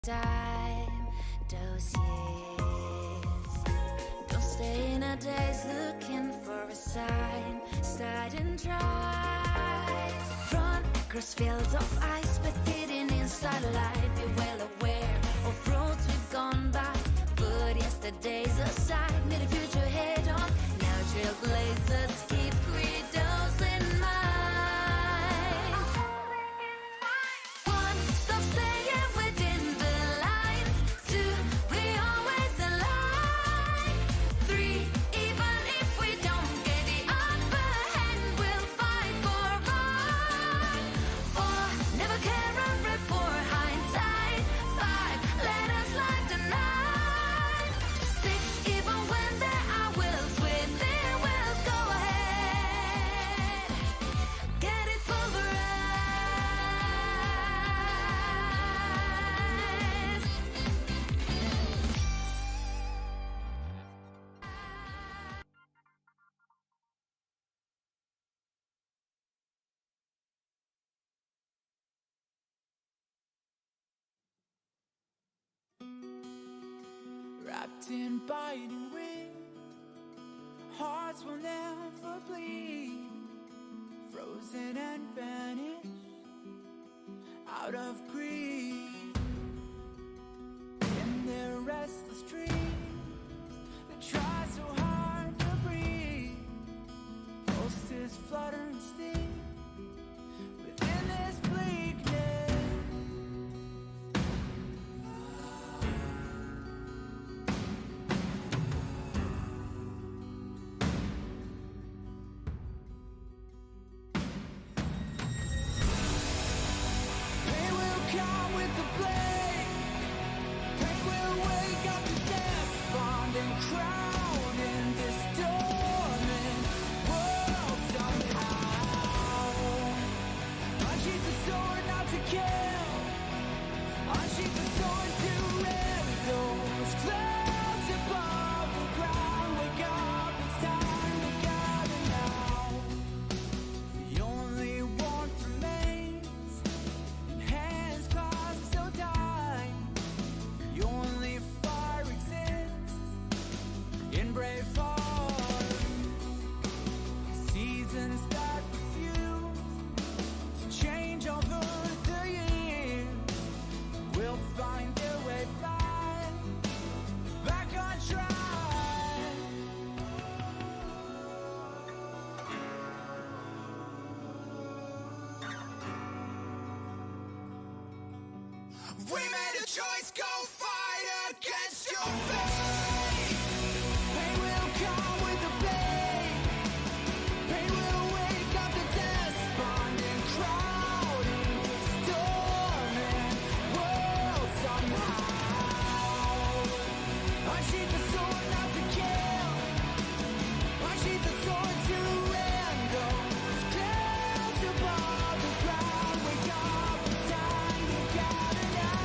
time, those years. Don't stay in a daze looking for a sign. Slide and try. Run across fields of ice, but hidden in starlight. Be well aware of roads we've gone by. Put yesterday's aside, meet the future head on. Now trailblazers keep credos in mind. One, stop staying within the lines. Two, we always align. Three, even if we don't get the upper hand, we'll fight for right. Four, never care a rip for hindsight. Five, let us light the night. Six, even when there are wills within, we'll go ahead. Get it pulverized. Wrapped in biting wind, hearts will never bleed. Frozen and vanished out of greed. In their restless dreams, they try so hard to breathe. Pulses flutter and sting within this bleakness. Pain will come with the blade. Pain will wake up the despond and crown in this dormant world somehow. Unsheath the sword not to kill. Unsheath the sword to rend those clouds above the ground. Wake up, it's time to gather now. The only warmth remains in hands clasped so tight. The only fire exists in brave hearts. Seasons that refuse to change over the years will find their way back on track. We made a choice, go fight against your fate. Pain will come with the blade. Pain will wake up the despondent crowd in this dormant world somehow. Unsheath the sword not to kill. Unsheath the sword to rend those clouds above the ground. Wake up, it's time to gather now.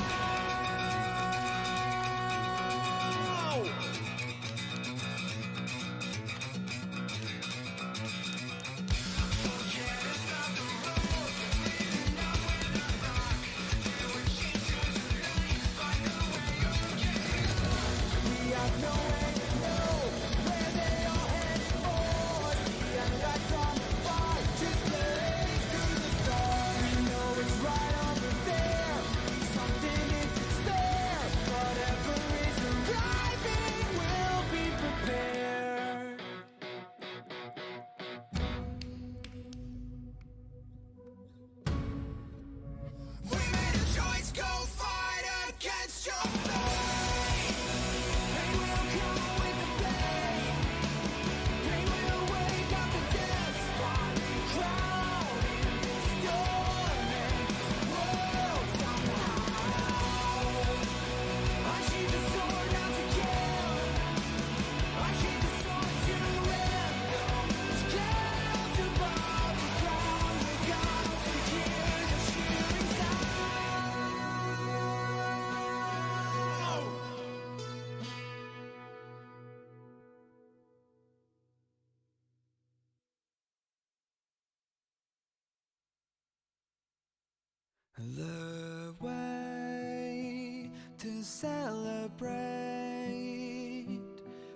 to celebrate.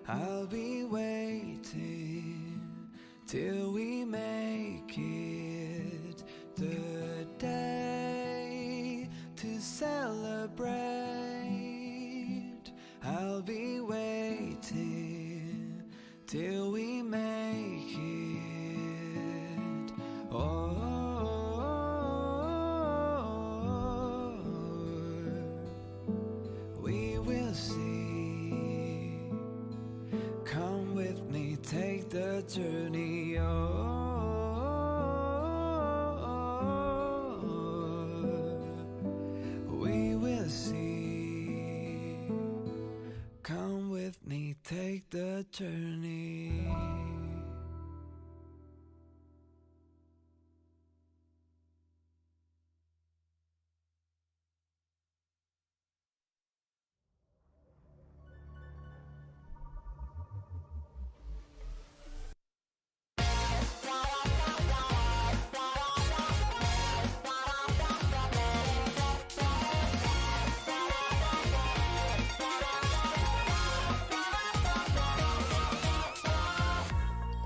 I'll be waiting till we make it the day to celebrate. I'll be waiting till we make it. Oh, we will see. Come with me, take the journey. We will see. Come with me, take the journey.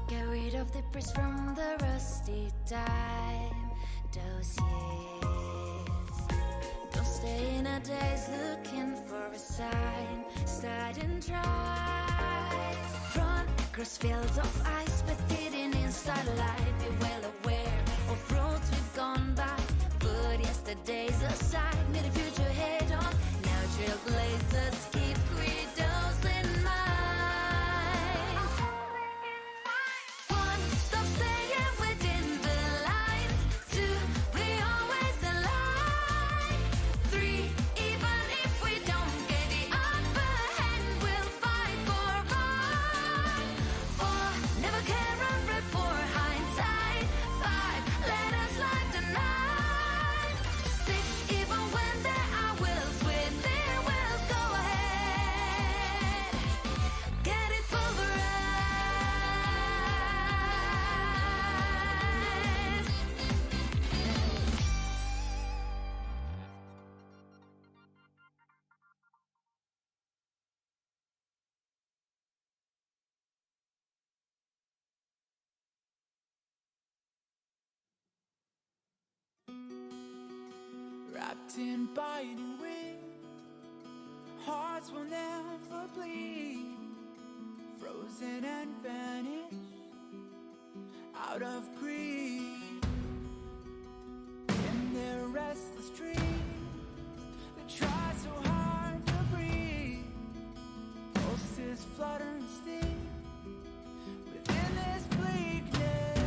Get rid of the press from the rusty time, those years. Don't stay in a daze looking for a sign. Start and try. Run across fields of ice, but hidden in starlight. Be well aware of roads we've gone by. Put yesterday's aside, meet the future head on. Now trailblazers keep widows in mind. One, stop staying within the lines. Two, we always align. Three, even if we don't get the upper hand, we'll fight for right. Four, never care or report hindsight. Five, let us light the night. Six, even when there are wills within, we'll go ahead. Get it pulverized. Wrapped in biting wind, hearts will never bleed. Frozen and banished out of greed. In their restless dreams, they try so hard to breathe. Pulses flutter and sting within this bleakness.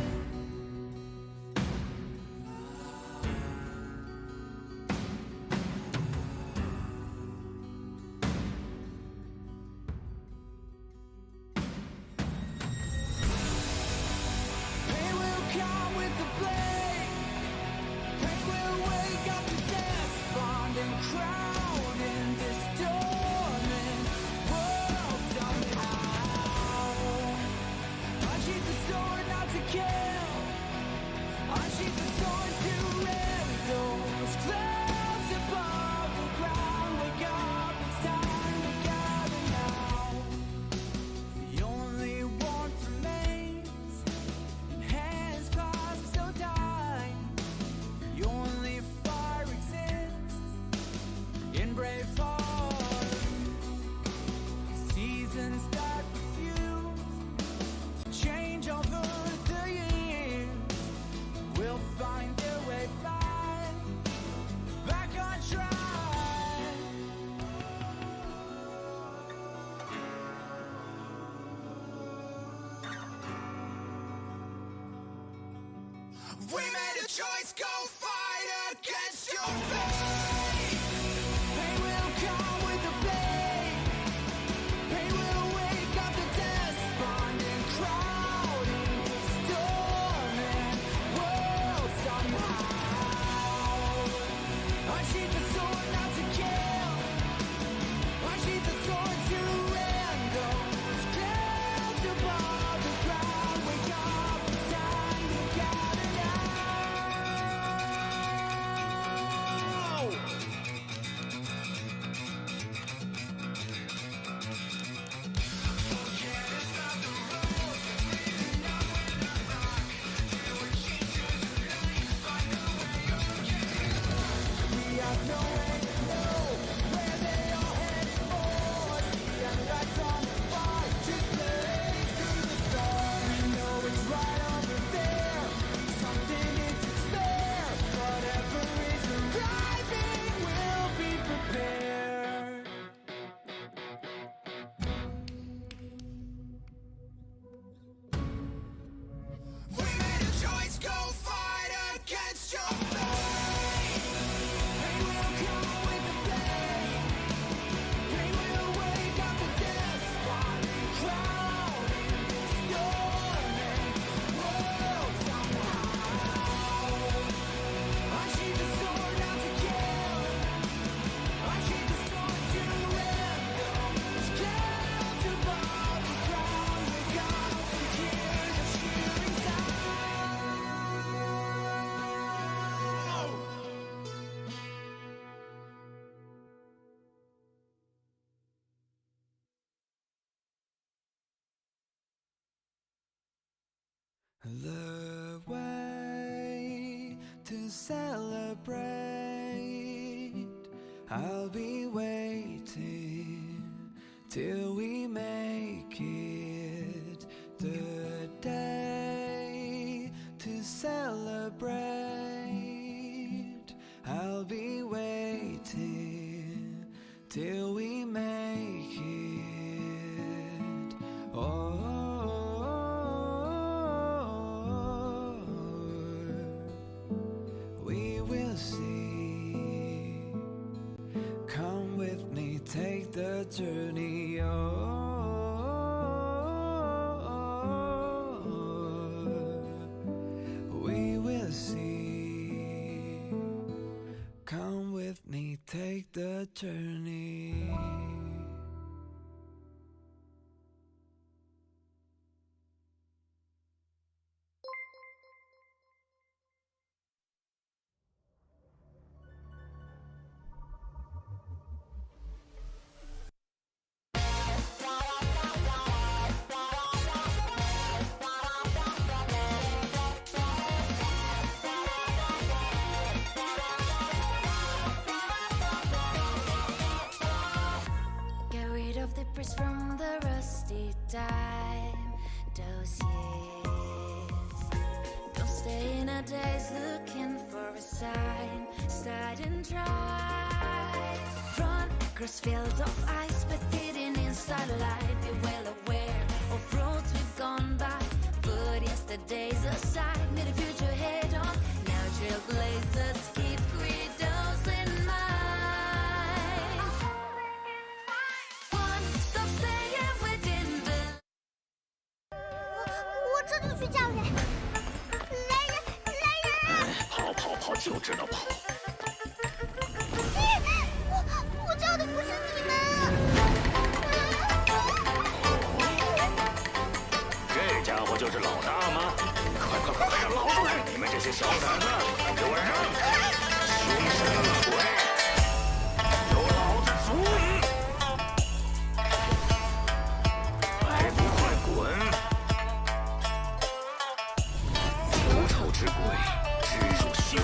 Pain will come with the blade. Pain will wake up to death, bond and crown in this dormant world somehow. Unsheath the sword not to kill. Unsheath the sword to rend those clouds above the ground. Wake up, it's time to gather now. The only warmth remains in hands clasped so tight. The only fire exists in brave hearts. Seasons that refuse to change over the years will find their way back on track. We made a choice, go fight against your fate. Pain will come with the blade. Pain will wake up the despondent crowd in this dormant world somehow. Unsheath the sword not to kill. Unsheath the sword to rend those clouds above the ground. Wake up, it's time to gather now. The way to celebrate, I'll be waiting till we make it. The day to celebrate, I'll be waiting till we make it. We will see. Come with me, take the journey. We will see. Come with me, take the journey. Get rid of the press from the rusty time. Those years. Don't stay in a daze looking for a sign. Slide and try. Run across fields of ice, but hidden in starlight. Be well aware of roads we've gone by. Put yesterday's aside, meet the future head on. Now trailblazers keep credos in mind. One stop staying within the 我这就去叫人！来人！来人！跑跑跑，就知道跑。我叫的不是你们。这家伙就是老大吗？快快快，让老子来！你们这些小崽子，给我让开！凶神恶鬼，有老子足矣！还不快滚！仇仇之鬼，直入心里，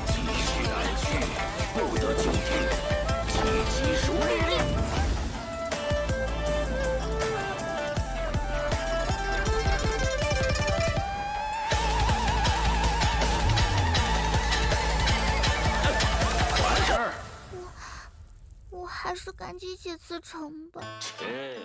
继续来去，不得久天，积极熟练。完事儿。我还是赶紧写辞呈吧。切。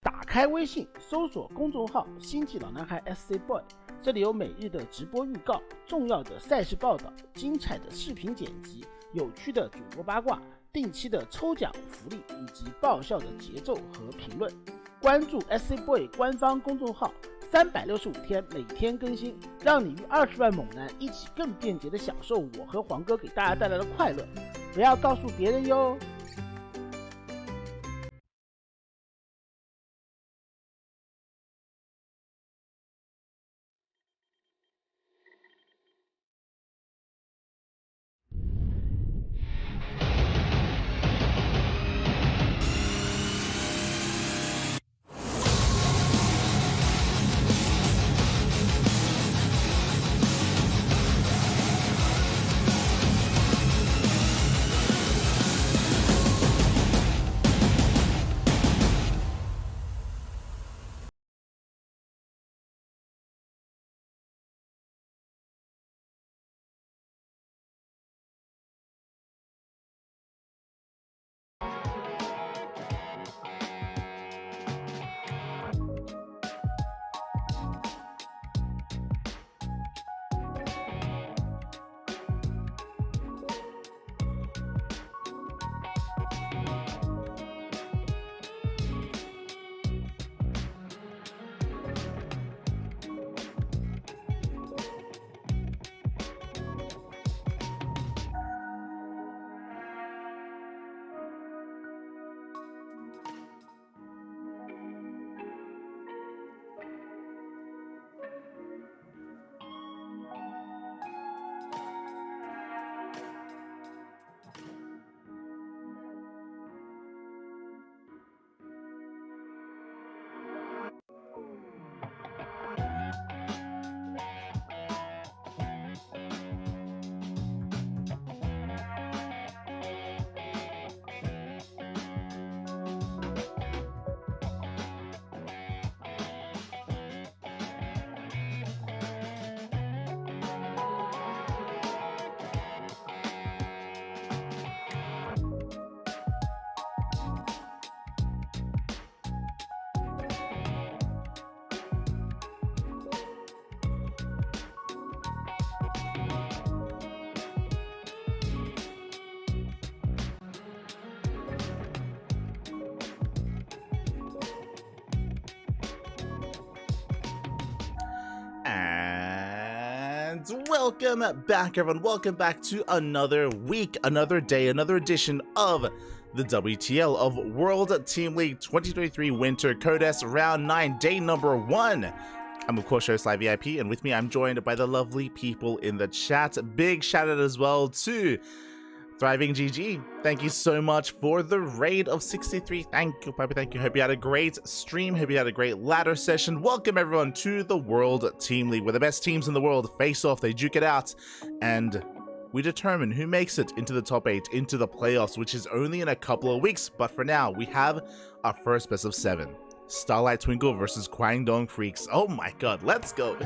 打开微信，搜索公众号“星际老男孩 SC Boy”，这里有每日的直播预告、重要的赛事报道、精彩的视频剪辑、有趣的主播八卦、定期的抽奖福利以及爆笑的节奏和评论。关注 SC Boy 官方公众号，365天每天更新，让你与20万猛男一起更便捷的享受我和黄哥给大家带来的快乐。不要告诉别人哟。And welcome back, everyone. Welcome back to another week, another day, another edition of the WTL of World Team League 2023 Winter Codes Round 9, day number 1. I'm of course host Live VIP, and with me I'm joined by the lovely people in the chat. Big shout out as well to Thriving GG. Thank you so much for the raid of 63. Thank you, Piper. Thank you. Hope you had a great stream. Hope you had a great ladder session. Welcome everyone to the World Team League, where the best teams in the world face off. They duke it out, and we determine who makes it into the top 8, into the playoffs, which is only in a couple of weeks. But for now, we have our first best of 7. Starlight Twinkle versus Kwangdong Freaks. Oh my god, let's go.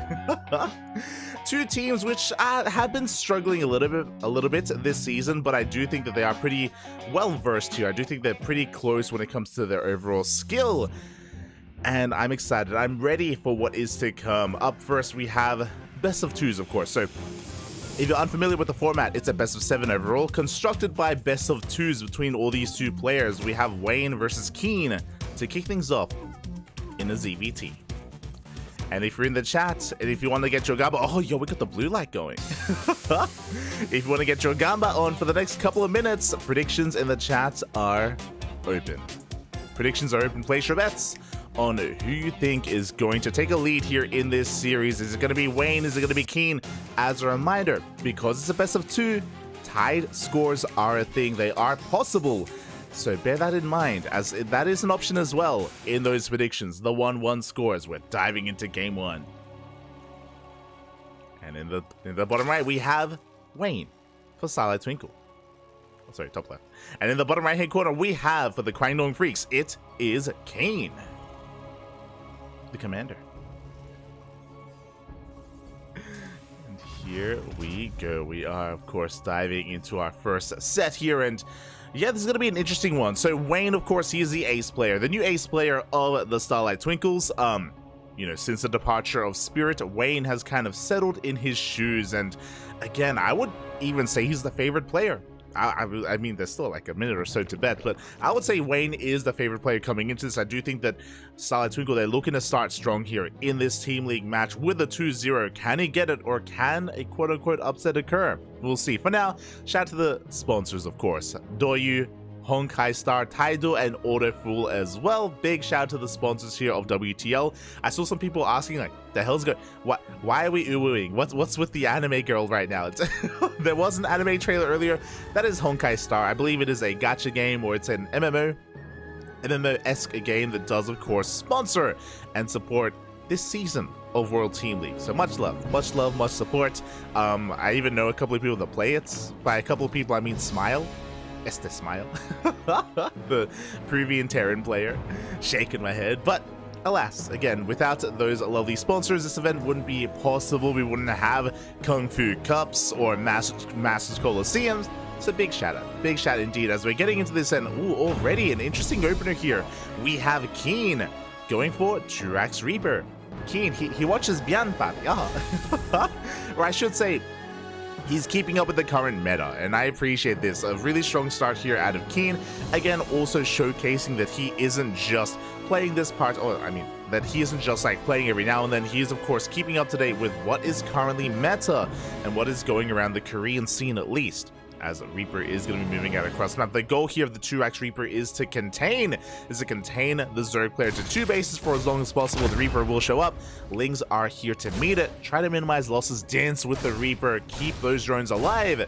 Two teams which have been struggling a little bit this season, but I do think that they are pretty well versed here. I do think they're pretty close when it comes to their overall skill, and I'm excited. I'm ready for what is to come. Up first, we have best of 2s, of course. So if you're unfamiliar with the format, it's a best of 7 overall, constructed by best of 2s between all these two players. We have Wayne versus Keen to kick things off in a ZVT. And if you're in the chat, and if you want to get your Gamba, oh yo, we got the blue light going. If you want to get your Gamba on for the next couple of minutes, predictions in the chat are open. Predictions are open. Place your bets on who you think is going to take a lead here in this series. Is it going to be Wayne? Is it going to be Keen? As a reminder, because it's a best of 2, tied scores are a thing. They are possible. So bear that in mind, as that is an option as well in those predictions, the 1-1 scores. We're diving into game 1. And in the bottom right, we have Wayne for Starlight Twinkle. Oh, sorry, top left. And in the bottom right hand corner, we have for the Kwangdong Freaks, it is Kane, the commander. And here we go. We are, of course, diving into our first set here, and yeah, this is going to be an interesting one. So Wayne, of course, he is the ace player, the new ace player of the Starlight Twinkles. You know, since the departure of Spirit, Wayne has kind of settled in his shoes, and again, I would even say he's the favorite player. I mean, there's still like a minute or so to bet, but I would say Wayne is the favorite player coming into this. I do think that Starlight Twinkle, they're looking to start strong here in this Team League match with a 2-0. Can he get it, or can a quote-unquote upset occur? We'll see. For now, shout out to the sponsors, of course. Doyu, Honkai Star, Taido, and Autofool as well. Big shout out to the sponsors here of WTL. I saw some people asking, like, the hell's going, why are we oohing? What's with the anime girl right now? There was an anime trailer earlier. That is Honkai Star. I believe it is a gacha game, or it's an MMO-esque game that does, of course, sponsor and support this season of World Team League. So much love, much support. I even know a couple of people that play it. By a couple of people, I mean Smile. Este Smile, the Peruvian Terran player, shaking my head. But alas, again, without those lovely sponsors, this event wouldn't be possible. We wouldn't have Kung Fu Cups or Masters Coliseums. So big shout indeed as we're getting into this, and already an interesting opener here. We have Keen going for Turax Reaper. Keen, he watches bien, papi. Or I should say, he's keeping up with the current meta, and I appreciate this. A really strong start here out of Keen. Again, also showcasing that he isn't just playing this part, or I mean, that he isn't just like playing every now and then. He is, of course, keeping up to date with what is currently meta and what is going around the Korean scene, at least, as Reaper is going to be moving out across the map. The goal here of the 2x Reaper is to contain the Zerg player to 2 bases for as long as possible. The Reaper will show up. Lings are here to meet it. Try to minimize losses. Dance with the Reaper. Keep those drones alive.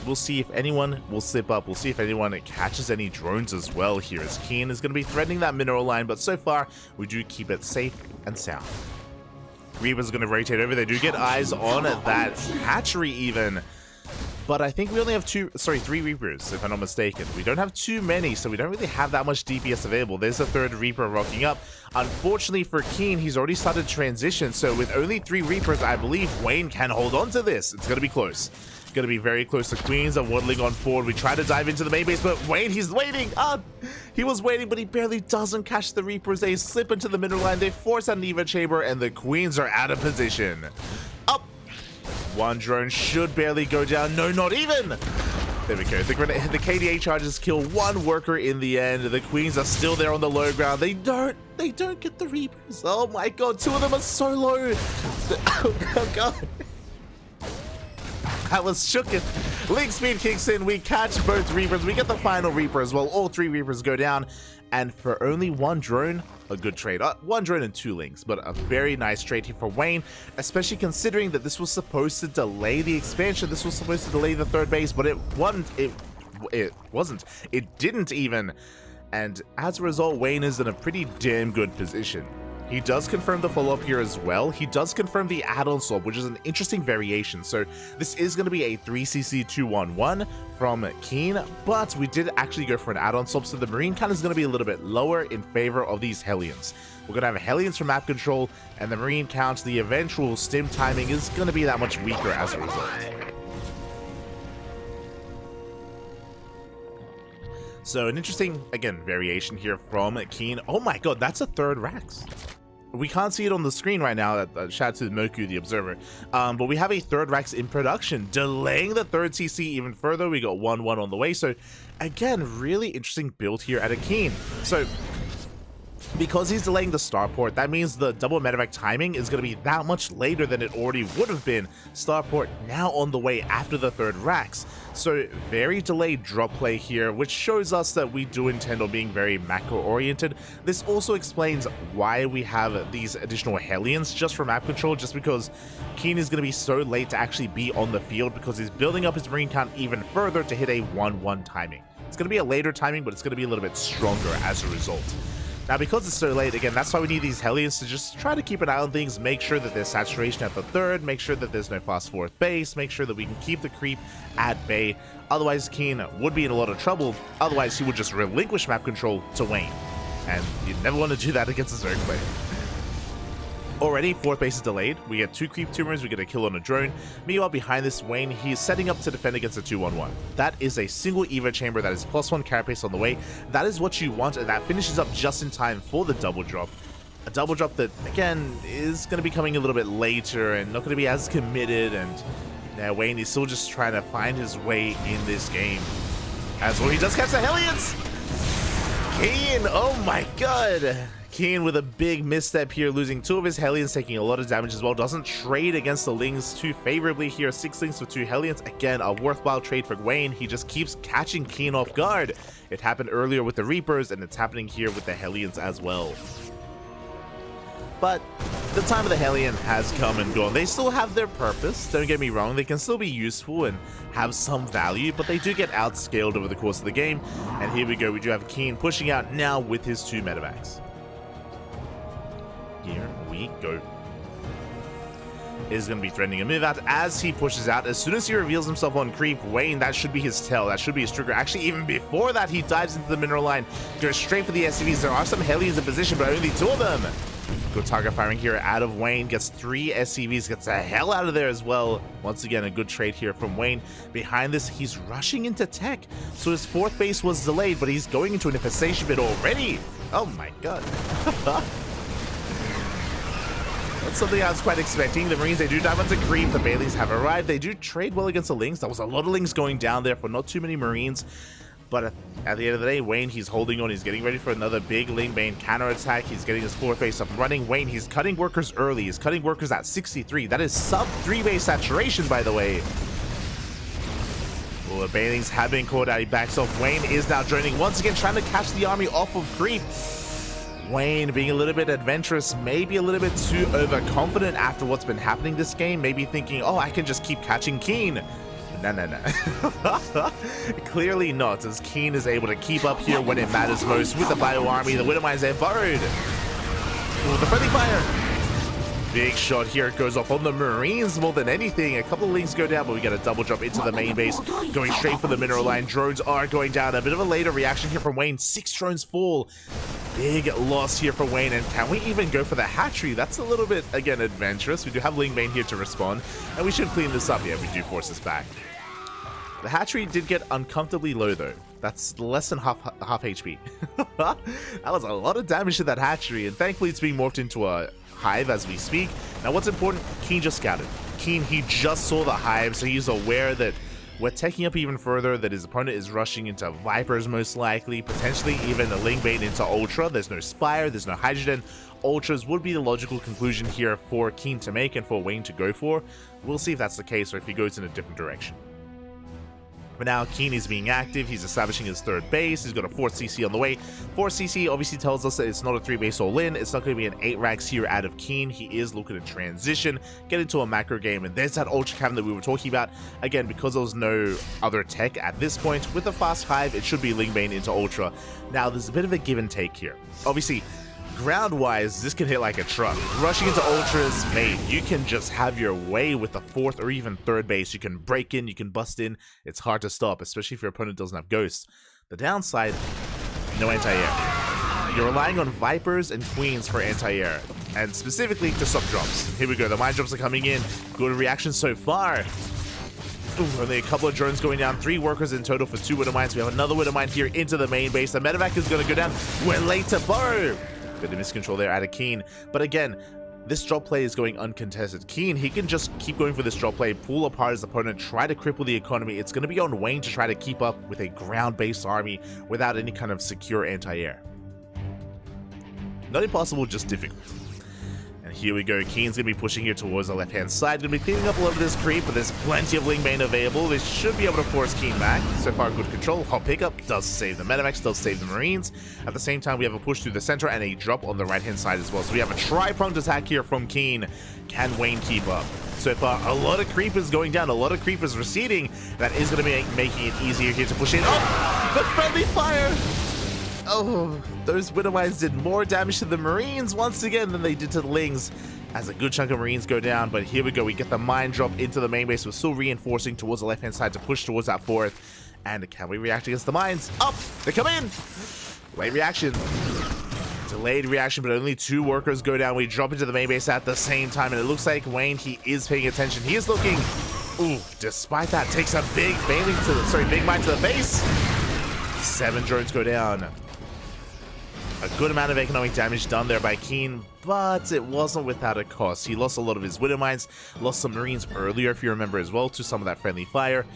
We'll see if anyone will slip up. We'll see if anyone catches any drones as well here, as Keen is going to be threatening that mineral line, but so far we do keep it safe and sound. Reaper's going to rotate over. They do get eyes on that hatchery even. But I think we only have 3 Reapers, if I'm not mistaken. We don't have too many, so we don't really have that much DPS available. There's a 3rd Reaper rocking up. Unfortunately for Keen, he's already started transition, so with only 3 Reapers, I believe Wayne can hold on to this. It's going to be close. It's going to be very close. The Queens are waddling on forward. We try to dive into the main base, but Wayne, he's waiting. He was waiting, but he barely doesn't catch the Reapers. They slip into the middle line. They force out an Eva Chamber, and the Queens are out of position. Up. One drone should barely go down. No, not even. There we go. The KDA charges kill 1 worker in the end. The Queens are still there on the low ground. They don't get the Reapers. Oh my god, 2 of them are so low. Oh god. That was shooken. Link speed kicks in. We catch both Reapers. We get the final Reaper as well. All 3 Reapers go down. And for only 1 drone, a good trade. 1 drone and 2 links, but a very nice trade here for Wayne, especially considering that this was supposed to delay the expansion. This was supposed to delay the 3rd base, but it wasn't. It didn't even. And as a result, Wayne is in a pretty damn good position. He does confirm the follow-up here as well. He does confirm the add-on swap, which is an interesting variation. So this is going to be a 3cc211 from Keen, but we did actually go for an add-on swap, so the Marine count is going to be a little bit lower in favor of these Hellions. We're going to have Hellions for map control, and the Marine count, the eventual stim timing is going to be that much weaker as a result. So an interesting, again, variation here from Keen. Oh my god, that's a 3rd Rax. We can't see it on the screen right now. Shout out to Moku, the observer. But we have a 3rd Rax in production, delaying the 3rd CC even further. We got 1-1 on the way. So again, really interesting build here at a Keen. So because he's delaying the starport, that means the double medevac timing is going to be that much later than it already would have been. Starport now on the way after the 3rd Rax. So very delayed drop play here, which shows us that we do intend on being very macro oriented. This also explains why we have these additional Hellions just for map control, just because Keen is going to be so late to actually be on the field because he's building up his Marine count even further to hit a 1-1 timing. It's going to be a later timing, but it's going to be a little bit stronger as a result. Now, because it's so late, again, that's why we need these Hellions to just try to keep an eye on things, make sure that there's saturation at the 3rd, make sure that there's no fast 4th base, make sure that we can keep the creep at bay. Otherwise, Keen would be in a lot of trouble. Otherwise, he would just relinquish map control to Wayne. And you'd never want to do that against a Zerg player. Already, 4th base is delayed. We get 2 creep tumors, we get a kill on a drone. Meanwhile, behind this, Wayne, he's setting up to defend against a 2-1-1. That is a single Evo chamber that is +1 carapace on the way. That is what you want, and that finishes up just in time for the double drop. A double drop that, again, is going to be coming a little bit later and not going to be as committed, and now Wayne is still just trying to find his way in this game. As well, he does catch the Hellions! Keen, oh my god! Keen with a big misstep here, losing 2 of his Hellions, taking a lot of damage as well. Doesn't trade against the Lings too favorably here. 6 Lings for 2 Hellions. Again, a worthwhile trade for Wayne. He just keeps catching Keen off guard. It happened earlier with the Reapers, and it's happening here with the Hellions as well. But the time of the Hellion has come and gone. They still have their purpose, don't get me wrong. They can still be useful and have some value, but they do get outscaled over the course of the game. And here we go. We do have Keen pushing out now with his 2 medevacs. Here we go. Is going to be threatening a move out as he pushes out. As soon as he reveals himself on creep, Wayne, that should be his tell. That should be his trigger. Actually, even before that, he dives into the mineral line, goes straight for the SCVs. There are some Hellions in position, but only 2 of them. Good target firing here out of Wayne. Gets 3 SCVs. Gets the hell out of there as well. Once again, a good trade here from Wayne. Behind this, he's rushing into tech. So his 4th base was delayed, but he's going into an infestation bit already. Oh my god. That's something I was quite expecting. The Marines, they do dive onto creep. The Baileys have arrived. They do trade well against the Lings. There was a lot of Lings going down there for not too many Marines. But at the end of the day, Wayne, he's holding on. He's getting ready for another big Ling Bane counterattack. He's getting his 4th base up and running. Wayne, he's cutting workers early. He's cutting workers at 63. That is sub 3 base saturation, by the way. Well, the Bailings have been caught out. He backs off. Wayne is now joining once again, trying to catch the army off of creep. Wayne being a little bit adventurous, maybe a little bit too overconfident after what's been happening this game, maybe thinking, oh, I can just keep catching Keen. No. Clearly not, as Keen is able to keep up here when it matters most with the Bio Army. The Widowmines there burrowed. Ooh, the friendly fire. Big shot here. It goes off on the Marines more than anything. A couple of Lings go down, but we get a double drop into the main base. Going straight for the mineral line. Drones are going down. A bit of a later reaction here from Wayne. 6 drones fall. Big loss here for Wayne. And can we even go for the hatchery? That's a little bit, again, adventurous. We do have Ling Bane here to respond. And we should clean this up. Yeah, we do force this back. The hatchery did get uncomfortably low, though. That's less than half HP. That was a lot of damage to that hatchery. And thankfully, it's being morphed into a hive as we speak. Now, what's important, Keen just scouted. Keen, he just saw the hive, so he's aware that we're taking up even further, that his opponent is rushing into Vipers most likely, potentially even a Ling Bane into Ultra. There's no Spire, there's no Hydrogen. Ultras would be the logical conclusion here for Keen to make and for Wayne to go for. We'll see if that's the case or if he goes in a different direction. But now Keen is being active, he's establishing his third base, he's got a 4th CC on the way. 4th CC obviously tells us that it's not a 3-base all-in, it's not going to be an 8-rags here out of Keen. He is looking to transition, get into a macro game, and there's that Ultra Cannon that we were talking about. Again, because there was no other tech at this point, with the Fast Hive, it should be Lingbane into Ultra. Now, there's a bit of a give and take here. Obviously, ground-wise, this can hit like a truck. Rushing into Ultras, mate, you can just have your way with the 4th or even 3rd base. You can break in, you can bust in. It's hard to stop, especially if your opponent doesn't have Ghosts. The downside, no anti-air. You're relying on Vipers and Queens for anti-air, and specifically to stop drops. Here we go, the mine drops are coming in. Good reaction so far. Ooh, only a couple of drones going down, 3 workers in total for 2 Widow Mines. We have another Widow Mine here into the main base. The medevac is going to go down. We're late to burrow. Bit of miscontrol there out of Keen. But again, this drop play is going uncontested. Keen, he can just keep going for this drop play, pull apart his opponent, try to cripple the economy. It's going to be on Wayne to try to keep up with a ground-based army without any kind of secure anti-air. Not impossible, just difficult. And here we go. Keen's going to be pushing here towards the left-hand side. Going to be cleaning up a lot of this creep, but there's plenty of Lingbane available. They should be able to force Keen back. So far, good control. Hot pickup does save the medevacs, does save the Marines. At the same time, we have a push through the center and a drop on the right-hand side as well. So we have a tri-pronged attack here from Keen. Can Wayne keep up? So far, a lot of creepers going down, a lot of creepers receding. That is going to be making it easier here to push in. Oh, but friendly fire! Oh, those Widow Mines did more damage to the Marines once again than they did to the Lings, as a good chunk of Marines go down. But here we go, we get the mine drop into the main base. We're still reinforcing towards the left-hand side to push towards that 4th. And can we react against the mines? Up! They come in! Late reaction. Delayed reaction, but only 2 workers go down. We drop into the main base at the same time, and it looks like Wayne, he is paying attention. He is looking... Ooh, despite that, takes a big big mine to the face. 7 drones go down. A good amount of economic damage done there by Keen, but it wasn't without a cost. He lost a lot of his Widow Mines, lost some Marines earlier, if you remember as well, to some of that friendly fire.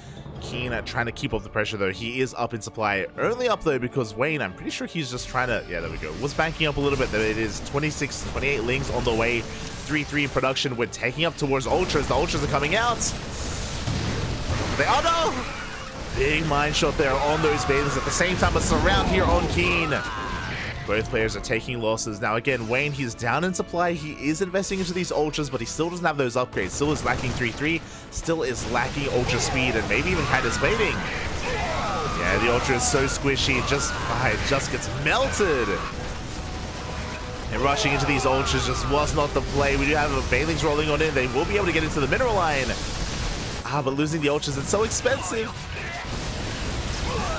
Keen trying to keep up the pressure, though. He is up in supply. Only up, though, because Wayne, I'm pretty sure he's just trying to... Yeah, there we go. Was banking up a little bit, though. It is 26, 28 Lings on the way. 3-3 in production. We're taking up towards Ultras. The Ultras are coming out. Oh, no! Big mine shot there on those bases. At the same time, a surround here on Keen. Both players are taking losses. Now again, Wayne, he's down in supply. He is investing into these Ultras, but he still doesn't have those upgrades. Still is lacking 3-3. Still is lacking Ultra speed and maybe even kind of spading. Yeah, the Ultra is so squishy. It just gets melted. And rushing into these Ultras just was not the play. We do have a Banelings rolling on in. They will be able to get into the mineral line. But losing the Ultras, it's so expensive.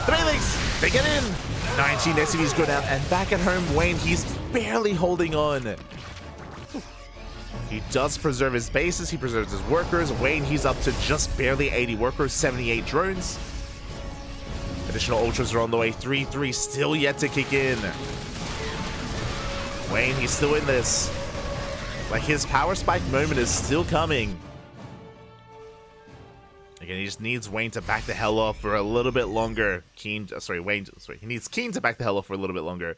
The Banelings, they get in. 19 SCVs go down, and back at home, Wayne, he's barely holding on. He does preserve his bases, he preserves his workers. Wayne, he's up to just barely 80 workers, 78 drones. Additional Ultras are on the way, 3-3 still yet to kick in. Wayne, he's still in this. Like, his power spike moment is still coming. Again, he just needs Wayne to back the hell off for a little bit longer. He needs Keen to back the hell off for a little bit longer.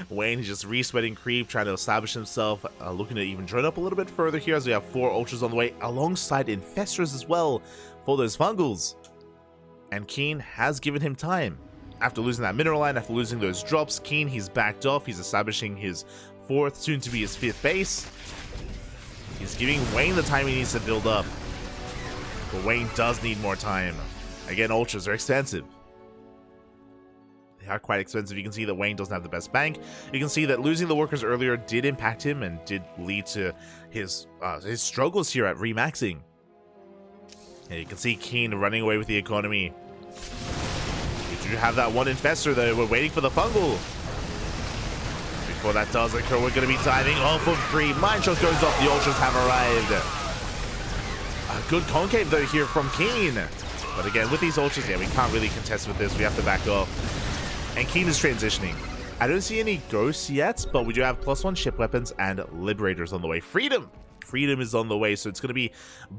Wayne, he's just re-sweating creep, trying to establish himself, looking to even drone up a little bit further here as we have 4 Ultras on the way, alongside Infestors as well for those Fungals. And Keen has given him time. After losing that mineral line, after losing those drops, Keen, he's backed off. He's establishing his 4th, soon to be his 5th base. He's giving Wayne the time he needs to build up. But Wayne does need more time. Again, Ultras are expensive. They are quite expensive. You can see that Wayne doesn't have the best bank. You can see that losing the workers earlier did impact him and did lead to his struggles here at remaxing. And you can see Keen running away with the economy. We do have that one Infestor, though. We're waiting for the Fungal. Before that does occur, we're going to be diving off of creep. Mine shot goes off. The Ultras have arrived. A good concave, though, here from Keen. But again, with these Ultras, yeah, we can't really contest with this. We have to back off. And Keen is transitioning. I don't see any Ghosts yet, but we do have +1 ship weapons and Liberators on the way. Freedom is on the way, so it's going to be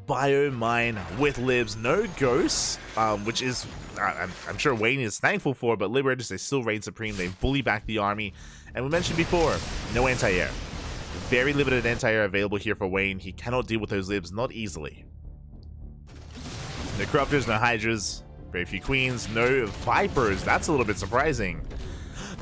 Bio Mine with Libs. No Ghosts, which is, I'm sure Wayne is thankful for, but Liberators, they still reign supreme. They bully back the army. And we mentioned before, no anti-air. Very limited anti-air available here for Wayne. He cannot deal with those libs, not easily. No Corruptors, no Hydras, very few Queens, no Vipers. That's a little bit surprising.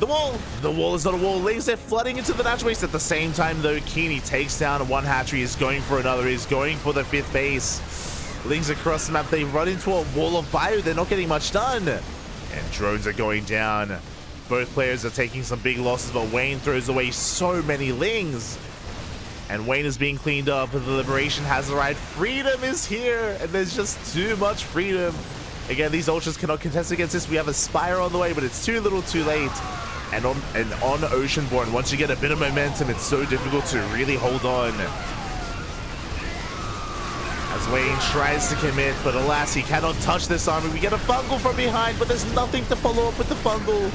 The wall is not a wall. Lings, they're flooding into the natural base at the same time, though. Keeney takes down one hatchery, is going for another, is going for the 5th base. Lings across the map, they run into a wall of bio. They're not getting much done. And drones are going down. Both players are taking some big losses, but Wayne throws away so many Lings. And Wayne is being cleaned up, and the Liberation has arrived. Freedom is here, and there's just too much freedom. Again, these Ultras cannot contest against this. We have a Spire on the way, but it's too little too late. And on Oceanborn, once you get a bit of momentum, it's so difficult to really hold on. As Wayne tries to commit, but alas, he cannot touch this army. We get a fungal from behind, but there's nothing to follow up with the fungal.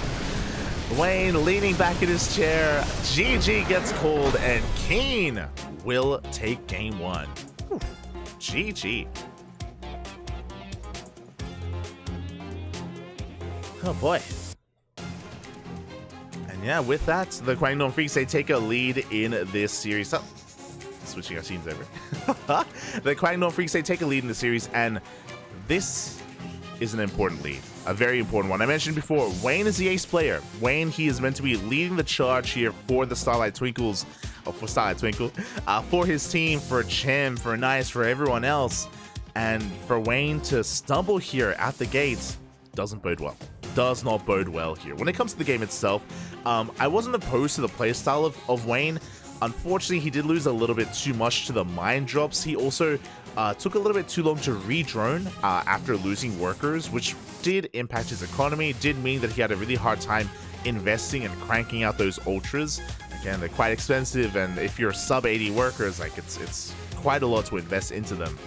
Wayne leaning back in his chair. GG gets called, and Keen will take game 1. Whew. GG. Oh boy. And yeah, with that, the Kwangdong Freaks, they take a lead in this series. Oh, switching our scenes over. The Kwangdong Freaks, they take a lead in the series, and this is an important lead. A very important one. I mentioned before, Wayne is the ace player. Wayne, he is meant to be leading the charge here for the Starlight Twinkles, or for Starlight Twinkle, for his team, for Chem, for Nice, for everyone else. And for Wayne to stumble here at the gates doesn't bode well. Does not bode well here. When it comes to the game itself, I wasn't opposed to the playstyle of Wayne. Unfortunately, he did lose a little bit too much to the mine drops. He also took a little bit too long to re-drone after losing workers, which did impact his economy. Did mean that he had a really hard time investing and cranking out those ultras. Again, they're quite expensive, and if you're sub 80 workers, like it's quite a lot to invest into them.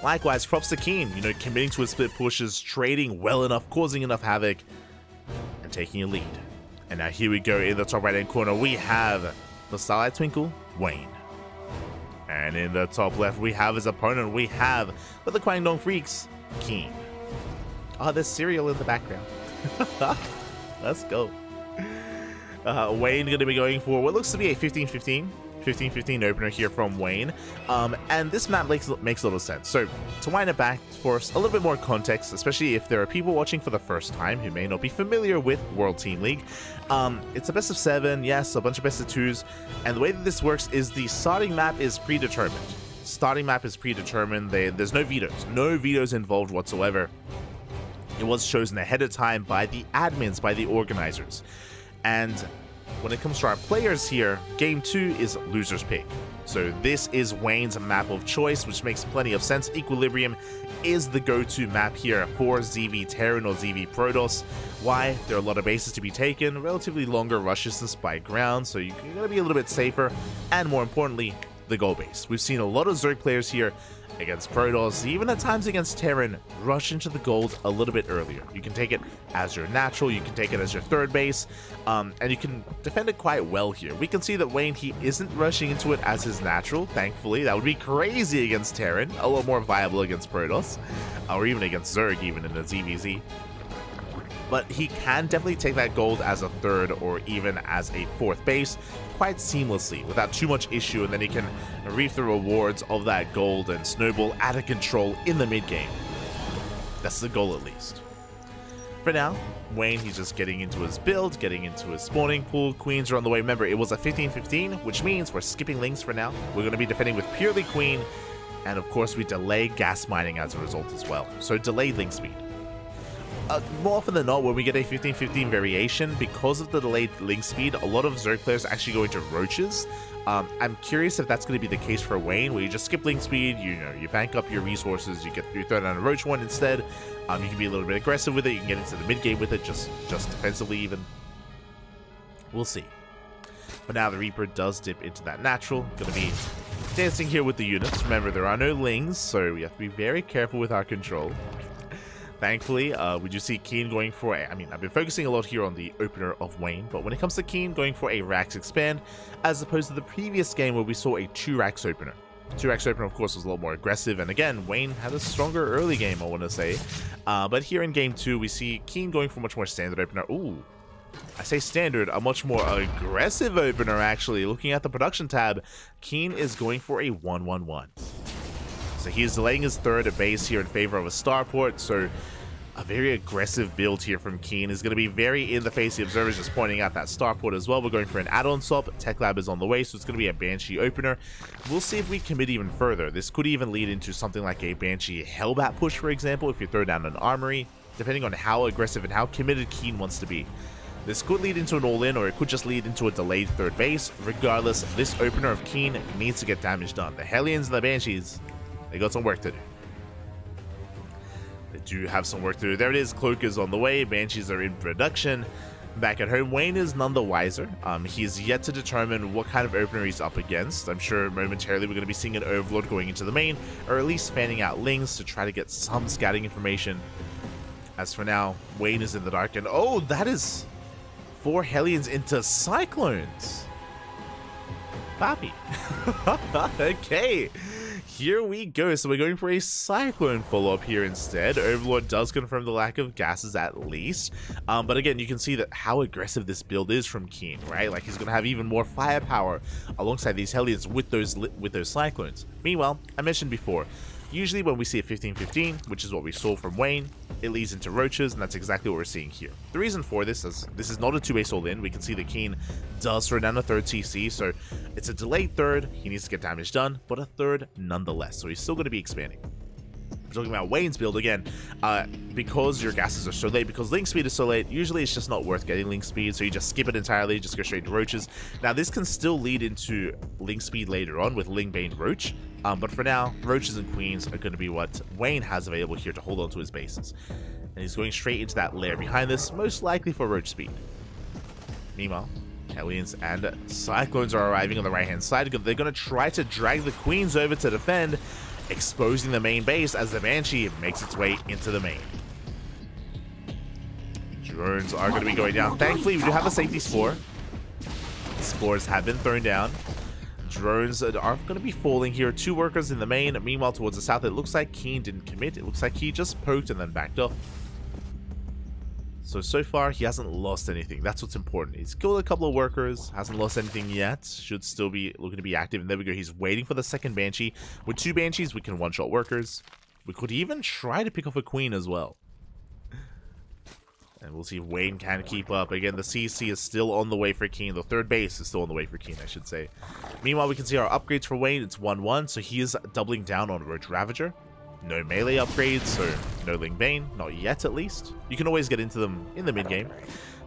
Likewise, props to Keen, you know, committing to his split pushes, trading well enough, causing enough havoc, and taking a lead. And now here we go in the top right hand corner, we have the Starlight Twinkle, Wayne. And in the top left, we have his opponent, we have, with the Kwangdong Freaks, Keen. Oh, there's cereal in the background. Let's go. Wayne going to be going for what looks to be a 15-15 opener here from Wayne. And this map makes a lot of sense. So to wind it back for us, a little bit more context, especially if there are people watching for the first time who may not be familiar with World Team League. It's a best of 7, yes, a bunch of best of 2s. And the way that this works is the starting map is predetermined. There's no vetoes involved whatsoever. It was chosen ahead of time by the admins, by the organizers. And when it comes to our players here, game 2 is loser's pick. So this is Wayne's map of choice, which makes plenty of sense. Equilibrium is the go-to map here for ZV Terran or ZV Protoss. Why? There are a lot of bases to be taken, relatively longer rush distance by ground, so you're going to be a little bit safer, and more importantly, the goal base. We've seen a lot of Zerg players here against Protoss, even at times against Terran, rush into the gold a little bit earlier. You can take it as your natural, you can take it as your third base, and you can defend it quite well here. We can see that Wayne, he isn't rushing into it as his natural, thankfully. That would be crazy against Terran, a lot more viable against Protoss, or even against Zerg, even in the ZVZ. But he can definitely take that gold as a third or even as a fourth base quite seamlessly without too much issue, and then he can reap the rewards of that gold and snowball out of control in the mid game. That's the goal at least. For now, Wayne, he's just getting into his build, getting into his spawning pool. Queens are on the way. Remember, it was a 15-15, which means we're skipping links for now. We're going to be defending with purely Queen, and of course we delay gas mining as a result as well. So delayed link speed. More often than not, when we get a 15-15 variation, because of the delayed link speed, a lot of Zerg players actually go into roaches. I'm curious if that's going to be the case for Wayne, where you just skip link speed, you bank up your resources, you throw down a roach one instead. You can be a little bit aggressive with it, you can get into the mid game with it, just defensively even. We'll see. But now the Reaper does dip into that natural. Going to be dancing here with the units. Remember, there are no lings, so we have to be very careful with our control. Thankfully, we do see Keen going for a, I've been focusing a lot here on the opener of Wayne, but when it comes to Keen going for a Rax expand, as opposed to the previous game where we saw a 2 Rax opener. 2 Rax opener, of course, was a lot more aggressive, and again, Wayne had a stronger early game, I want to say. But here in game 2, we see Keen going for a much more standard opener. Ooh, I say standard, a much more aggressive opener actually. Looking at the production tab, Keen is going for a 1-1-1. So he is delaying his third base here in favor of a starport, so a very aggressive build here from Keen is going to be very in the face. The observers just pointing out that starport as well. We're going for an add-on swap. Tech Lab is on the way, so it's going to be a Banshee opener. We'll see if we commit even further. This could even lead into something like a Banshee Hellbat push, for example, if you throw down an armory, depending on how aggressive and how committed Keen wants to be. This could lead into an all-in, or it could just lead into a delayed third base. Regardless, this opener of Keen needs to get damage done. The Hellions and the Banshees, they got some work to do. They do have some work to do. There it is. Cloak is on the way. Banshees are in production. Back at home, Wayne is none the wiser. He's yet to determine what kind of opener he's up against. I'm sure momentarily we're going to be seeing an Overlord going into the main, or at least fanning out Lings to try to get some scouting information. As for now, Wayne is in the dark, and oh, that is 4 Hellions into Cyclones. Papi. Okay. Here we go. So we're going for a Cyclone follow-up here instead. Overlord does confirm the lack of gases at least. But again, you can see that how aggressive this build is from Keen, right? Like he's going to have even more firepower alongside these Hellions with those Cyclones. Meanwhile, I mentioned before, usually when we see a 15-15, which is what we saw from Wayne, it leads into roaches, and that's exactly what we're seeing here. The reason for this is this is not a 2-base all-in. We can see that Keen does throw down a third TC, so it's a delayed third. He needs to get damage done, but a third nonetheless, so he's still going to be expanding. We're talking about Wayne's build again, because your gases are so late, because link speed is so late, usually it's just not worth getting link speed, so you just skip it entirely, just go straight to roaches. Now this can still lead into link speed later on with Ling Bane Roach, but for now, roaches and queens are going to be what Wayne has available here to hold on to his bases. And he's going straight into that lair behind this, most likely for roach speed. Meanwhile, Hellions and Cyclones are arriving on the right-hand side. They're going to try to drag the queens over to defend, exposing the main base as the Banshee makes its way into the main. Drones are going to be going down. Thankfully, we do have a safety spore. Spores have been thrown down. Drones are going to be falling here. 2 workers in the main. Meanwhile, towards the south, it looks like Keen didn't commit. It looks like he just poked and then backed off. So far, he hasn't lost anything. That's what's important. He's killed a couple of workers, hasn't lost anything yet. Should still be looking to be active. And there we go. He's waiting for the second Banshee. With 2 Banshees, we can one-shot workers. We could even try to pick off a Queen as well. And we'll see if Wayne can keep up. Again, the CC is still on the way for Keen. The third base is still on the way for Keen, I should say. Meanwhile, we can see our upgrades for Wayne. It's 1-1, so he is doubling down on Roach Ravager. No melee upgrades, so no Ling Bane. Not yet, at least. You can always get into them in the mid-game.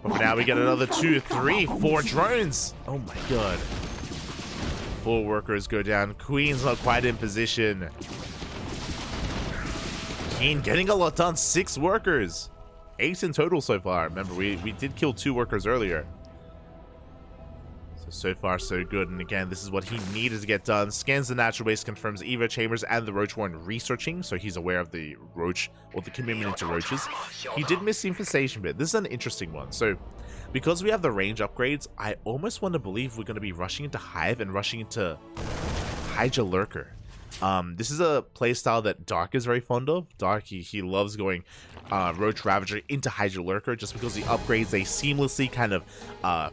But for now, we get another 2, 3, 4 drones. Oh my god. 4 workers go down. Queen's not quite in position. Keen getting a lot done. 6 workers. 8 in total so far. Remember, we did kill 2 workers earlier. So far, so good. And again, this is what he needed to get done. Scans the natural base, confirms Evo Chambers and the Roach weren't researching, so he's aware of the Roach, or the commitment into Roaches. He did miss the infestation bit. This is an interesting one. So, because we have the range upgrades, I almost want to believe we're going to be rushing into Hive and rushing into Hydra Lurker. This is a playstyle that Dark is very fond of. Dark, he loves going Roach Ravager into Hydra Lurker just because the upgrades, they seamlessly kind of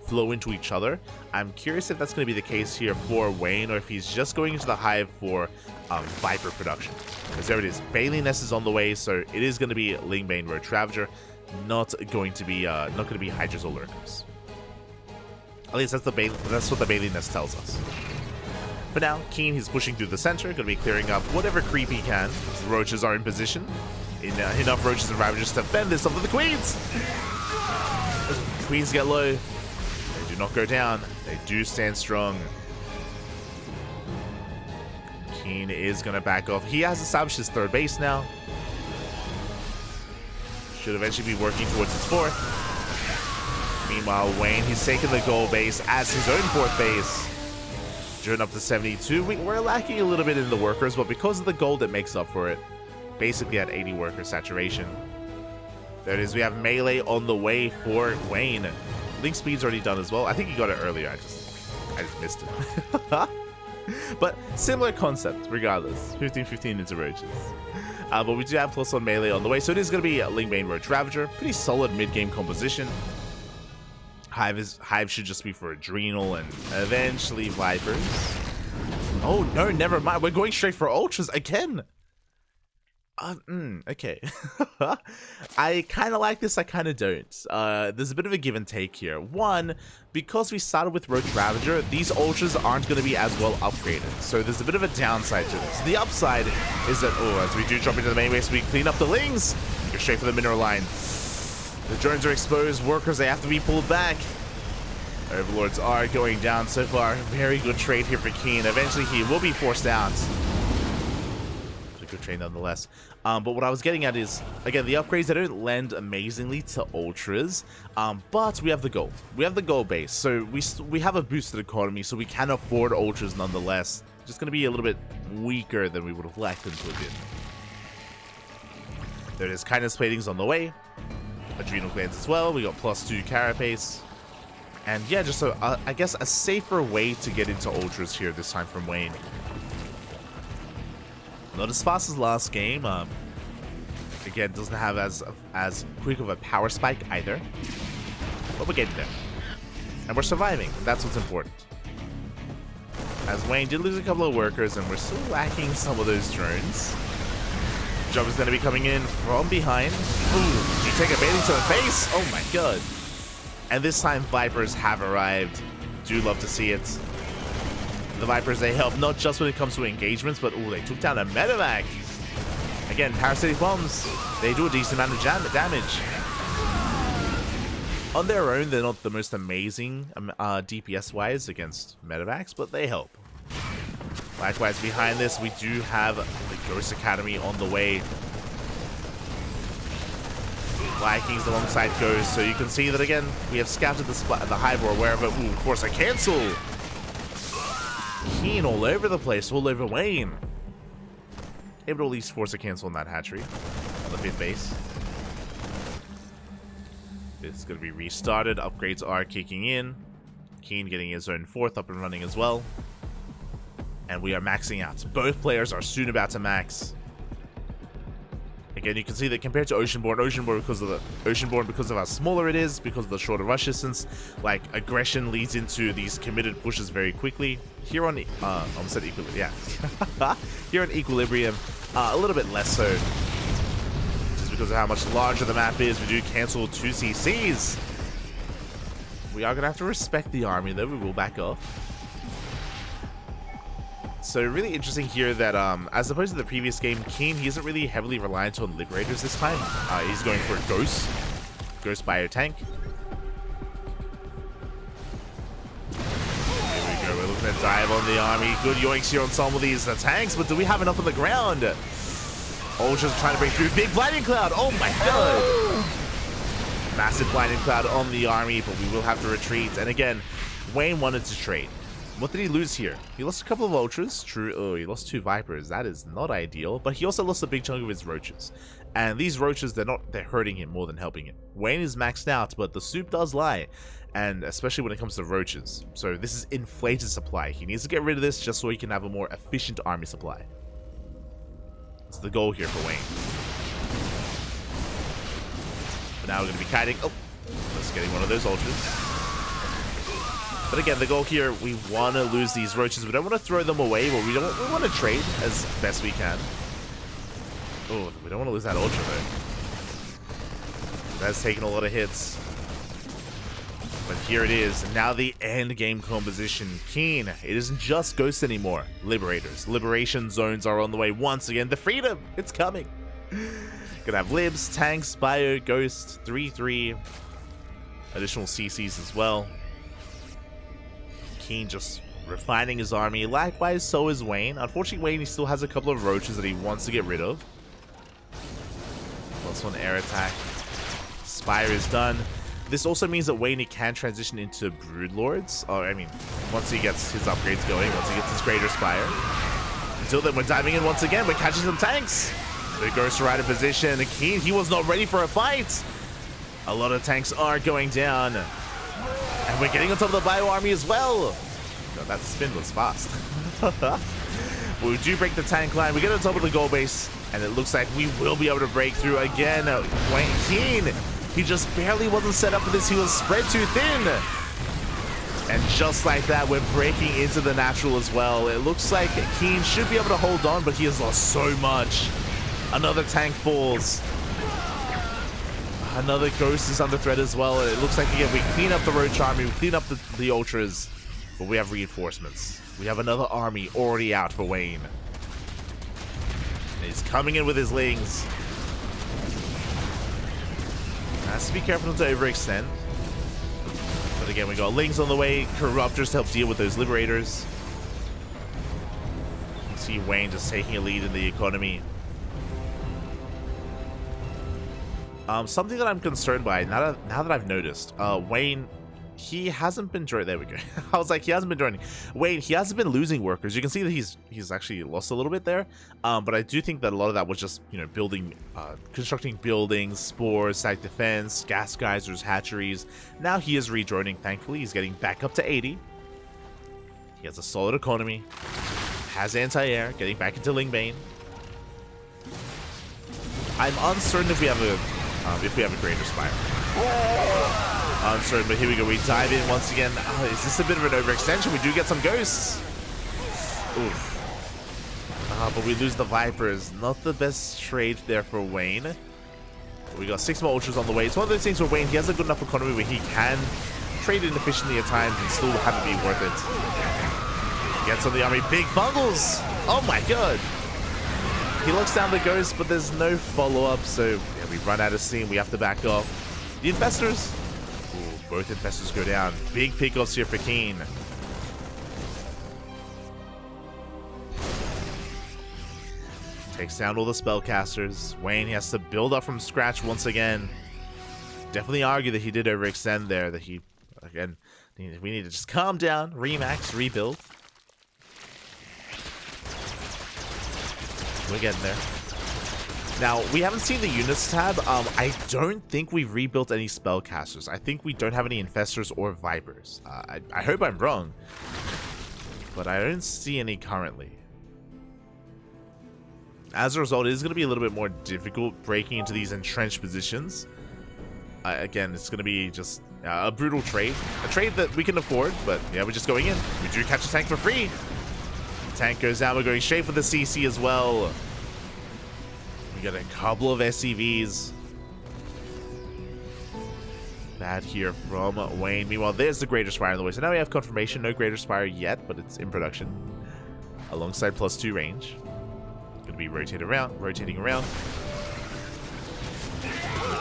flow into each other. I'm curious if that's going to be the case here for Wayne, or if he's just going into the Hive for Viper production. Because there it is. Baliness is on the way, so it is going to be Ling Bane Roach Ravager, not going to be Hydras or Lurkers. At least that's what the Baliness tells us. For now, Keen, he's pushing through the center, going to be clearing up whatever creep he can. The roaches are in position. Enough roaches and ravagers to fend this off of the queens. As the queens get low, they do not go down. They do stand strong. Keen is going to back off. He has established his third base now. Should eventually be working towards his fourth. Meanwhile, Wayne, he's taken the goal base as his own fourth base. Driven up to 72. We're lacking a little bit in the workers, but because of the gold, it makes up for it. Basically at 80 worker saturation. There it is. We have melee on the way for Wayne. Link speed's already done as well. I think he got it earlier. I just missed it. But similar concept, regardless. 15-15 into roaches. But we do have +1 melee on the way, so it is going to be Ling Bane Roach Ravager. Pretty solid mid-game composition. Hive should just be for Adrenal and eventually Vipers. Oh no, never mind. We're going straight for Ultras again. Okay. I kind of like this, I kind of don't. There's a bit of a give and take here. One, because we started with Roach Ravager, these Ultras aren't going to be as well upgraded. So there's a bit of a downside to this. The upside is that, as we do jump into the main base, we clean up the Lings. Go straight for the mineral line. The drones are exposed. Workers, they have to be pulled back. Overlords are going down so far. Very good trade here for Keen. Eventually, he will be forced out. Good trade nonetheless. But what I was getting at is, again, the upgrades, they don't lend amazingly to Ultras, but we have the gold. We have the gold base, so we have a boosted economy, so we can afford Ultras nonetheless. Just going to be a little bit weaker than we would have liked them to have been. There is kindness platings on the way. Adrenal glands as well. We got +2 carapace. And yeah, just I guess a safer way to get into Ultras here this time from Wayne. Not as fast as last game. Again, doesn't have as quick of a power spike either. But we're getting there. And we're surviving. That's what's important. As Wayne did lose a couple of workers, and we're still lacking some of those drones. Job is going to be coming in from behind. Ooh, you take a baiting to the face. Oh my god. And this time, Vipers have arrived. Do love to see it. The Vipers, they help not just when it comes to engagements, but ooh, they took down a medevac. Again, parasitic bombs, they do a decent amount of damage. On their own, they're not the most amazing DPS-wise against medevacs, but they help. Likewise, behind this, we do have the Ghost Academy on the way. Vikings alongside Ghost, so you can see that again, we have scouted the Hive, we're aware of it. Ooh, of course, a cancel. Keen all over the place, all over Wayne. Able to at least force a cancel on that hatchery on the 5th base. It's going to be restarted. Upgrades are kicking in. Keen getting his own 4th up and running as well. And we are maxing out. Both players are soon about to max. Again, you can see that compared to Oceanborn, because of how smaller it is, because of the shorter rush distance, like aggression leads into these committed pushes very quickly. Here on almost said Equilibrium, yeah. Here on Equilibrium, a little bit less so, just because of how much larger the map is. We do cancel 2 CCs. We are gonna have to respect the army, though. We will back off. So really interesting here that, as opposed to the previous game, Keen, he isn't really heavily reliant on Liberators this time. He's going for a Ghost Bio Tank. Here we go, we're looking at dive on the army. Good yoinks here on some of these tanks, but do we have enough on the ground? Ultra's trying to break through. Big Blinding Cloud, oh my god! Massive Blinding Cloud on the army, but we will have to retreat. And again, Wayne wanted to trade. What did he lose here? He lost a couple of Ultras. True. Oh, he lost 2 Vipers. That is not ideal. But he also lost a big chunk of his Roaches. And these Roaches, they're hurting him more than helping him. Wayne is maxed out, but the soup does lie. And especially when it comes to Roaches. So this is inflated supply. He needs to get rid of this just so he can have a more efficient army supply. That's the goal here for Wayne. But now we're going to be kiting. Oh, let's get one of those Ultras. But again, the goal here, we want to lose these Roaches. We don't want to throw them away, but we want to trade as best we can. Oh, we don't want to lose that Ultra, though. That's taken a lot of hits. But here it is. Now the end game composition. Keen. It isn't just Ghosts anymore. Liberators. Liberation zones are on the way once again. The freedom. It's coming. Gonna have Libs, Tanks, Bio, Ghost, 3-3. Additional CCs as well. Keen just refining his army. Likewise, so is Wayne. Unfortunately, Wayne, he still has a couple of Roaches that he wants to get rid of. +1 air attack. Spire is done. This also means that Wayne, he can transition into Broodlords. Oh, I mean, once he gets his upgrades going, once he gets his Greater Spire. Until then, we're diving in once again. We're catching some tanks. The Ghost Rider position. Keen, he was not ready for a fight. A lot of tanks are going down. And we're getting on top of the Bio Army as well. God, that spin was fast. We do break the tank line. We get on top of the goal base. And it looks like we will be able to break through again. Wayne Keen, He just barely wasn't set up for this. He was spread too thin. And just like that, we're breaking into the natural as well. It looks like Keen should be able to hold on, but he has lost so much. Another tank falls. Another ghost is under threat as well. And it looks like, again, we clean up the Roach Army, we clean up the Ultras, but we have reinforcements. We have another army already out for Wayne. And he's coming in with his Lings. Has to be careful not to overextend. But again, we got Lings on the way, Corruptors to help deal with those Liberators. You can see Wayne just taking a lead in the economy. Something that I'm concerned by, now that I've noticed, Wayne, he hasn't been joining. There we go. I was like, he hasn't been joining. Wayne, he hasn't been losing workers. You can see that he's actually lost a little bit there. But I do think that a lot of that was just, you know, building, constructing buildings, spores, site defense, gas geysers, hatcheries. Now he is rejoining, thankfully. He's getting back up to 80. He has a solid economy. Has anti-air, getting back into Lingbane. I'm uncertain if we have a Greater Spire. Uncertain, but here we go. We dive in once again. Oh, is this a bit of an overextension? We do get some ghosts. Oof. But we lose the Vipers. Not the best trade there for Wayne. We got 6 more Ultras on the way. It's one of those things where Wayne, he has a good enough economy where he can trade it efficiently at times and still have it be worth it. Gets on the army. Big bungles. Oh my god. He looks down the ghost, but there's no follow-up, so yeah, we run out of steam. We have to back off. The Infestors. Ooh, both Infestors go down. Big pickoffs here for Keen. Takes down all the spellcasters. Wayne, he has to build up from scratch once again. Definitely argue that he did overextend there. That he, again, we need to just calm down, remax, rebuild. We're getting there. Now, we haven't seen the units tab. I don't think we've rebuilt any spellcasters. I think we don't have any Infestors or Vipers. I hope I'm wrong, but I don't see any currently. As a result, it is going to be a little bit more difficult breaking into these entrenched positions. Again, it's going to be just a brutal trade. A trade that we can afford, but yeah, we're just going in. We do catch a tank for free. Tank goes down. We're going straight for the CC as well. We got a couple of SCVs. Bad here from Wayne. Meanwhile, there's the Greater Spire on the way. So now we have confirmation. No Greater Spire yet, but it's in production. Alongside +2 range. Going to be rotating around.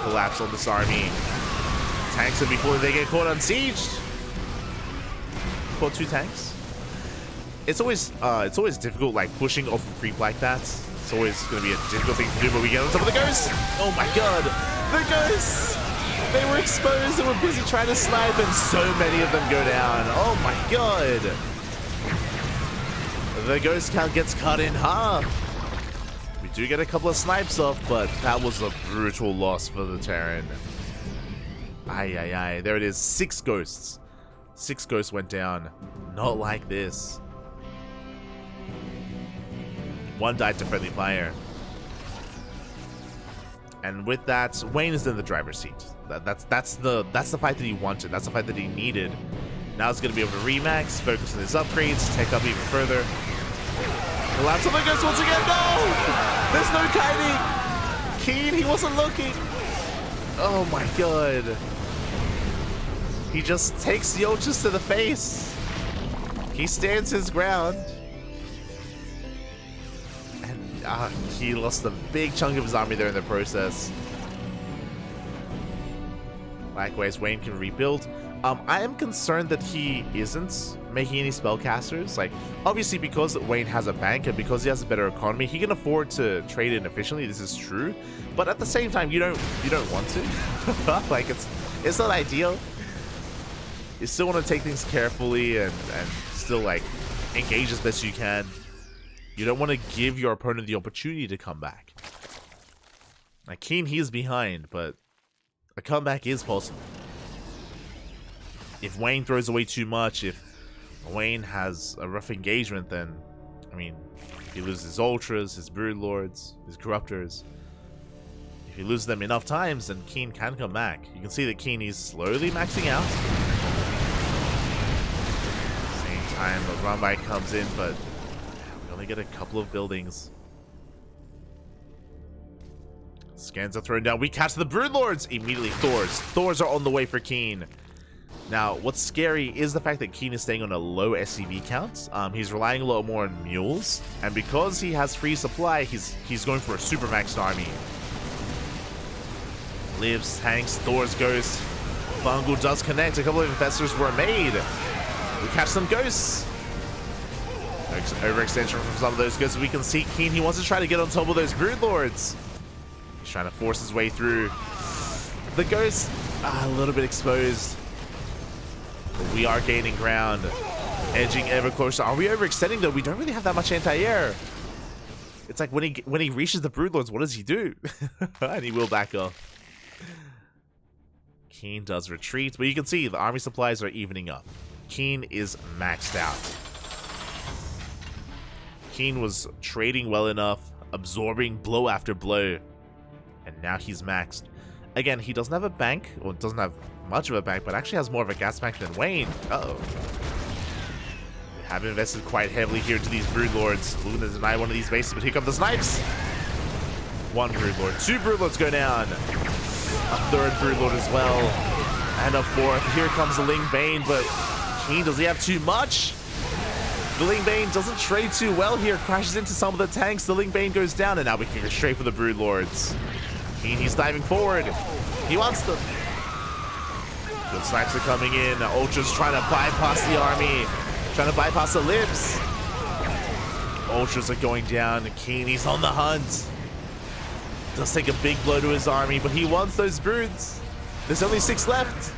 Collapse on this army. Tanks them before they get caught unsieged. Caught 2 tanks. It's always difficult, like pushing off a creep like that. It's always going to be a difficult thing to do, but we get on top of the ghosts. Oh my god, the ghosts! They were exposed and were busy trying to snipe, and so many of them go down. Oh my god! The ghost count gets cut in half. We do get a couple of snipes off, but that was a brutal loss for the Terran. Aye. There it is. 6 ghosts. 6 ghosts went down. Not like this. 1 died to friendly fire. And with that, Wayne is in the driver's seat. That's the fight that he wanted. That's the fight that he needed. Now he's going to be able to remax, focus on his upgrades, take up even further. Collapse on the ghost once again. No! There's no kiting. Keen, he wasn't looking. Oh my god. He just takes the Ultras to the face. He stands his ground. He lost a big chunk of his army there in the process. Likewise, Wayne can rebuild. I am concerned that he isn't making any spellcasters. Like, obviously, because Wayne has a bank and because he has a better economy, he can afford to trade in efficiently. This is true, but at the same time, you don't want to. Like, it's not ideal. You still want to take things carefully and still like engage as best you can. You don't want to give your opponent the opportunity to come back. Like, Keen, he is behind, but a comeback is possible. If Wayne throws away too much, if Wayne has a rough engagement, then, I mean, he loses his Ultras, his Broodlords, his Corruptors. If he loses them enough times, then Keen can come back. You can see that Keen is slowly maxing out. Same time, the run by comes in, but we only get a couple of buildings. Scans are thrown down. We catch the Broodlords! Immediately Thors. Thors are on the way for Keen. Now, what's scary is the fact that Keen is staying on a low SCV count. He's relying a lot more on mules, and because he has free supply, he's going for a super maxed army. Lives, tanks, Thors, Ghosts. Bungle does connect. A couple of investors were made. We catch some Ghosts. Overextension from some of those Ghosts. We can see Keen. He wants to try to get on top of those Broodlords. He's trying to force his way through. The Ghosts are a little bit exposed. But we are gaining ground. Edging ever closer. Are we overextending though? We don't really have that much anti-air. It's like when he reaches the Broodlords, what does he do? And he will back off. Keen does retreat, but you can see the army supplies are evening up. Keen is maxed out. Keen was trading well enough, absorbing blow after blow, and now he's maxed. Again, he doesn't have a bank, or doesn't have much of a bank, but actually has more of a gas bank than Wayne. Uh-oh. They have invested quite heavily here into these Broodlords. Looking to deny one of these bases, but here come the snipes. One Broodlord, two Broodlords go down. A third Broodlord as well. And a fourth. Here comes the Ling Bane, but Keen, does he have too much? The Ling Bane doesn't trade too well here. Crashes into some of the tanks. The Ling Bane goes down, and now we can go straight for the Broodlords. Keen, he's diving forward. He wants them. Good snipes are coming in. Ultra's trying to bypass the army. Trying to bypass the Libs. Ultras are going down. Keen, he's on the hunt. Does take a big blow to his army, but he wants those Broods. There's only 6 left.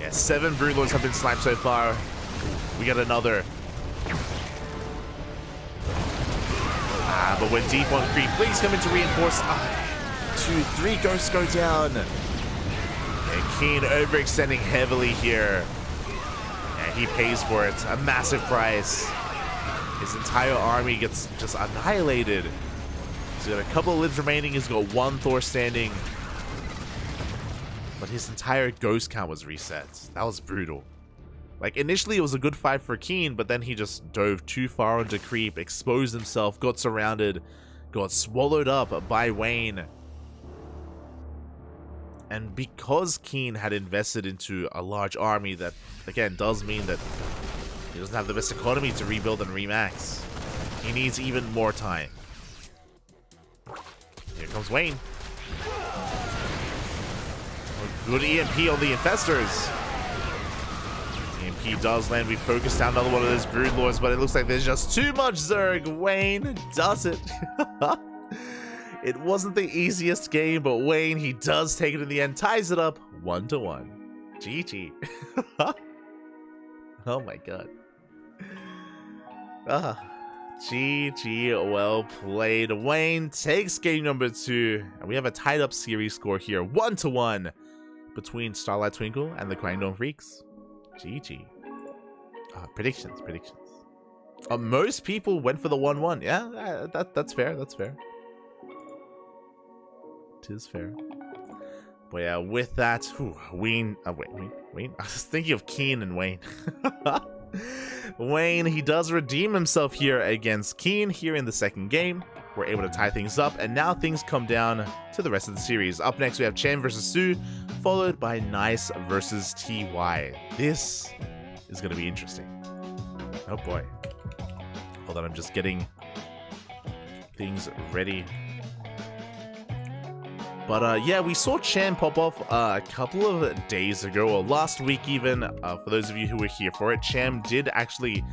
Yeah, 7 Broodlords have been sniped so far. We got another. But we're deep on creep. Please come in to reinforce. 2, 3 Ghosts go down. And Keen overextending heavily here. And he pays for it. A massive price. His entire army gets just annihilated. He's got a couple of Libs remaining. He's got 1 Thor standing. But his entire Ghost count was reset. That was brutal. Like, initially it was a good fight for Keen, but then he just dove too far into creep, exposed himself, got surrounded, got swallowed up by Wayne. And because Keen had invested into a large army, that, again, does mean that he doesn't have the best economy to rebuild and remax. He needs even more time. Here comes Wayne. Good EMP on the infestors. EMP does land. We focus down another one of those Broodlords, but it looks like there's just too much Zerg. Wayne does it. It wasn't the easiest game, but Wayne, he does take it in the end. Ties it up 1-1. GG. Oh my god. GG, well played. Wayne takes game number 2, and we have a tied up series score here, 1-1 between Starlight Twinkle and the Guangdong Freaks. GG. Predictions. Most people went for the 1-1. Yeah, that's fair. That's fair. Tis fair. But yeah, with that, Wayne. Wayne. I was thinking of Keen and Wayne. Wayne, he does redeem himself here against Keen here in the second game. We're able to tie things up, and now things come down to the rest of the series. Up next, we have Chen versus Su, followed by Nice versus TY. This is going to be interesting. Oh boy. Hold on, I'm just getting things ready. But yeah, we saw Chen pop off a couple of days ago, or last week even. For those of you who were here for it, Chen did actually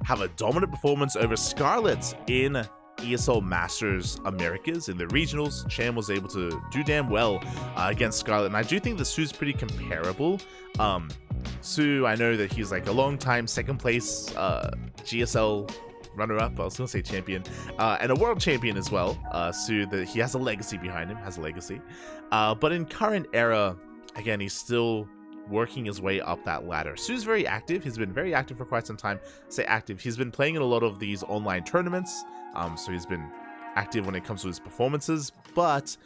have a dominant performance over Scarlet in ESL Masters Americas. In the regionals, Chen was able to do damn well against Scarlet, and I do think that Su's pretty comparable. Su, I know that he's like a long time second place GSL runner-up, I was gonna say champion, and a world champion as well. Su, he has a legacy behind him, but in current era, again, he's still working his way up that ladder. Su's very active. He's been very active for quite some time. Say active, he's been playing in a lot of these online tournaments, so he's been active when it comes to his performances, but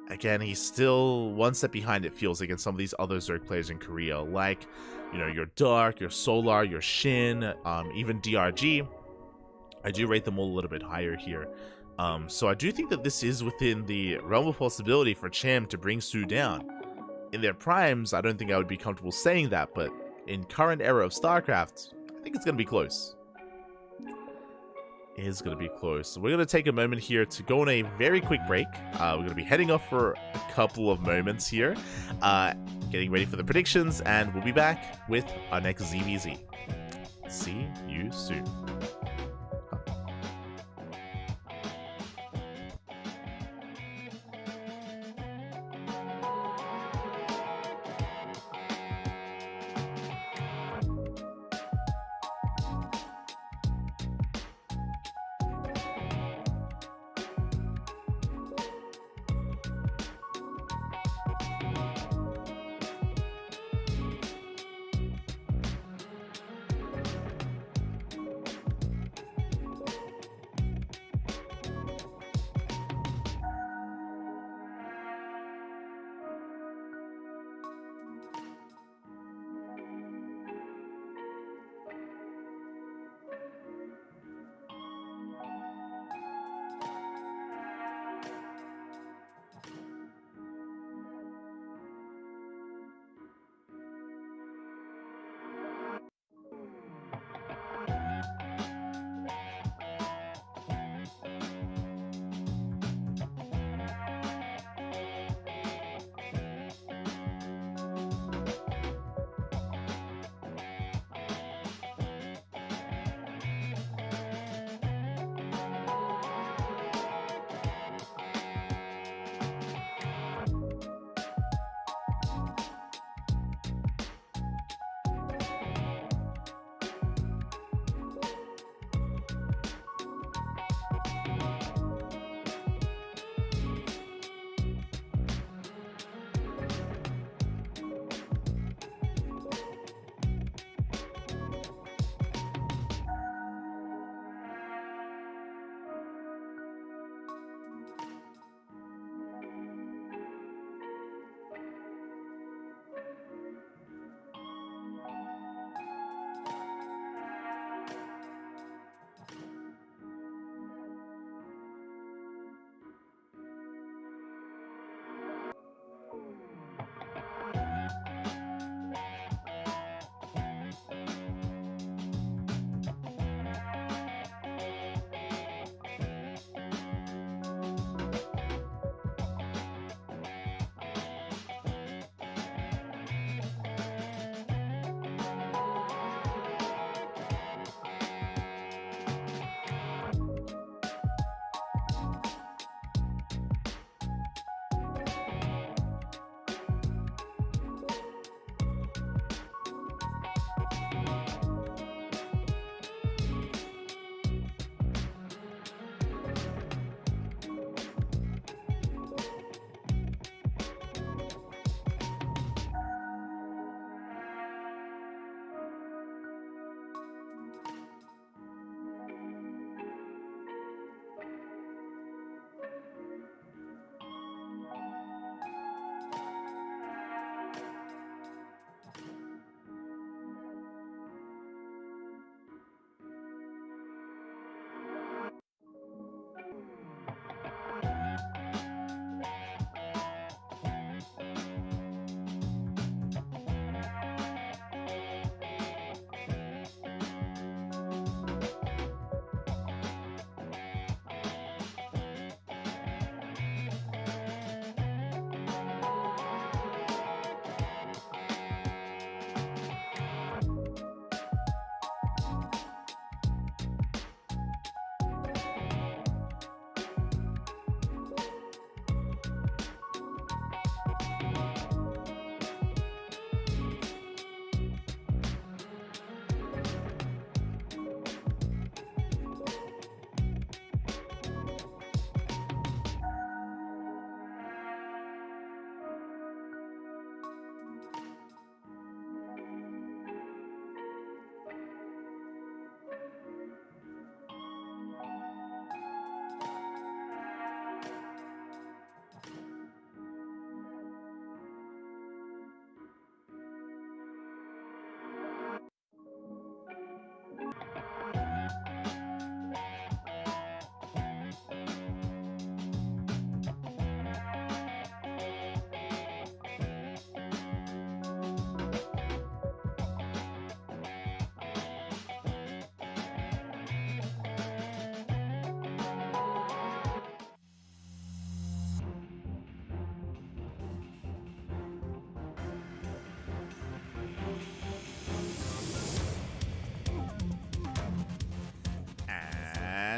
again, he's still one step behind, it feels like, in some of these other Zerg players in Korea, like, you know, your Dark, your Solar, your Shin, even DRG. I do rate them all a little bit higher here. So I do think that this is within the realm of possibility for Cham to bring Su down. In their primes, I don't think I would be comfortable saying that, but in current era of StarCraft, I think it's going to be close. It is going to be close. So we're going to take a moment here to go on a very quick break. We're going to be heading off for a couple of moments here, getting ready for the predictions, and we'll be back with our next ZVZ. See you soon.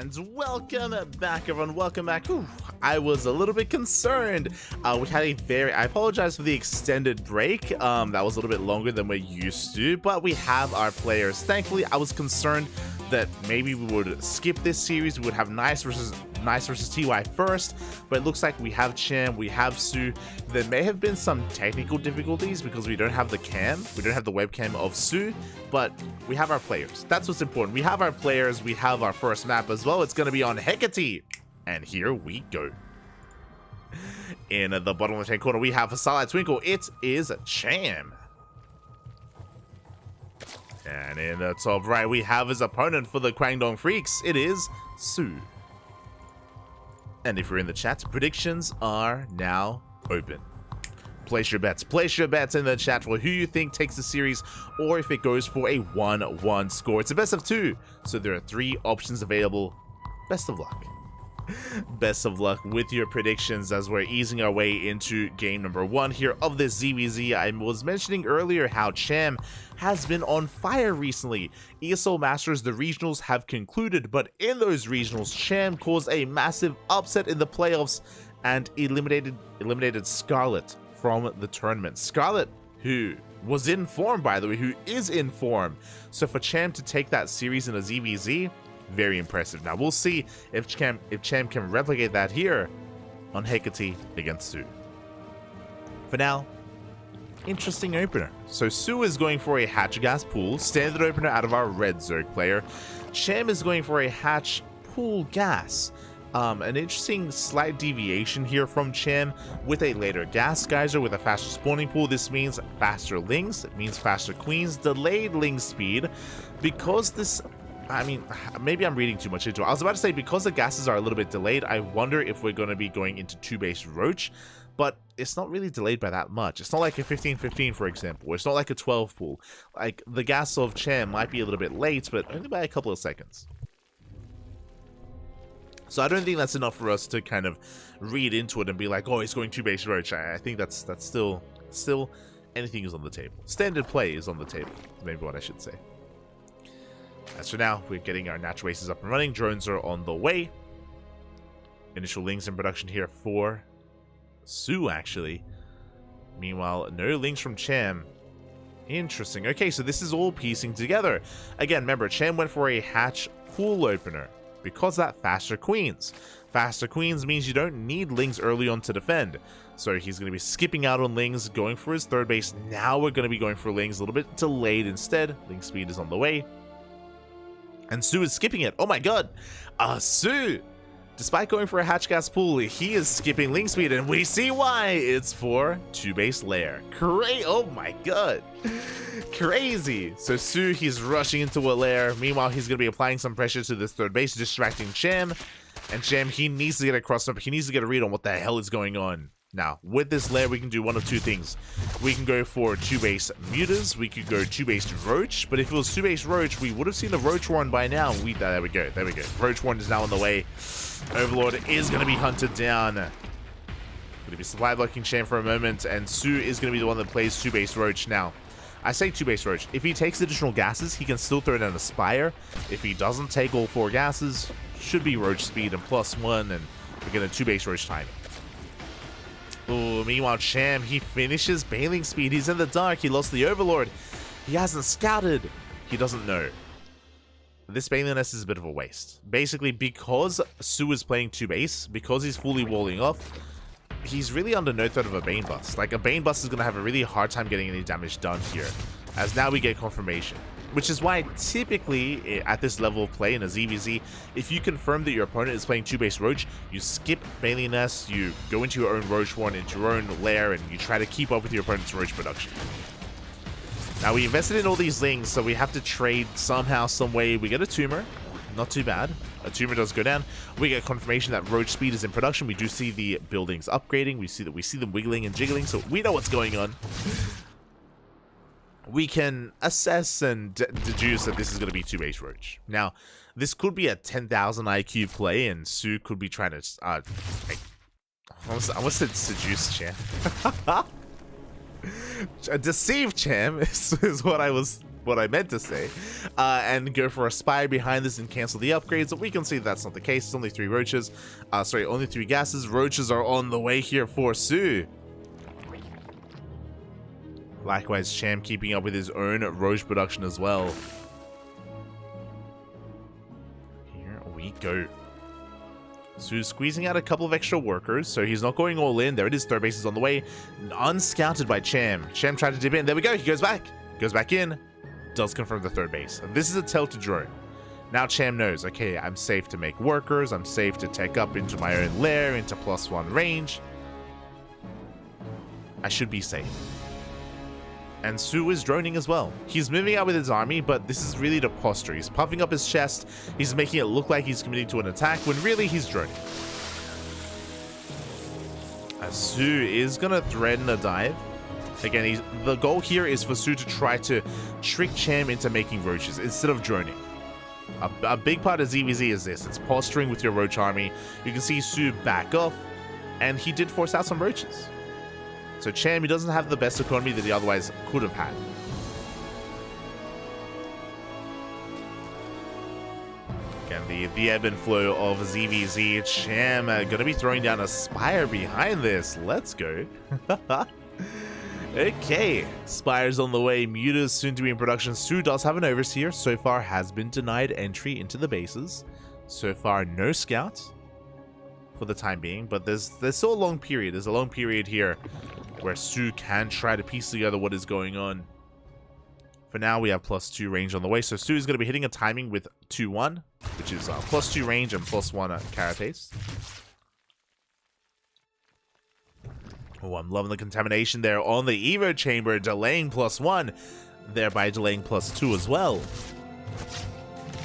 And welcome back, everyone. Welcome back. Ooh, I was a little bit concerned. We had I apologize for the extended break. That was a little bit longer than we're used to, but we have our players. Thankfully, I was concerned that maybe we would skip this series. We would have Nice versus TY first, but it looks like we have Cham, we have Sue. There may have been some technical difficulties because we don't have the webcam of Sue, but we have our players. That's what's important. We have our players, we have our first map as well. It's going to be on Hecate, and here we go. In the bottom left hand corner, we have a Starlight Twinkle. It is Cham. And in the top right, we have his opponent for the Kwangdong Freaks. It is Sue. And if you're in the chat, predictions are now open. Place your bets. Place your bets in the chat for who you think takes the series, or if it goes for a 1-1 score. It's a best of 2, so there are 3 options available. Best of luck. Best of luck with your predictions as we're easing our way into game number 1 here of this ZVZ. I was mentioning earlier how Cham has been on fire recently. ESL Masters, the regionals have concluded, but in those regionals, Cham caused a massive upset in the playoffs and eliminated Scarlet from the tournament. Scarlet, who was in form, by the way, who is in form. So for Cham to take that series in a ZVZ, very impressive. Now we'll see if Cham can replicate that here on Hecate against Sue. For now, interesting opener. So Sue is going for a Hatch Gas Pool, standard opener out of our red Zerg player. Cham is going for a Hatch Pool Gas. An interesting slight deviation here from Cham with a later Gas Geyser with a faster spawning pool. This means faster Lings, it means faster Queens, delayed Ling speed. Because this, I mean, maybe I'm reading too much into it. I was about to say, because the gases are a little bit delayed, I wonder if we're going to be going into 2-base Roach, but it's not really delayed by that much. It's not like a 15-15, for example, or it's not like a 12 pool. Like, the gas of Cham might be a little bit late, but only by a couple of seconds. So I don't think that's enough for us to kind of read into it and be like, oh, he's going 2-base Roach. I think that's still anything is on the table. Standard play is on the table, maybe what I should say. As for now, we're getting our natural races up and running. Drones are on the way. Initial Lings in production here for Sue, actually. Meanwhile, no Lings from Cham. Interesting. Okay, so this is all piecing together. Again, remember, Cham went for a Hatch Pool opener. Because that, faster Queens. Faster Queens means you don't need Lings early on to defend. So he's going to be skipping out on Lings, going for his 3rd base. Now we're going to be going for Lings, a little bit delayed instead. Ling speed is on the way. And Sue is skipping it. Oh my god. Sue, despite going for a Hatch Gas Pool, he is skipping Ling speed, and we see why. It's for 2-base Lair. Oh my god. Crazy. So Sue, he's rushing into a Lair. Meanwhile, he's going to be applying some pressure to this 3rd base, distracting Cham. And Cham, he needs to get a cross-up. He needs to get a read on what the hell is going on. Now, with this Lair, we can do one of 2 things. We can go for 2-base Mutas. We could go 2-base Roach. But if it was 2-base Roach, we would have seen the Roach Warren by now. There we go. There we go. Roach Warren is now on the way. Overlord is going to be hunted down. Going to be supply blocking Cham for a moment. And Sue is going to be the one that plays 2-base Roach. Now, I say 2-base Roach. If he takes additional gases, he can still throw down a Spire. If he doesn't take all 4 gases, should be Roach speed and +1. And we get a 2-base Roach timing. Oh, meanwhile, Cham, he finishes Bailing speed. He's in the dark. He lost the Overlord. He hasn't scouted. He doesn't know. This Bailing Nest is a bit of a waste. Basically, because Sue is playing 2-base, because he's fully walling off, he's really under no threat of a Bane Bust. Like, a Bane Bust is going to have a really hard time getting any damage done here. As now we get confirmation. Which is why, typically, at this level of play in a ZVZ, if you confirm that your opponent is playing 2-base Roach, you skip Bailing Nest, you go into your own Roach Warren, into your own Lair, and you try to keep up with your opponent's Roach production. Now, we invested in all these Lings, so we have to trade somehow, some way. We get a Tumor. Not too bad. A Tumor does go down. We get confirmation that Roach speed is in production. We do see the buildings upgrading. We see them wiggling and jiggling, so we know what's going on. We can assess and deduce that this is going to be 2-base Roach. Now, this could be a 10,000 IQ play, and Sue could be trying to... I almost said seduce Cham. Deceive Cham is what I was what I meant to say, and go for a spy behind this and cancel the upgrades. But we can see that's not the case. It's only 3 roaches. Sorry, only 3 gases. Roaches are on the way here for Su. Likewise, Cham keeping up with his own roach production as well. Here we go. Su's squeezing out a couple of extra workers, so he's not going all in. There it is, third base is on the way. Unscouted by Cham. Cham tried to dip in. There we go. He goes back. Goes back in. Does confirm the third base. This is a tell to drone. Now Cham knows, okay, I'm safe to make workers. I'm safe to tech up into my own lair, into +1 range. I should be safe. And Su is droning as well. He's moving out with his army, but this is really the posture. He's puffing up his chest. He's making it look like he's committing to an attack, when really he's droning. Su is going to threaten a dive. Again, the goal here is for Su to try to trick Cham into making roaches instead of droning. A big part of ZVZ is this. It's posturing with your roach army. You can see Su back off, and he did force out some roaches. So Cham, he doesn't have the best economy that he otherwise could have had. Again, the ebb and flow of ZVZ. Cham going to be throwing down a Spire behind this. Let's go. Okay, Spire's on the way. Mutas soon to be in production. Su does have an Overseer. So far has been denied entry into the bases. So far, no scouts for the time being. But there's still a long period. There's a long period here where Su can try to piece together what is going on. For now, we have +2 range on the way. So Su is going to be hitting a timing with 2-1, which is +2 range and +1 carapace. Oh, I'm loving the contamination there on the Evo chamber, delaying +1, thereby delaying +2 as well.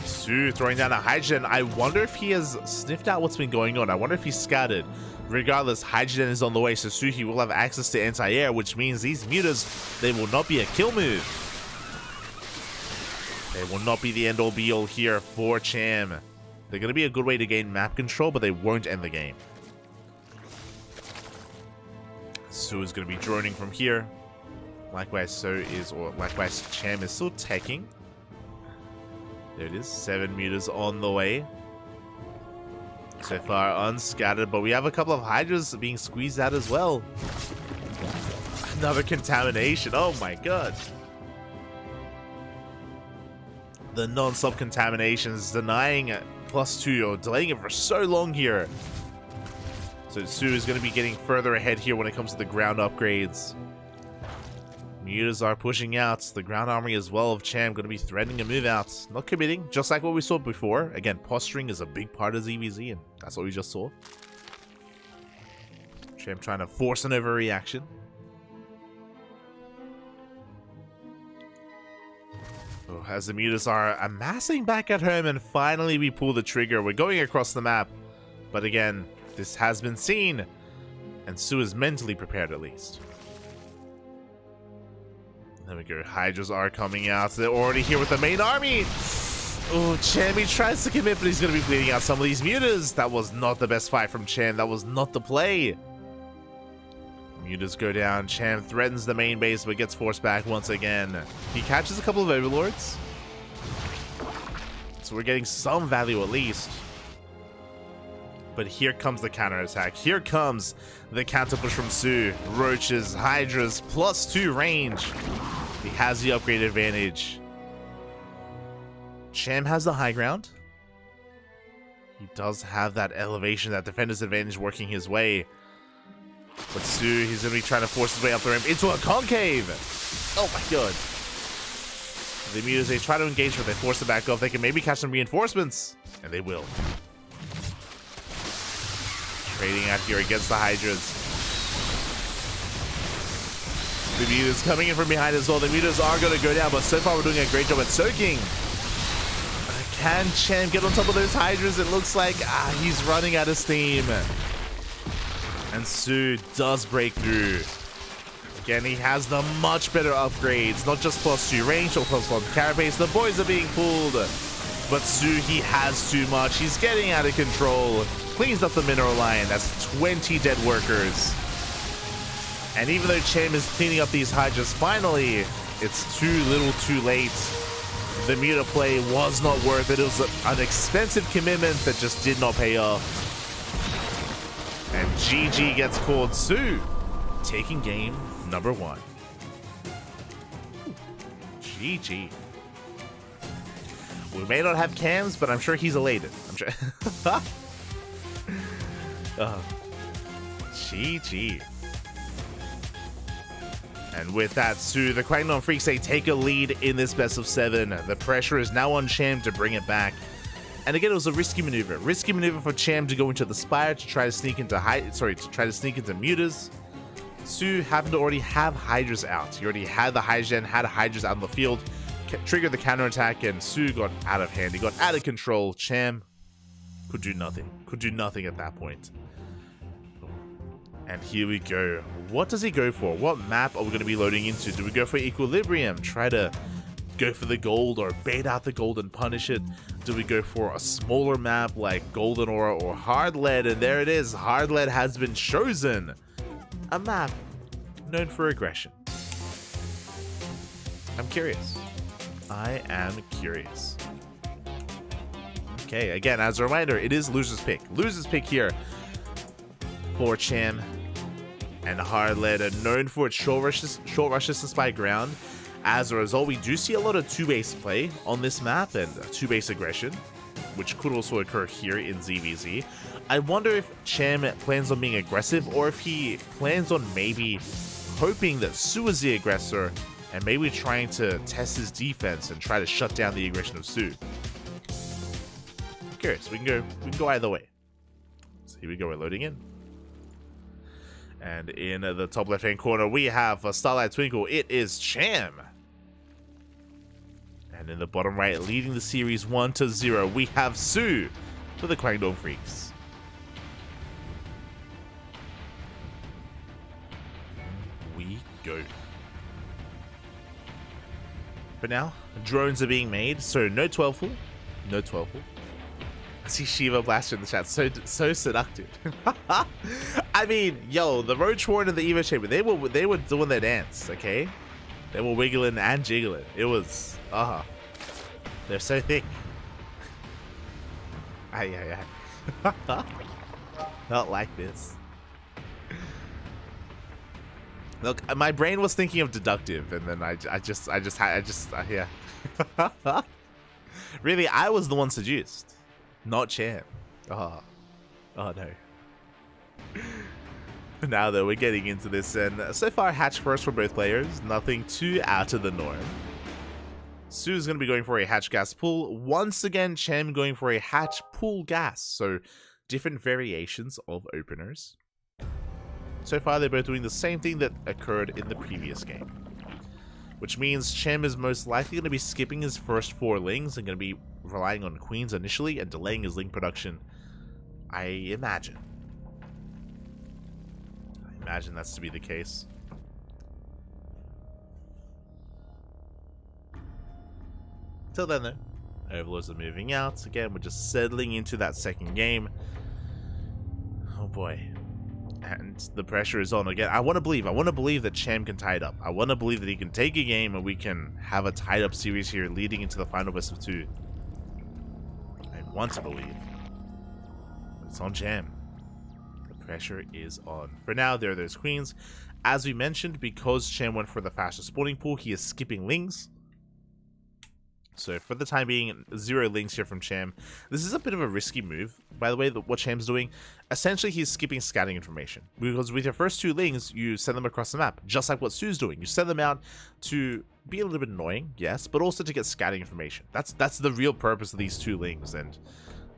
Su throwing down a Hydrogen. I wonder if he has sniffed out what's been going on. I wonder if he's scouted. Regardless, Hydrogen is on the way, so Su will have access to anti-air, which means these mutas, they will not be a kill move. They will not be the end-all be-all here for Cham. They're going to be a good way to gain map control, but they won't end the game. Su is going to be droning from here. Likewise, Cham is still teching. There it is, 7 meters on the way. So far unscattered, but we have a couple of Hydras being squeezed out as well. Another contamination, oh my god. The non-stop contaminations denying +2 or delaying it for so long here. So Su is going to be getting further ahead here when it comes to the ground upgrades. Mutas are pushing out. The ground army as well of Cham going to be threatening a move out. Not committing, just like what we saw before. Again, posturing is a big part of ZVZ, and that's what we just saw. Cham trying to force an overreaction. Oh, as the Mutas are amassing back at home, and finally we pull the trigger. We're going across the map. But again, this has been seen, and Su is mentally prepared at least. There we go. Hydras are coming out. They're already here with the main army. Oh, Cham, he tries to commit, but he's going to be bleeding out some of these mutas. That was not the best fight from Cham. That was not the play. Mutas go down. Cham threatens the main base, but gets forced back once again. He catches a couple of overlords. So we're getting some value at least. But here comes the counterattack. Here comes the counter push from Su. Roaches, Hydras, +2 range. He has the upgrade advantage. Cham has the high ground. He does have that elevation, that defender's advantage working his way. But Su, he's going to be trying to force his way up the ramp into a concave. Oh my god. The Mutas, they try to engage, but they force it back off. They can maybe catch some reinforcements. And they will. Trading out here against the Hydras. The Mutas coming in from behind as well. The Mutas are going to go down, but so far we're doing a great job at soaking. Can Cham get on top of those Hydras? It looks like he's running out of steam. And Su does break through. Again, he has the much better upgrades. Not just +2 range or +1 carapace. The boys are being pulled. But Su, he has too much. He's getting out of control. Cleans up the mineral line. That's 20 dead workers. And even though Cham is cleaning up these Hydras, finally, It's too little too late. The meter play was not worth it. It was an expensive commitment that just did not pay off. And GG gets called. Su taking game number 1. GG. We may not have cams, but I'm sure he's elated. I'm sure. GG. And with that, Su, the Crackdown Freaks, they take a lead in this best of 7. The pressure is now on Cham to bring it back. And again, it was a risky maneuver. Risky maneuver for Cham to go into the Spire to try to sneak into Mutas. Su happened to already have Hydras out. He already had the Hygen, had Hydras out in the field, triggered the counterattack, and Su got out of hand. He got out of control. Cham could do nothing. Could do nothing at that point. And here we go. What does he go for? What map are we going to be loading into? Do we go for Equilibrium? Try to go for the gold or bait out the gold and punish it? Do we go for a smaller map like Golden Aura or Hard Lead? And there it is. Hard Lead has been chosen. A map known for aggression. I'm curious. I am curious. Okay, again, as a reminder, it is loser's pick. Loser's pick here for Cham. And Hard Lead are known for its short rushes to spy ground. As a result, we do see a lot of 2-base play on this map and 2-base aggression, which could also occur here in ZVZ. I wonder if Cham plans on being aggressive or if he plans on maybe hoping that Su is the aggressor and maybe trying to test his defense and try to shut down the aggression of Su. I'm curious. We can go either way. So here we go. We're loading in. And in the top left-hand corner, we have a Starlight Twinkle. It is Cham. And in the bottom right, leading the series 1-0, we have Su for the Crackdown Freaks. We go. But now, drones are being made, so no 12-full. No 12-full. I see Shiva Blaster in the chat. So seductive. I mean, yo, the Roach Warren and the Evo Chamber, they were doing their dance, okay? They were wiggling and jiggling. It was, they're so thick. Not like this. Look, my brain was thinking of deductive, and then I just yeah. Really, I was the one seduced, not Cham. Oh no. Now though, we're getting into this, and so far hatch first for both players, nothing too out of the norm. Su's going to be going for a hatch gas pull. Once again, Cham going for a hatch pull gas, so different variations of openers. So far, they're both doing the same thing that occurred in the previous game, which means Cham is most likely going to be skipping his first 4 lings and going to be relying on queens initially and delaying his ling production. I imagine that's to be the case. Till then though, Overlords are moving out. Again, we're just settling into that second game. Oh boy. And the pressure is on again. I want to believe that Cham can tie it up. I want to believe that he can take a game and we can have a tied up series here leading into the final best of 2. I want to believe. But it's on Cham. The pressure is on. For now, there are those queens. As we mentioned, because Cham went for the faster spawning pool, he is skipping lings. So for the time being, 0 lings here from Cham. This is a bit of a risky move, by the way, what Cham's doing. Essentially, he's skipping scouting information. Because with your first 2 lings, you send them across the map, just like what Su's doing. You send them out to be a little bit annoying, yes, but also to get scouting information. That's the real purpose of these 2 lings, and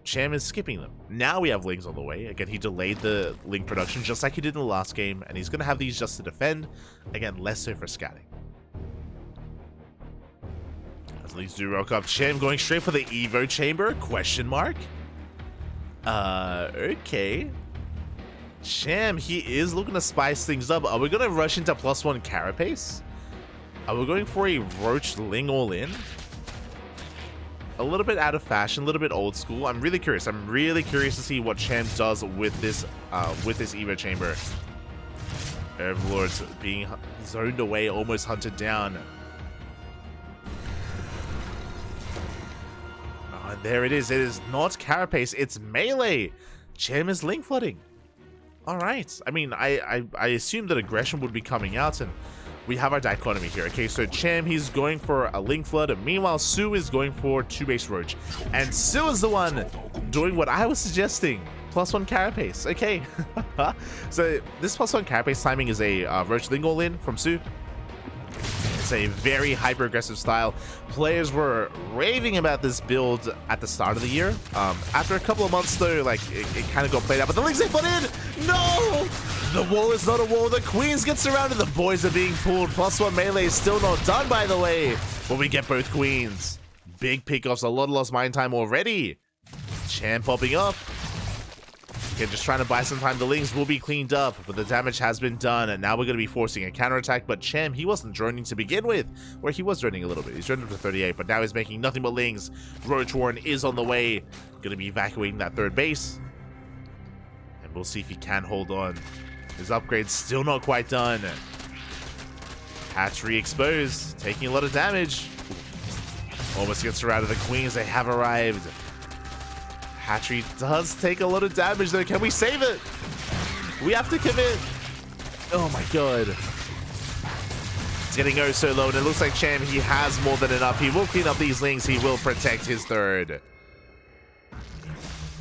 Cham is skipping them. Now we have lings on the way. Again, he delayed the ling production, just like he did in the last game, and he's going to have these just to defend. Again, less so for scouting. Lings do rock up. Cham going straight for the Evo Chamber? Question mark? Okay. Cham, he is looking to spice things up. Are we going to rush into +1 Carapace? Are we going for a Roach Ling all-in? A little bit out of fashion, a little bit old school. I'm really curious. I'm really curious to see what Cham does with this Evo Chamber. Overlords being zoned away, almost hunted down. There it is. It is not Carapace. It's Melee. Chem is link flooding. All right. I mean, I assumed that aggression would be coming out, and we have our dichotomy here. Okay, so Chem, he's going for a link flood, and meanwhile, Sue is going for 2-base Roach. And Sue is the one doing what I was suggesting. +1 Carapace. Okay. So this +1 Carapace timing is a Roach Ling all-in from Sue. It's a very hyper-aggressive style. Players were raving about this build at the start of the year. After a couple of months, though, like, it kind of got played out. But the links they put in! No! The wall is not a wall. The Queens get surrounded. The boys are being pulled. +1 Melee is still not done, by the way. But we get both Queens. Big pickoffs. A lot of lost mine time already. Chan popping up. Okay, just trying to buy some time. The links will be cleaned up, but the damage has been done, and now we're going to be forcing a counterattack. But Chem, he wasn't droning to begin with, or he was droning a little bit. He's droned up to 38, but now he's making nothing but lings. Roach Warren is on the way, going to be evacuating that 3rd base, and we'll see if he can hold on. His upgrade's still not quite done. Hatchery exposed, taking a lot of damage. Almost gets surrounded. The Queens, they have arrived. Hatchery does take a lot of damage, though. Can we save it? We have to commit. Oh my god. It's getting oh so low, and it looks like Chem, he has more than enough. He will clean up these lings. He will protect his 3rd.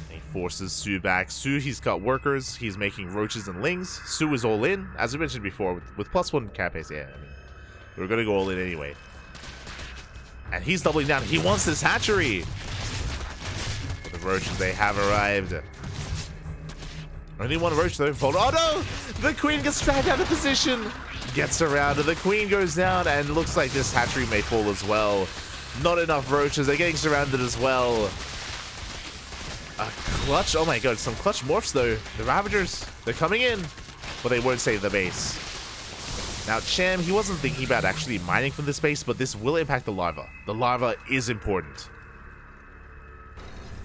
He forces Sue back. Sue, he's got workers. He's making roaches and lings. Sue is all in, as we mentioned before, with +1 Carapace. Yeah, I mean, we're going to go all in anyway. And he's doubling down. He wants this hatchery. Roaches, they have arrived. Only one roach though. Oh no! The Queen gets dragged out of position. Gets around, and the Queen goes down, and looks like this hatchery may fall as well. Not enough roaches. They're getting surrounded as well. A clutch. Oh my god, some clutch morphs though. The Ravagers, they're coming in, but they won't save the base. Now, Chem, he wasn't thinking about actually mining from this base, but this will impact the larva. The larva is important.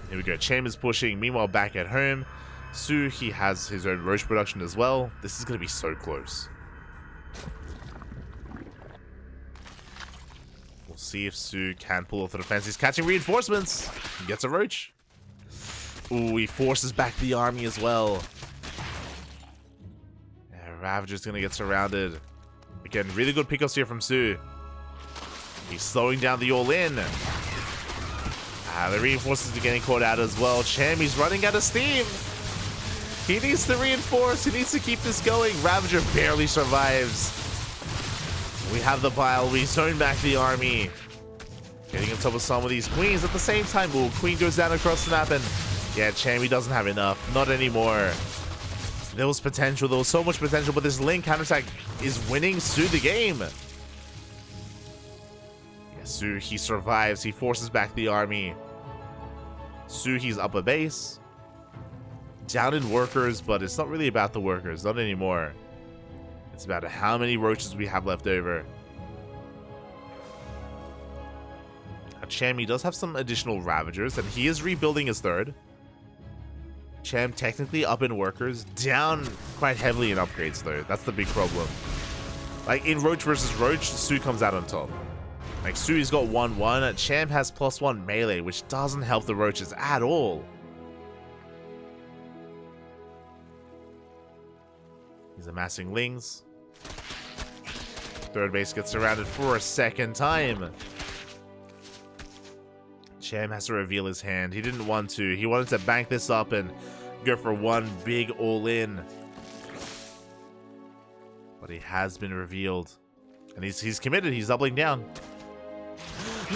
Here we go. Chem is pushing. Meanwhile, back at home, Sue, he has his own roach production as well. This is going to be so close. We'll see if Sue can pull off the defense. He's catching reinforcements. He gets a roach. Ooh, he forces back the army as well. Yeah, Ravager's going to get surrounded. Again, really good pickups here from Sue. He's slowing down the all-in. The reinforcements are getting caught out as well. Chem, he's running out of steam. He needs to reinforce. He needs to keep this going. Ravager barely survives. We have the bile. We zone back the army. Getting on top of some of these Queens at the same time. Ooh, Queen goes down across the map, and yeah, Chem, he doesn't have enough. Not anymore. There was potential. There was so much potential, but this link counterattack is winning Sue the game. Yeah, Sue, he survives. He forces back the army. Sue, he's up a base. Down in workers, but it's not really about the workers. Not anymore. It's about how many roaches we have left over. Chem, he does have some additional Ravagers, and he is rebuilding his 3rd. Chem technically up in workers, down quite heavily in upgrades though. That's the big problem. Like in Roach versus Roach, Sue comes out on top. Like Sue's got 1-1, Chem has +1 melee, which doesn't help the roaches at all. He's amassing lings. 3rd base gets surrounded for a 2nd time. Chem has to reveal his hand. He didn't want to. He wanted to bank this up and go for one big all-in. But he has been revealed. And he's committed. He's doubling down.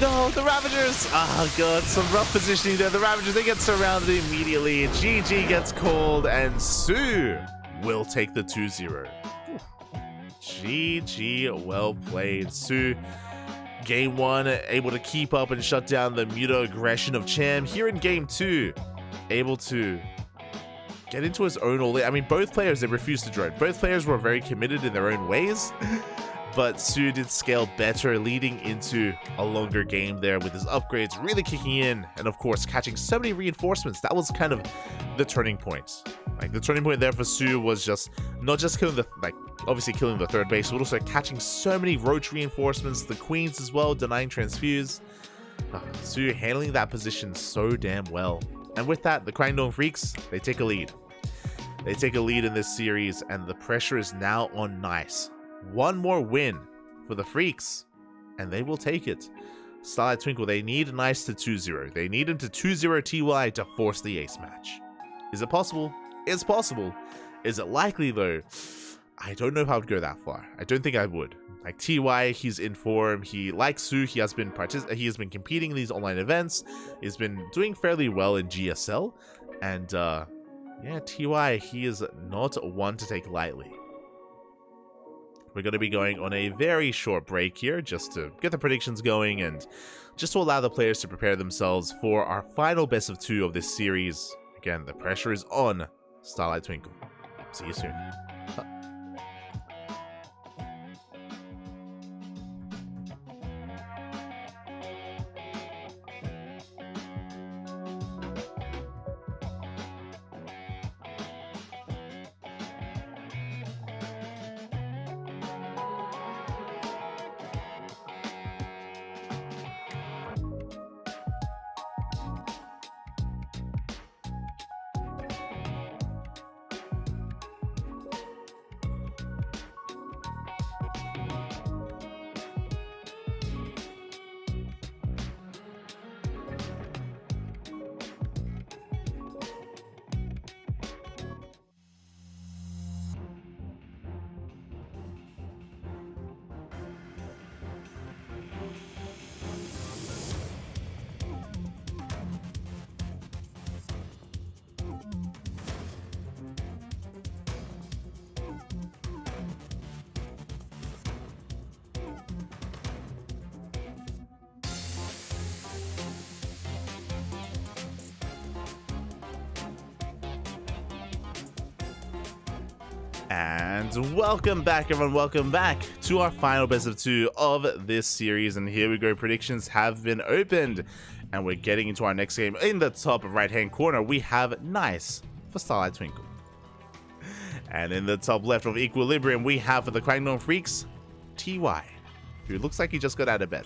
No, the Ravagers! Oh god, some rough positioning there. The Ravagers, they get surrounded immediately. GG gets called, and Sue will take the 2-0. GG, well played. Sue, game 1, able to keep up and shut down the muta aggression of Chem. Here in game 2, able to get into his own all-in. I mean, both players, they refused to drone. Both players were very committed in their own ways. But Sue did scale better, leading into a longer game there with his upgrades really kicking in, and of course catching so many reinforcements. That was kind of the turning point. Like the turning point there for Sue was just not just killing the, like obviously killing the 3rd base, but also catching so many roach reinforcements, the Queens as well, denying transfuse. Su handling that position so damn well. And with that, the Crank Freaks, they take a lead. They take a lead in this series, and the pressure is now on Nice. One more win for the Freaks, and they will take it. Starlight Twinkle, they need Nice to 2-0. They need him to 2-0 TY to force the ace match. Is it possible? It's possible. Is it likely, though? I don't know if I would go that far. I don't think I would. Like TY, he's in form. He likes Su. He has been competing in these online events. He's been doing fairly well in GSL, and yeah, TY, he is not one to take lightly. We're going to be going on a very short break here just to get the predictions going and just to allow the players to prepare themselves for our final best of 2 of this series. Again, the pressure is on Starlight Twinkle. See you soon. And welcome back, everyone. Welcome back to our final best of 2 of this series. And here we go. Predictions have been opened, and we're getting into our next game. In the top right-hand corner, we have Nice for Starlight Twinkle. And in the top left of Equilibrium, we have for the Crank Freaks, TY, who looks like he just got out of bed.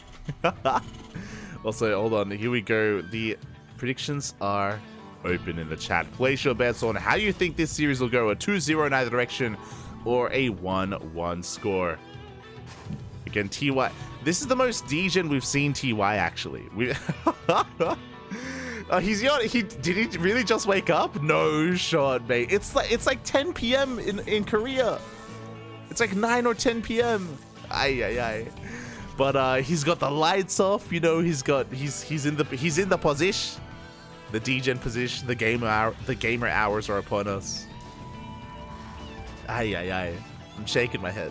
Also, hold on. Here we go. The predictions are open in the chat. Place your bets on how you think this series will go, a 2-0 in either direction or a 1-1 score. Again, TY, this is the most degen we've seen TY actually. Did he really just wake up? No shot, mate. It's like 10 p.m. in Korea. It's like 9 or 10 p.m. Ay. But he's got the lights off, you know, he's in the position. The degen position, the gamer hours are upon us. Ay. I'm shaking my head.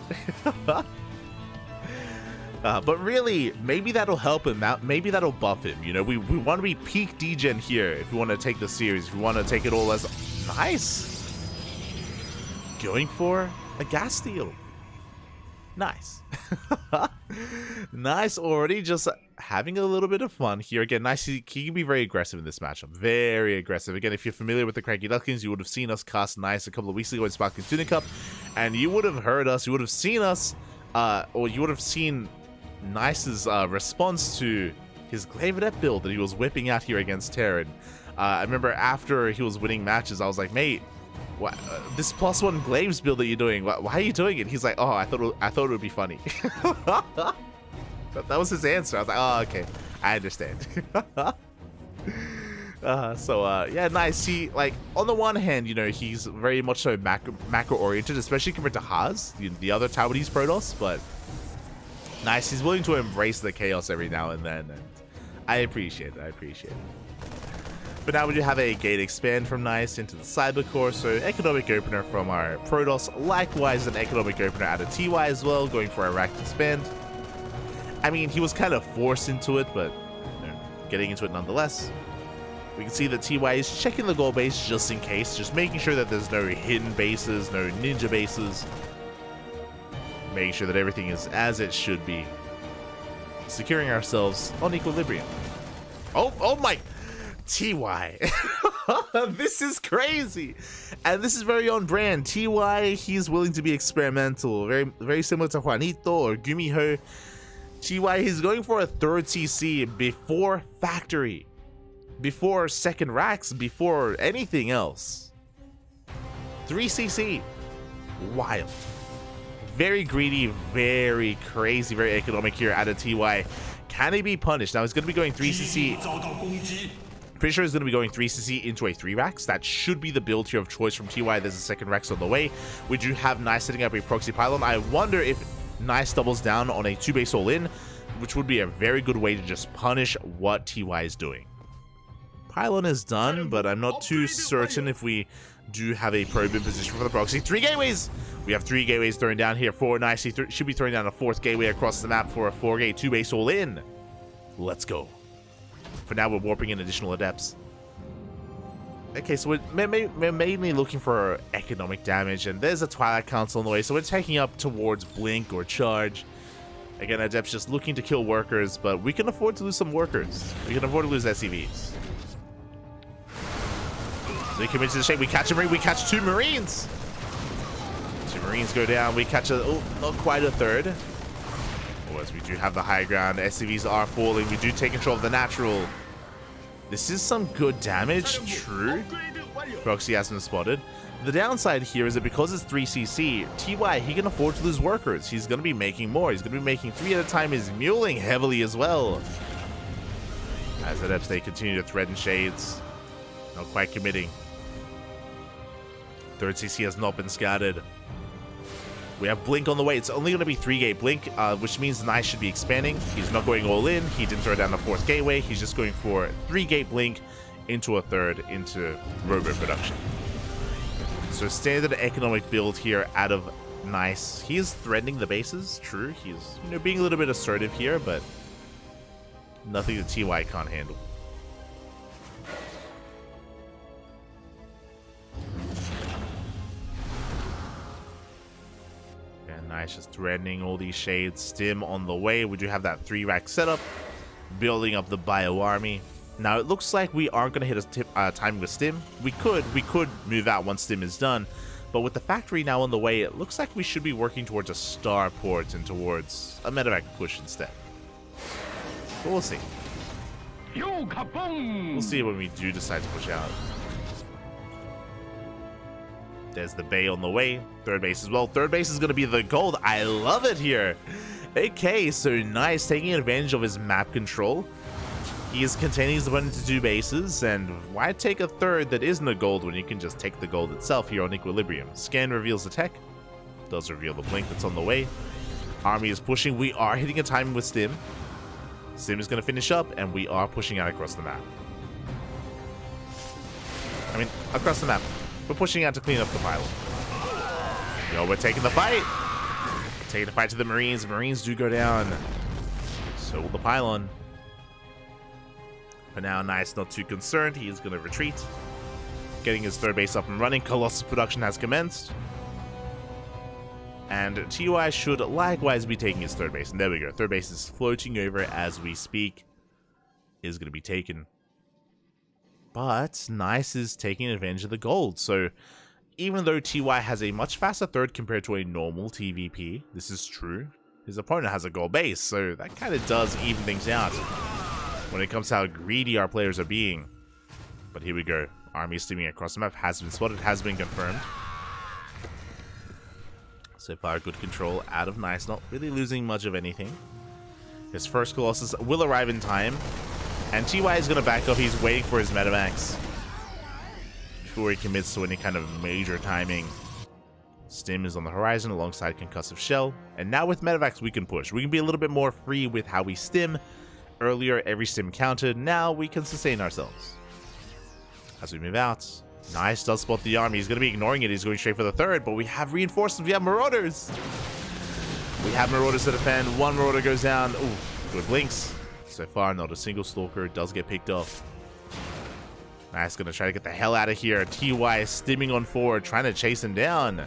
But really, maybe that'll help him out. Maybe that'll buff him. You know, we want to be peak degen here if we want to take the series. If we want to take it all as Nice. Going for a gas steal. Nice. Nice already just having a little bit of fun here. Again, Nice, he can be very aggressive in this matchup. Very aggressive. Again, if you're familiar with the CranKy Ducklings, you would have seen us cast Nice a couple of weeks ago in Sparkling Tuna Cup, and you would have heard us, you would have seen us, or you would have seen Nice's response to his Glavedet build that he was whipping out here against Terran. I remember after he was winning matches, I was like, mate, what, this +1 Glaves build that you're doing, why are you doing it? He's like, oh, I thought it would be funny. That was his answer. I was like, oh, okay, I understand. Yeah, Nice. He, like, on the one hand, you know, he's very much so macro oriented, especially compared to Haas, the other Taiwanese Protoss, but Nice, he's willing to embrace the chaos every now and then, and I appreciate it. But now we do have a gate expand from Nice into the Cyber Core, so economic opener from our Protoss, likewise an economic opener out of TY as well, going for a racked expand. I mean, he was kind of forced into it, but you know, getting into it nonetheless. We can see that TY is checking the gold base just in case, just making sure that there's no hidden bases, no ninja bases. Making sure that everything is as it should be. Securing ourselves on Equilibrium. Oh my... TY. This is crazy. And this is very on brand. TY, he's willing to be experimental. Very similar to Juanito or Gumiho. TY, he's going for a third CC before factory, before second racks, before anything else. 3 CC. Wild. Very greedy, very crazy, very economic here out of TY. Can he be punished? Now he's going to be going 3 CC. Pretty sure he's going to be going 3 CC into a 3 racks. That should be the build here of choice from TY. There's a second racks on the way. We do have Nice setting up a proxy pylon. I wonder if Nice doubles down on a 2 base all in, which would be a very good way to just punish what TY is doing. Pylon is done, but I'm not too certain if we do have a probe in position for the proxy. 3 gateways! We have 3 gateways thrown down here for Nice. He should be throwing down a 4th gateway across the map for a 4-gate 2 base all in. Let's go. For now, we're warping in additional adepts. Okay, so we're mainly looking for economic damage, and there's a Twilight Council on the way, so we're taking up towards Blink or Charge. Again, adepts just looking to kill workers, but we can afford to lose some workers. We can afford to lose SCVs. So we commit to the shape. We catch a Marine. We catch 2 Marines. 2 Marines go down. We catch a... Oh, not quite a 3rd. Oh, as we do have the high ground. SCVs are falling. We do take control of the natural. This is some good damage. True. Proxy has been spotted. The downside here is that because it's 3 CC, TY, he can afford to lose workers. He's going to be making more. He's going to be making 3 at a time. He's muling heavily as well. As adepts, they continue to threaten shades. Not quite committing. 3rd CC has not been scattered. We have Blink on the way. It's only going to be 3-gate Blink, which means Nice should be expanding. He's not going all in. He didn't throw down the 4th gateway. He's just going for 3-gate Blink into a 3rd into Robo production. So standard economic build here out of Nice. He is threatening the bases. True. He's being a little bit assertive here, but nothing that TY can't handle. Nice, just threatening all these shades. Stim on the way. We do have that 3-rack setup, building up the bio army. Now it looks like we aren't going to hit a timing with Stim. We could move out once Stim is done, but with the factory now on the way, it looks like we should be working towards a starport and towards a medevac push instead. But we'll see. We'll see when we do decide to push out. There's the Bay on the way. 3rd base as well. 3rd base is going to be the gold. I love it here. Okay, so Nice taking advantage of his map control. He is containing his opponent to 2 bases, and why take a 3rd that isn't a gold when you can just take the gold itself here on Equilibrium? Scan reveals the tech. Does reveal the Blink that's on the way. Army is pushing. We are hitting a timing with Stim. Stim is going to finish up, and we are pushing out across the map. I mean, across the map. We're pushing out to clean up the pylon. Yo, we're taking the fight. Taking the fight to the Marines. Marines do go down. So will the pylon. For now, Nice not too concerned. He is going to retreat. Getting his 3rd base up and running. Colossus production has commenced. And TUI should likewise be taking his 3rd base. And there we go. 3rd base is floating over as we speak. Is going to be taken. But Nice is taking advantage of the gold. So even though TY has a much faster 3rd compared to a normal TVP, this is true, his opponent has a gold base. So that kind of does even things out when it comes to how greedy our players are being. But here we go. Army steaming across the map has been spotted, has been confirmed. So far, good control out of Nice, not really losing much of anything. His first Colossus will arrive in time. And TY is going to back off. He's waiting for his Metamax before he commits to any kind of major timing. Stim is on the horizon alongside Concussive Shell. And now with Metavax, we can push. We can be a little bit more free with how we stim. Earlier, every stim counted. Now we can sustain ourselves. As we move out, Nice does spot the army. He's going to be ignoring it. He's going straight for the 3rd. But we have reinforcements. We have Marauders. We have Marauders to defend. 1 Marauder goes down. Ooh, good blinks. So far, not a single Stalker does get picked off. Nice, gonna try to get the hell out of here. TY is stimming on forward, trying to chase him down.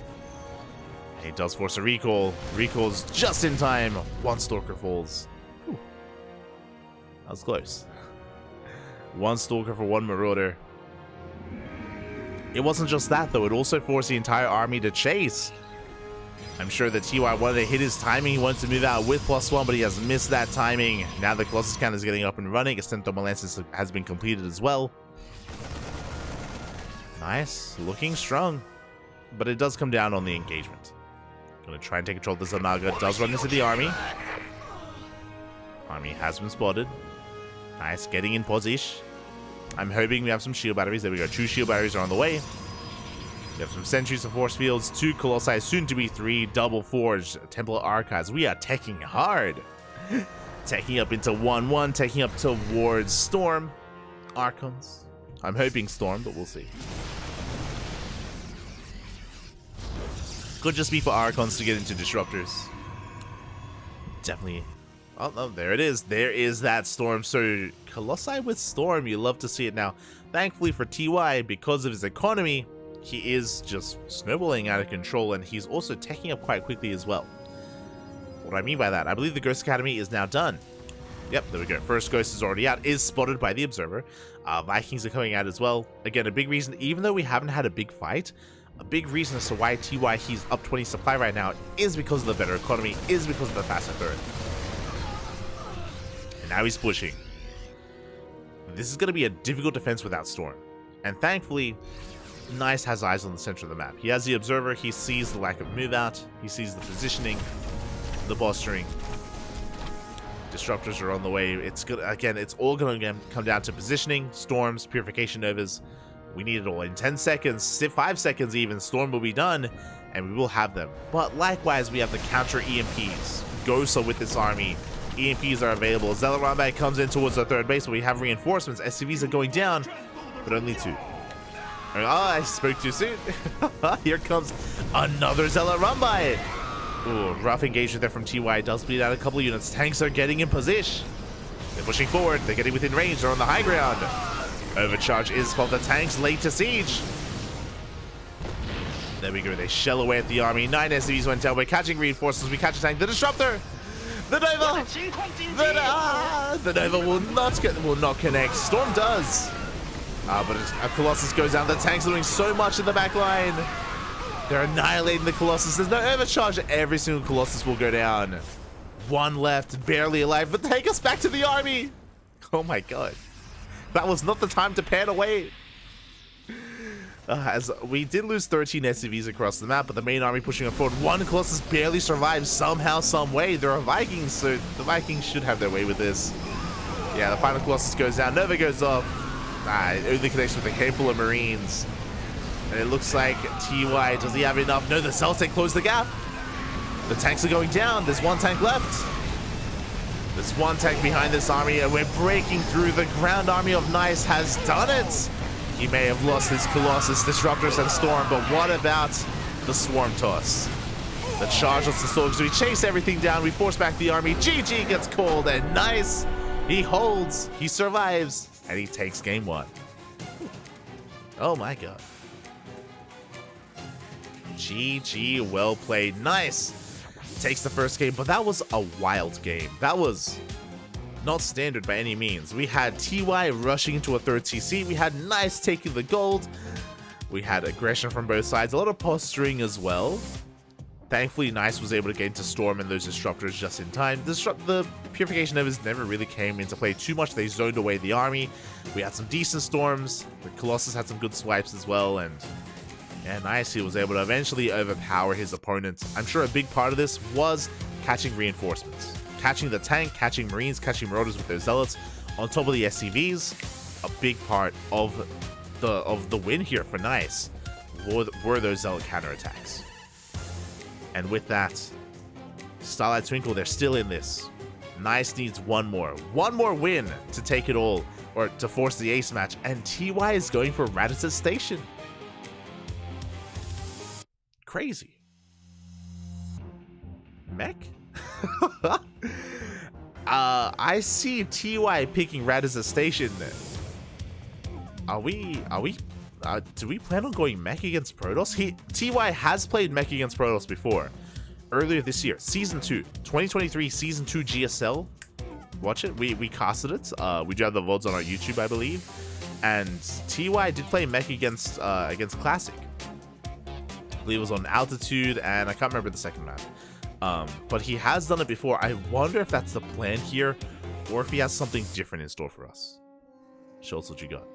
He does force a recall. Recalls just in time. 1 Stalker falls. Whew. That was close. 1 Stalker for 1 Marauder. It wasn't just that, though. It also forced the entire army to chase. I'm sure that TY wanted to hit his timing. He wanted to move out with +1, but he has missed that timing. Now the Colossus cannon is getting up and running. Extento Melances has been completed as well. Nice. Looking strong. But it does come down on the engagement. Gonna try and take control of the Zanaga. Does run into the army. Army has been spotted. Nice. Getting in position. I'm hoping we have some shield batteries. There we go. 2 shield batteries are on the way. We have some sentries and force fields, 2 Colossi, soon to be 3, double forged, Templar Archives. We are teching hard. Teching up into 1-1, teching up towards Storm. Archons. I'm hoping Storm, but we'll see. Could just be for Archons to get into Disruptors. Definitely. Oh, no, there it is. There is that Storm. So, Colossi with Storm, you love to see it now. Thankfully for TY, because of his economy, he is just snowballing out of control, and he's also teching up quite quickly as well. What do I mean by that? I believe the Ghost Academy is now done. Yep, there we go. First Ghost is already out, is spotted by the Observer. Vikings are coming out as well. Again, a big reason, even though we haven't had a big fight, a big reason as to why TY he's up 20 supply right now is because of the better economy, is because of the faster third. And now he's pushing. This is going to be a difficult defense without Storm. And thankfully, Nice has eyes on the center of the map. He has the Observer, he sees the lack of move out, he sees the positioning, the posturing. Disruptors are on the way. It's good. Again, it's all going to come down to positioning, storms, purification novas. We need it all in 10 seconds, 5 seconds even. Storm will be done, and we will have them. But likewise, we have the counter EMPs. Gosa with this army. EMPs are available. Zealot Rambai comes in towards the third base, but we have reinforcements. SCVs are going down, but only 2. Oh, I spoke too soon. Here comes another Zealot Rambai. Ooh, rough engagement there from TY. Does bleed out a couple of units. Tanks are getting in position. They're pushing forward. They're getting within range. They're on the high ground. Overcharge is for the tanks late to siege. There we go. They shell away at the army. 9 SCVs went down. We're catching reinforcements. We catch a tank. The Disruptor. The Nova. The Nova will not connect. Storm does. But a Colossus goes down. The tanks are doing so much in the back line. They're annihilating the Colossus. There's no overcharge. Every single Colossus will go down. 1 left, barely alive, but take us back to the army. Oh my god. That was not the time to pan away. As we did lose 13 SCVs across the map, but the main army pushing forward. 1 Colossus barely survives somehow, some way. There are Vikings, so the Vikings should have their way with this. Yeah, the final Colossus goes down. Nova goes off. It only connects with a handful of Marines. And it looks like TY, does he have enough? No, the Celtic closed the gap. The tanks are going down. There's 1 tank left. There's 1 tank behind this army, and we're breaking through. The ground army of Nice has done it. He may have lost his Colossus, Disruptors, and Storm, but what about the Swarm Toss? The charge of the Storms. We chase everything down. We force back the army. GG gets called, and Nice, he holds, he survives, and he takes game 1. Oh my god. GG, well played. Nice. Takes the first game, but that was a wild game. That was not standard by any means. We had TY rushing into a 3rd TC. We had Nice taking the gold. We had aggression from both sides. A lot of posturing as well. Thankfully, Nice was able to get into Storm and those Disruptors just in time. The Purification Novas never really came into play too much. They zoned away the army. We had some decent Storms. The Colossus had some good swipes as well, and Nice, he was able to eventually overpower his opponent. I'm sure a big part of this was catching reinforcements. Catching the tank, catching Marines, catching Marauders with their Zealots, on top of the SCVs. A big part of the win here for Nice were those Zealot counterattacks. And with that, Starlight Twinkle, they're still in this. Nice needs 1 more. 1 more win to take it all, or to force the ace match, and TY is going for Raditz Station. Crazy. Mech? I see TY picking Raditz Station. Do we plan on going mech against Protoss? TY has played mech against Protoss before. Earlier this year, Season 2, 2023 Season 2 GSL. Watch it. We casted it. We do have the VODs on our YouTube, I believe. And TY did play mech against Classic. believe it was on altitude, and I can't remember the second map. But he has done it before. I wonder if that's the plan here, or if he has something different in store for us. Schultz, what you got?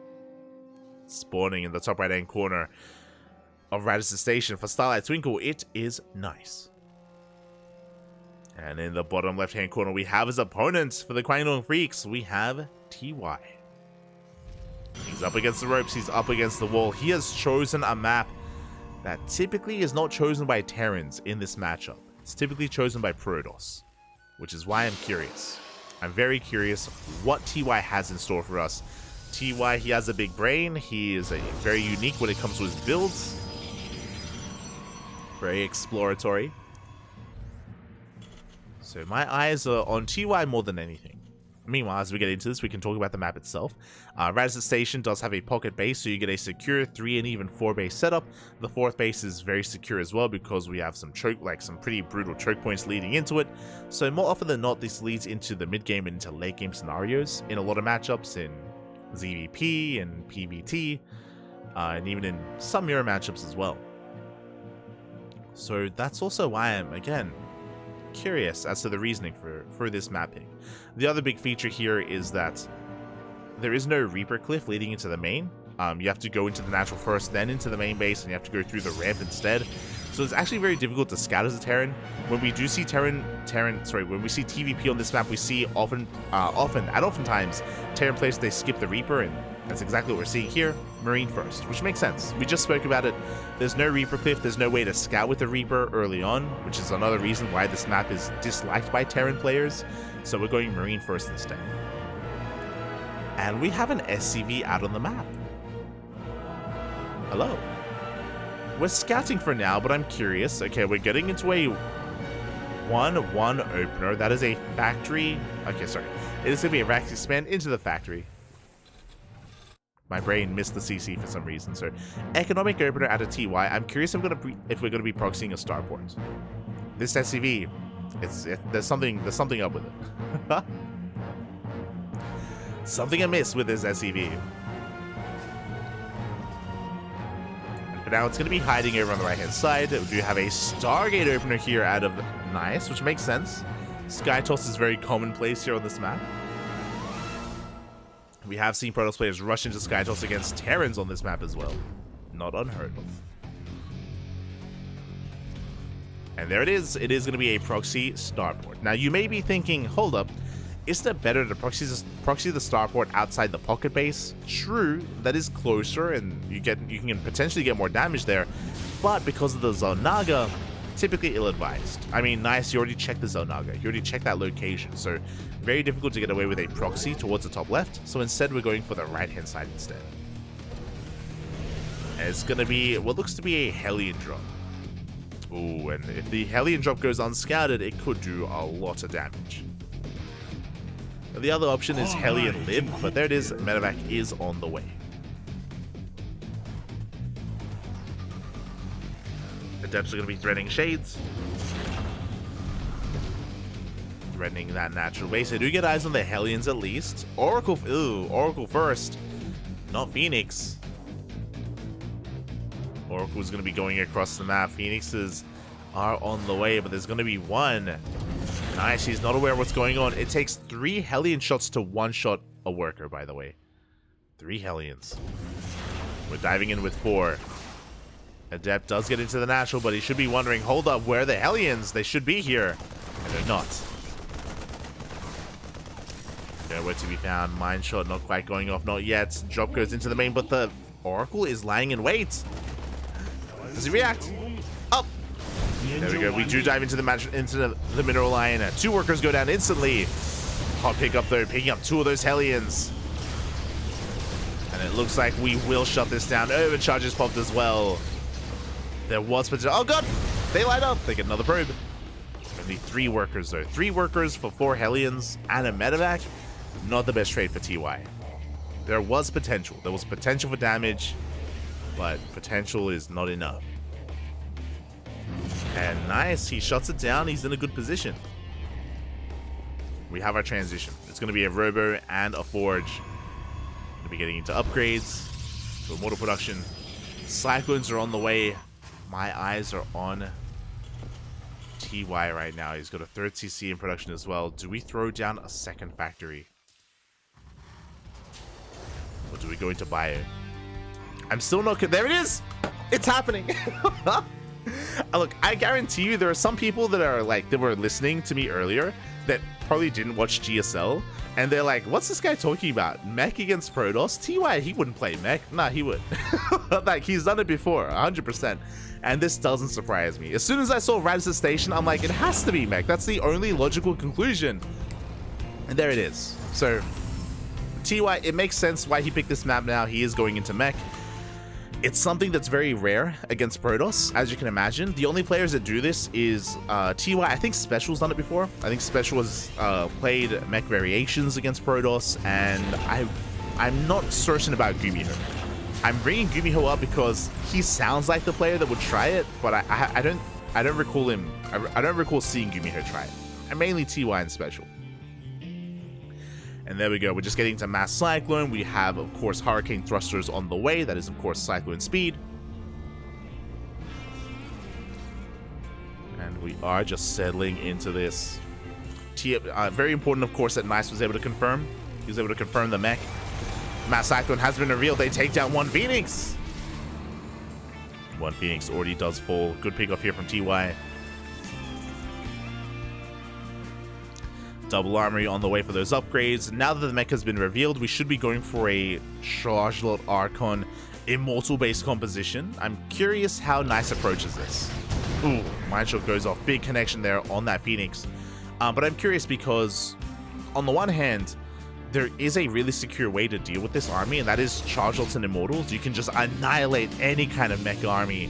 Spawning in the top right-hand corner of Radisson Station for Starlight Twinkle. It is nice. And in the bottom left-hand corner, we have his opponent for the Kwangdong Freaks. We have TY. He's up against the ropes. He's up against the wall. He has chosen a map that typically is not chosen by Terrans in this matchup. It's typically chosen by Protoss, which is why I'm curious. I'm very curious what TY has in store for us. TY, he has a big brain. He is very unique when it comes to his builds. Very exploratory. So my eyes are on TY more than anything. Meanwhile, as we get into this, we can talk about the map itself. Radisson Station does have a pocket base, so you get a secure 3 and even 4 base setup. The 4th base is very secure as well because we have some some pretty brutal choke points leading into it. So more often than not, this leads into the mid game and into late game scenarios in a lot of matchups in ZVP and PvT, and even in some mirror matchups as well. So that's also why I'm, again, curious as to the reasoning for this mapping. The other big feature here is that there is no Reaper cliff leading into the main. You have to go into the natural first, then into the main base, and you have to go through the ramp instead. So it's actually very difficult to scout as a Terran. When we do see when we see TVP on this map, we see oftentimes Terran players, they skip the Reaper, and that's exactly what we're seeing here. Marine first, which makes sense. We just spoke about it. There's no Reaper cliff. There's no way to scout with the Reaper early on, which is another reason why this map is disliked by Terran players. So we're going Marine first instead. And we have an SCV out on the map. Hello. We're scouting for now, but I'm curious. Okay, we're getting into a 1-1 opener. That is a factory. Okay, sorry. It is going to be a rack expand into the factory. My brain missed the CC for some reason. So, economic opener at a TY. I'm curious if we're going to be proxying a starport. This SCV, there's something up with it. Something amiss with this SCV. But now it's going to be hiding over on the right-hand side. We do have a Stargate opener here out of nice, which makes sense. Sky Toss is very commonplace here on this map. We have seen Protoss players rush into Sky Toss against Terrans on this map as well. Not unheard of. And there it is. It is going to be a proxy starport. Now, you may be thinking, hold up, isn't it better to proxy the starport outside the pocket base? True, that is closer, and you can potentially get more damage there. But because of the Zonaga, typically ill-advised. I mean, nice, you already checked the Zonaga. You already checked that location, so very difficult to get away with a proxy towards the top left. So instead, we're going for the right-hand side instead. And it's going to be what looks to be a Hellion drop. Ooh, and if the Hellion drop goes unscouted, it could do a lot of damage. The other option is Hellion Lib, but there it is, medevac is on the way. Adepts are going to be threatening Shades. Threatening that natural base. They do get eyes on the Hellions at least. Oracle first. Not Phoenix. Oracle's going to be going across the map. Phoenixes are on the way, but there's going to be one. Nice, he's not aware of what's going on. It takes 3 Hellion shots to one-shot a worker, by the way. 3 Hellions. We're diving in with 4. Adept does get into the natural, but he should be wondering, hold up, where are the Hellions? They should be here. And they're not. Nowhere to be found. Mine shot not quite going off, not yet. Drop goes into the main, but the Oracle is lying in wait. Does he react? Up. There we go. We do dive into the mineral line. 2 workers go down instantly. Hot pickup though, picking up 2 of those Hellions. And it looks like we will shut this down. Overcharges popped as well. There was potential. Oh god! They light up. They get another probe. Only 3 workers though. 3 workers for 4 Hellions and a medevac. Not the best trade for TY. There was potential. There was potential for damage, but potential is not enough. And nice, he shuts it down. He's in a good position. We have our transition. It's going to be a Robo and a Forge. Going to be getting into upgrades to immortal production. Cyclones are on the way. My eyes are on TY right now. He's got a 3rd CC in production as well. Do we throw down a 2nd factory? Or do we go into bio? I'm still not... There it is! It's happening! Look, I guarantee you there are some people that are like, that were listening to me earlier that probably didn't watch GSL, and they're like, what's this guy talking about? Mech against Protoss? TY, he wouldn't play Mech. Nah, he would. Like, he's done it before, 100%. And this doesn't surprise me. As soon as I saw Radis' station, I'm like, it has to be Mech. That's the only logical conclusion. And there it is. So, TY, it makes sense why he picked this map now. He is going into Mech. It's something that's very rare against Protoss, as you can imagine. The only players that do this is TY. I think Special's done it before. I think Special has played Mech variations against Protoss, and I'm not certain about Gumiho. I'm bringing Gumiho up because he sounds like the player that would try it, but I don't recall him. I don't recall seeing Gumiho try it. And mainly TY and Special. And there we go. We're just getting to Mass Cyclone. We have, of course, Hurricane Thrusters on the way. That is, of course, Cyclone Speed. And we are just settling into this. Very important, of course, that Nice was able to confirm. He was able to confirm the mech. Mass Cyclone has been revealed. They take down 1 Phoenix. 1 Phoenix already does fall. Good pick up here from TY. Double Armory on the way for those upgrades. Now that the mech has been revealed, we should be going for a Chargelot Archon Immortal based composition. I'm curious how Nice approaches this. Ooh, Mindshot goes off. Big connection there on that Phoenix. But I'm curious because, on the one hand, there is a really secure way to deal with this army, and that is Chargelots and Immortals. You can just annihilate any kind of mech army.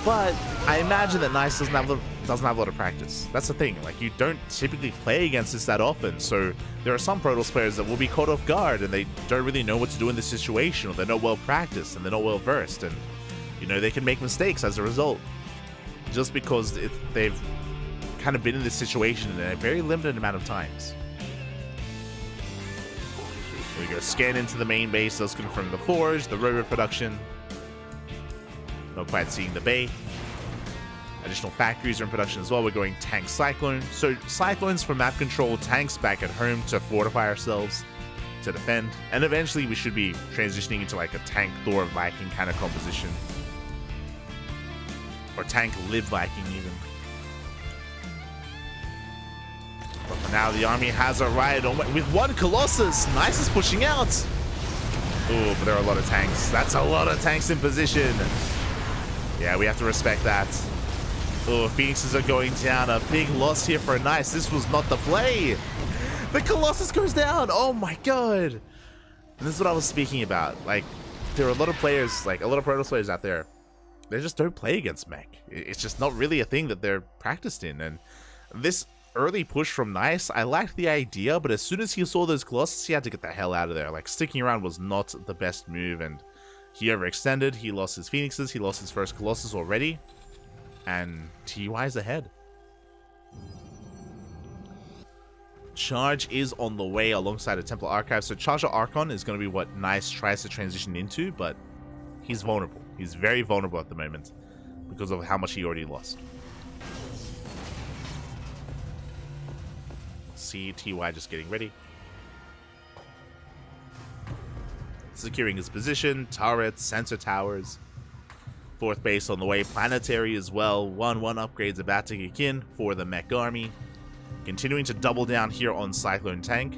But I imagine that Nice doesn't have a lot of practice. That's the thing. Like, you don't typically play against this that often. So there are some Protoss players that will be caught off guard and they don't really know what to do in this situation, or they're not well practiced and they're not well versed, and you know, they can make mistakes as a result, just because they've kind of been in this situation in a very limited amount of times. Here we go. Scan into the main base. Does confirm the forge, the rover production. Not quite seeing the bay. Additional factories are in production as well. We're going tank Cyclone. So Cyclones for map control, tanks back at home to fortify ourselves, to defend. And eventually we should be transitioning into like a tank Thor Viking kind of composition. Or tank Live Viking even. But for now the army has arrived with 1 Colossus. Nice is pushing out. Oh, but there are a lot of tanks. That's a lot of tanks in position. Yeah, we have to respect that. Oh, Phoenixes are going down. A big loss here for Nice. This was not the play. The Colossus goes down. Oh my god. And this is what I was speaking about. Like, there are a lot of players, like a lot of Protoss players out there, they just don't play against mech. It's just not really a thing that they're practiced in. And this early push from Nice, I liked the idea, but as soon as he saw those Colossus, he had to get the hell out of there. Like, sticking around was not the best move, and he overextended. He lost his Phoenixes. He lost his first Colossus already. And TY's ahead. Charge is on the way alongside a Templar Archive. So Charger Archon is going to be what Nice tries to transition into, but he's vulnerable. He's very vulnerable at the moment because of how much he already lost. See TY just getting ready. Securing his position, turrets, sensor towers. 4th base on the way, planetary as well. 1-1 upgrades about to kick in for the mech army. Continuing to double down here on Cyclone Tank.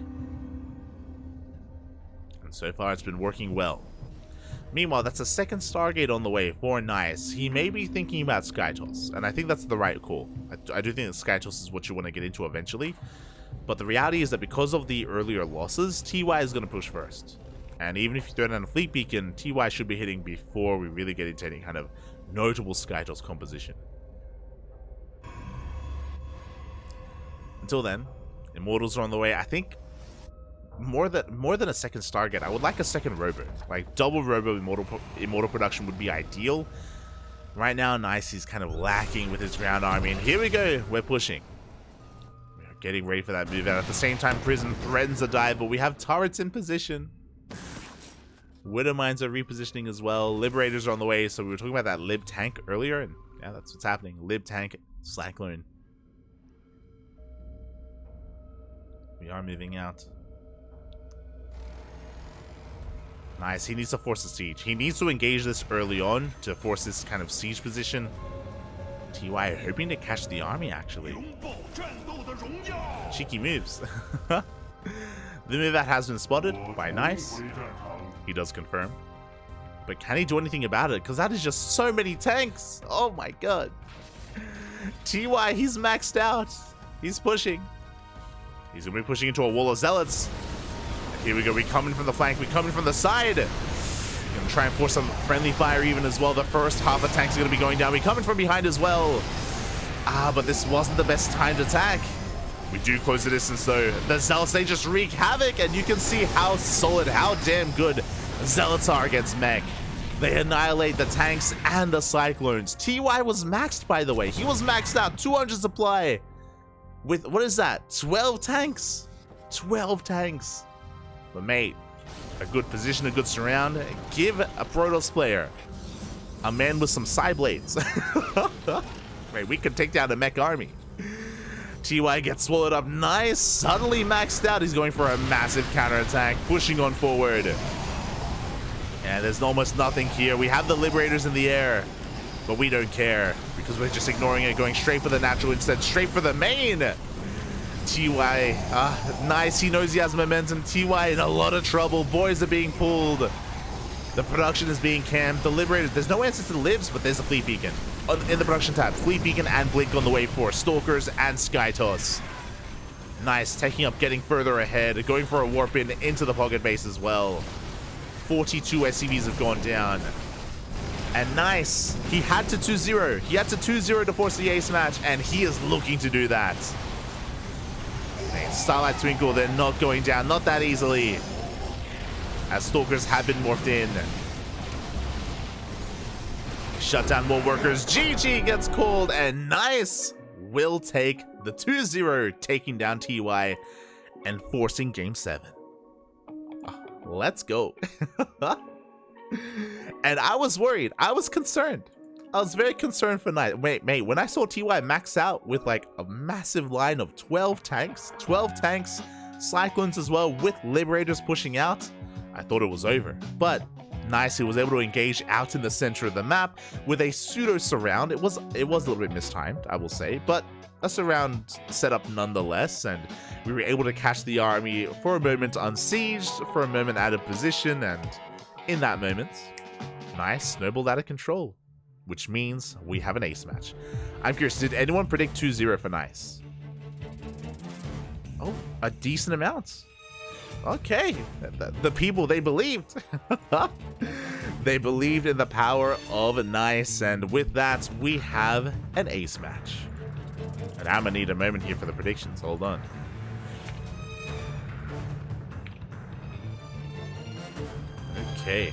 And so far it's been working well. Meanwhile, that's a 2nd Stargate on the way for Nice. He may be thinking about Skytoss, and I think that's the right call. I do think that Skytoss is what you want to get into eventually. But the reality is that because of the earlier losses, TY is going to push first. And even if you throw down a Fleet Beacon, TY should be hitting before we really get into any kind of notable Skytoss composition. Until then, Immortals are on the way. I think more than a 2nd Stargate, I would like a 2nd Robo. Like, double Robo Immortal production would be ideal. Right now, Nice is kind of lacking with his ground army. And here we go. We're pushing. We're getting ready for that move out. At the same time, Prison threatens a dive, but we have turrets in position. Widowmines are repositioning as well. Liberators are on the way. So we were talking about that Lib tank earlier, and yeah, that's what's happening. Lib tank, Cyclone. We are moving out. Nice. He needs to force a siege. He needs to engage this early on to force this kind of siege position. TY hoping to catch the army, actually. Cheeky moves. The move that has been spotted by Nice. He does confirm. But can he do anything about it? Because that is just so many tanks. Oh my god. TY, he's maxed out. He's pushing. He's going to be pushing into a wall of zealots. Here we go. We coming from the flank. We coming from the side. Going to try and force some friendly fire even as well. The first half of tanks are going to be going down. We coming from behind as well. But this wasn't the best time to attack. We do close the distance though. The zealots, they just wreak havoc, and you can see how solid, how damn good zealots are against mech. They annihilate the tanks and the cyclones. TY was maxed, by the way. He was maxed out. 200 supply with, what is that? 12 tanks. 12 tanks. But mate, a good position, a good surround. Give a Protoss player a man with some side blades. Right, we could take down a mech army. TY gets swallowed up. Nice. Suddenly maxed out. He's going for a massive counterattack, pushing on forward. And there's almost nothing here. We have the Liberators in the air, but we don't care because we're just ignoring it, going straight for the natural instead, straight for the main. TY, nice. He knows he has momentum. TY in a lot of trouble. Boys are being pulled. The production is being camped. The Liberators, there's no answer to the Libs, but there's a Fleet Beacon. In the production tab, Fleet Beacon and Blink on the way for Stalkers and Skytoss. Nice, taking up, getting further ahead, going for a warp in into the pocket base as well. 42 SCVs have gone down. And nice, he had to 2-0. He had to 2-0 to force the ace match, and he is looking to do that. And Starlight Twinkle, they're not going down, not that easily, as Stalkers have been morphed in. Shut down more workers. GG gets called, and Nice will take the 2-0, taking down TY and forcing game 7. Let's go. And I was worried. I was concerned. I was very concerned for Nice. Wait, mate, when I saw TY max out with like a massive line of 12 tanks, Cyclones as well, with Liberators pushing out, I thought it was over. But Nice, he was able to engage out in the center of the map with a pseudo surround. It was a little bit mistimed, I will say, but a surround setup nonetheless, and we were able to catch the army for a moment unsieged, for a moment out of position, and in that moment, Nice snowballed out of control, which means we have an ace match. I'm curious, did anyone predict 2-0 for Nice? Oh, a decent amount. Okay, the people, they believed. They believed in the power of Nice, and with that, we have an ace match. And I'm gonna need a moment here for the predictions. Hold on. Okay.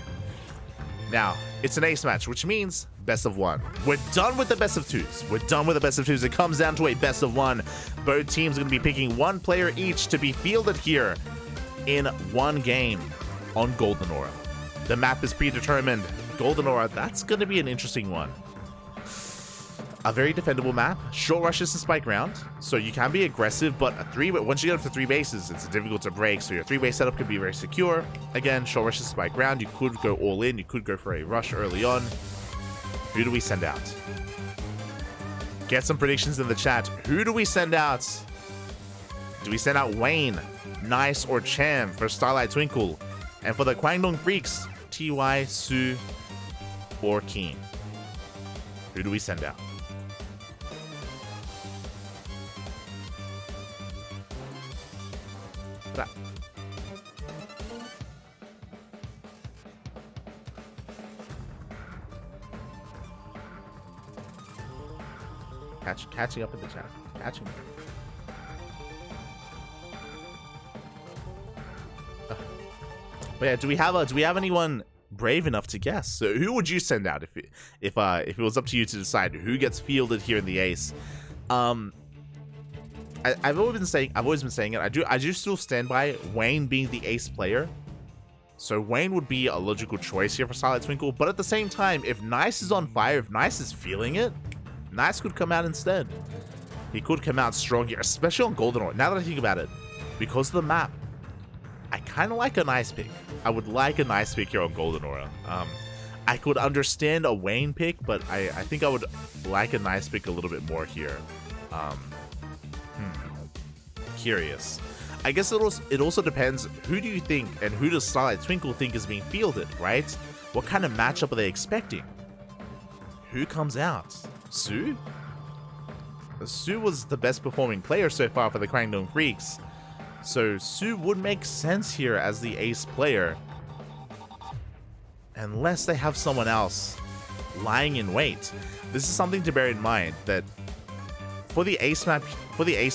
Now, it's an ace match, which means best of 1. We're done with the best of 2s. We're done with the best of 2s. It comes down to a best of 1. Both teams are going to be picking one player each to be fielded here in one game on Golden Aura. The map is predetermined. Golden Aura, that's going to be an interesting one. A very defendable map. Short rushes to spike round, so you can be aggressive, but once you get up to 3 bases, it's difficult to break, so your 3-base setup can be very secure. Again, short rushes to spike round. You could go all in. You could go for a rush early on. Who do we send out? Get some predictions in the chat. Who do we send out? Do we send out Wayne, Nice, or Cham for Starlight Twinkle? And for the Kwangdong Freaks, TY, Su, or Keen? Who do we send out? Catching up in the chat. Catching up. But yeah, do we have anyone brave enough to guess? So who would you send out if it was up to you to decide who gets fielded here in the ace? I've always been saying it. I do still stand by Wayne being the ace player. So Wayne would be a logical choice here for Starlight Twinkle, but at the same time, if Nice is on fire, if Nice is feeling it, Nice could come out instead. He could come out strong here, especially on Golden Ore. Now that I think about it, because of the map, I kind of like a Nice pick. I would like a Nice pick here on Golden Ore. I could understand a Wayne pick, but I think I would like a Nice pick a little bit more here. Curious. I guess it also depends, who do you think and who does Starlight Twinkle think is being fielded, right? What kind of matchup are they expecting? Who comes out? Sue? Sue was the best performing player so far for the Crankdome Freaks, so Sue would make sense here as the ace player, unless they have someone else lying in wait. This is something to bear in mind, that for the ace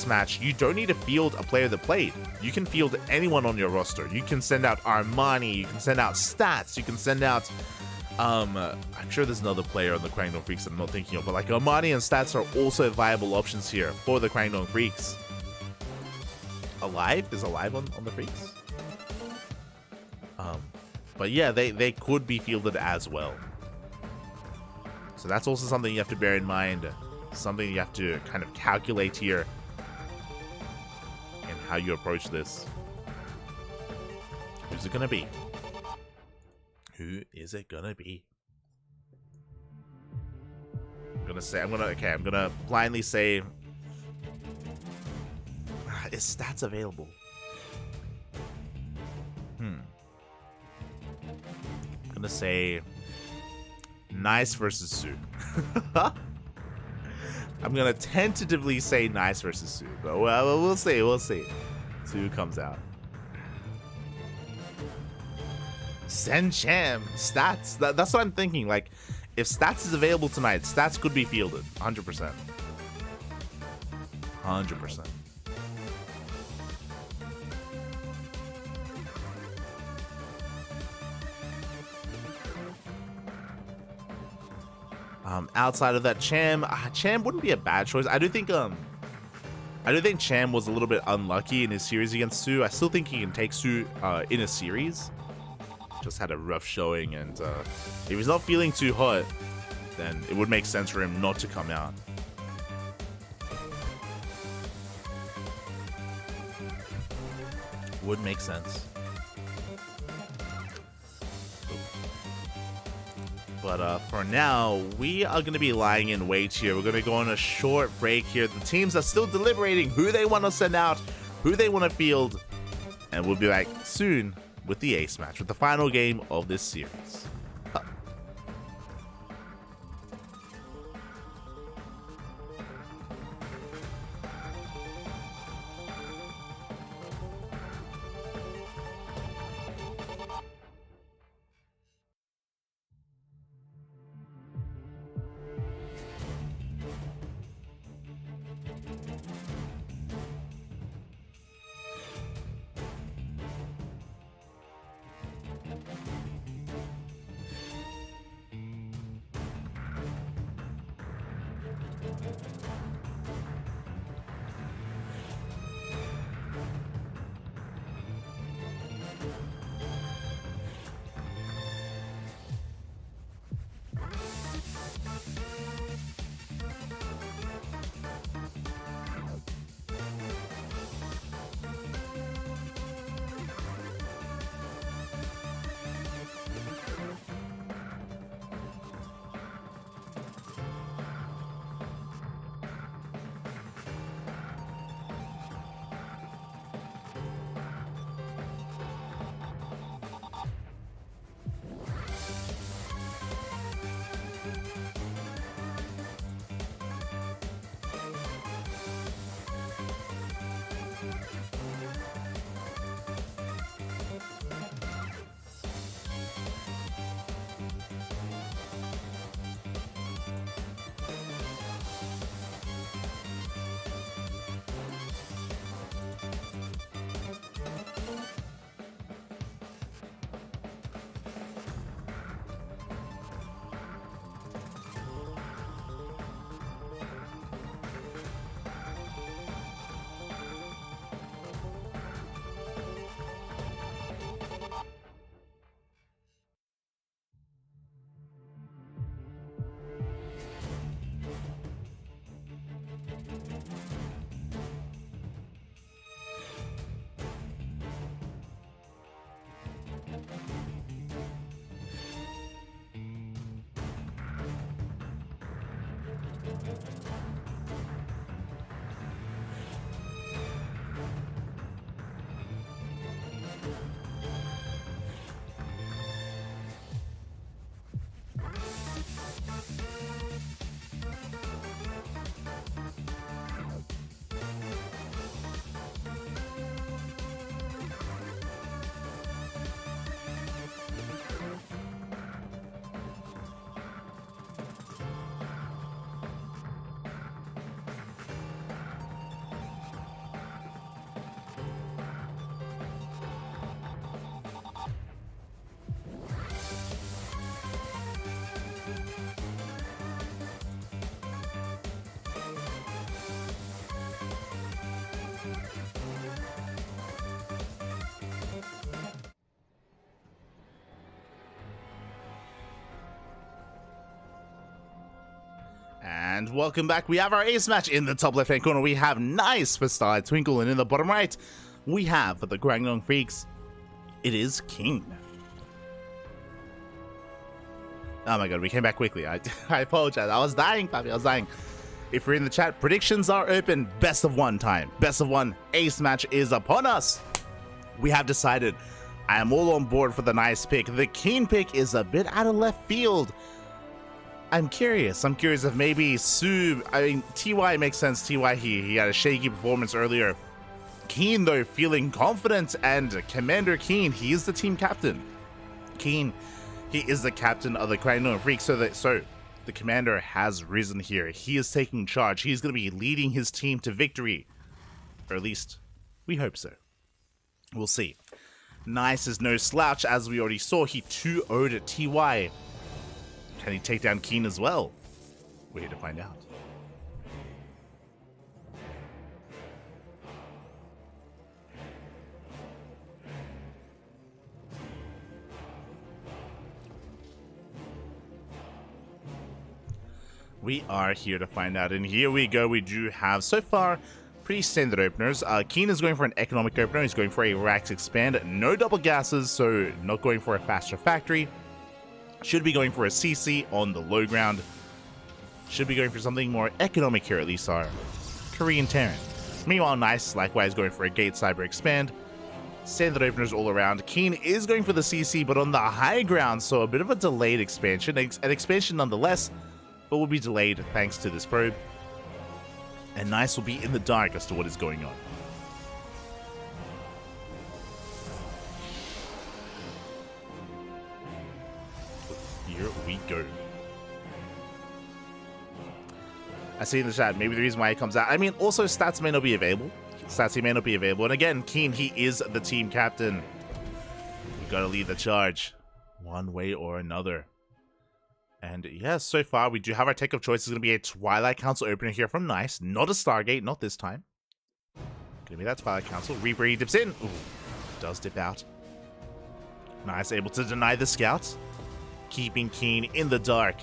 match, you don't need to field a player that played. You can field anyone on your roster. You can send out Armani, you can send out Stats, you can send out I'm sure there's another player on the Crankdome Freaks that I'm not thinking of, but like Armani and Stats are also viable options here for the Crankdome Freaks. Alive? Is Alive on the Freaks? But yeah, they could be fielded as well. So that's also something you have to bear in mind. Something you have to kind of calculate here in how you approach this. Who's it gonna be? Who is it gonna be? I'm gonna blindly say, is Stats available? I'm gonna say Nice versus Sue. I'm gonna tentatively say Nice versus Sue, but well, we'll see. Sue comes out. Send Cham, Stats. That's what I'm thinking. Like, if Stats is available tonight, Stats could be fielded, 100%. 100%. Outside of that, Cham wouldn't be a bad choice. I do think Cham was a little bit unlucky in his series against Sue. I still think he can take Sue in a series. Just had a rough showing, and if he's not feeling too hot, then it would make sense for him not to come out. Would make sense. But for now, we are going to be lying in wait here. We're going to go on a short break here. The teams are still deliberating who they want to send out, who they want to field, and we'll be back soon with the ace match, with the final game of this series. And welcome back. We have our ace match in the top left hand corner. We have Nice for Starlight Twinkle, and in the bottom right, we have for the Guangdong Freaks, it is King. Oh my god, we came back quickly. I apologize. I was dying, Papi. I was dying. If you're in the chat, predictions are open. Best of one time. Best of one ace match is upon us. We have decided. I am all on board for the Nice pick. The Keen pick is a bit out of left field. I'm curious. I'm curious if maybe TY makes sense. TY, he had a shaky performance earlier. Keen, though, feeling confident, and Commander Keen, he is the team captain. Keen, he is the captain of the Guangdong Freaks, so the commander has risen here. He is taking charge. He's going to be leading his team to victory. Or at least, we hope so. We'll see. Nice is no slouch, as we already saw. He 2-0'd at TY. Can he take down Keen as well? We're here to find out. We are here to find out, and here we go. We do have, so far, pretty standard openers. Keen is going for an economic opener. He's going for a Rax Expand. No double gases, so not going for a faster factory. Should be going for a CC on the low ground. Should be going for something more economic here, at least our Korean Terran. Meanwhile, Nice, likewise, going for a Gate Cyber Expand. Standard openers all around. Keen is going for the CC, but on the high ground, so a bit of a delayed expansion. An expansion nonetheless, but will be delayed thanks to this probe. And Nice will be in the dark as to what is going on. Here we go. I see in the chat, maybe the reason why he comes out. I mean, also stats may not be available. Stats may not be available. And again, Keen, he is the team captain. We gotta lead the charge one way or another. And yes, so far we do have our take of choice. Is going to be a Twilight Council opener here from Nice. Not a Stargate, not this time. Going to be that Twilight Council. Reaper, he dips in. Ooh, does dip out. Nice, able to deny the scouts. Keeping Keen in the dark.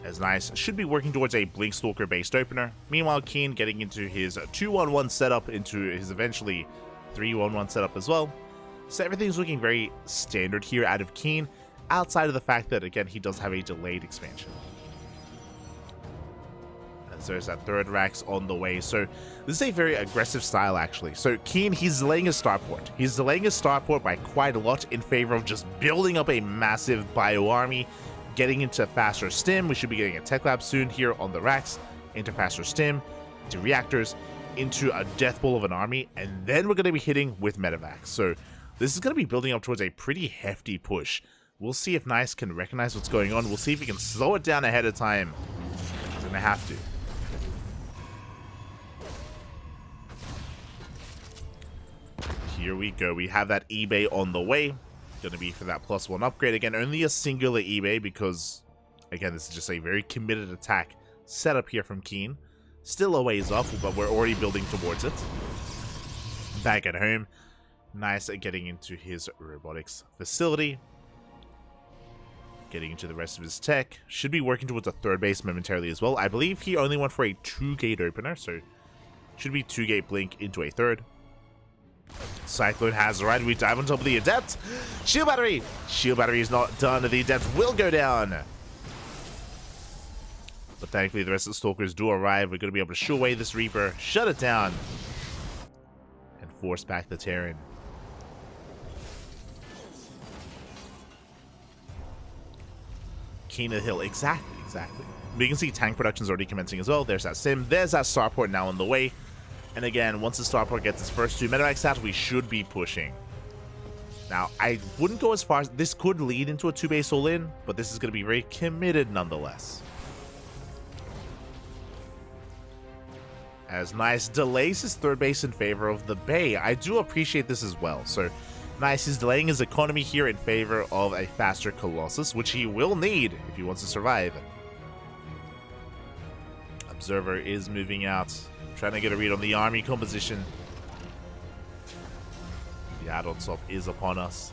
As Nice should be working towards a Blink Stalker based opener. Meanwhile, Keen getting into his 2-1-1 setup, into his eventually 3-1-1 setup as well. So everything's looking very standard here out of Keen. Outside of the fact that, again, he does have a delayed expansion. As there's that third Rax on the way. So this is a very aggressive style, actually. So Keen, he's delaying his starport. He's delaying his starport by quite a lot in favor of just building up a massive bio army, getting into faster stim. We should be getting a tech lab soon here on the Rax, into faster stim, into reactors, into a death ball of an army, and then we're going to be hitting with medevacs. So this is going to be building up towards a pretty hefty push. We'll see if Nice can recognize what's going on. We'll see if he can slow it down ahead of time. He's going to have to. Here we go. We have that eBay on the way. Going to be for that +1 upgrade. Again, only a singular eBay because, again, this is just a very committed attack set up here from Keen. Still a ways off, but we're already building towards it. Back at home. Nice at getting into his robotics facility. Getting into the rest of his tech. Should be working towards a third base momentarily as well. I believe he only went for a 2-gate opener, so should be 2-gate blink into a third. Cyclone has arrived. We dive on top of the Adept. Shield battery! Shield battery is not done. The Adept will go down. But thankfully the rest of the Stalkers do arrive. We're going to be able to shoo away this Reaper, shut it down, and force back the Terran. Keen at the hill. Exactly. We can see tank production is already commencing as well. There's that sim. There's that starport now on the way. And again, once the starport gets its first 2 medevacs out, we should be pushing. Now, I wouldn't go as far as this could lead into a 2-base all-in, but this is going to be very committed nonetheless. As Nice delays his third base in favor of the Bay. I do appreciate this as well. So Nice is delaying his economy here in favor of a faster Colossus, which he will need if he wants to survive. Observer is moving out, trying to get a read on the army composition. The add-on swap is upon us.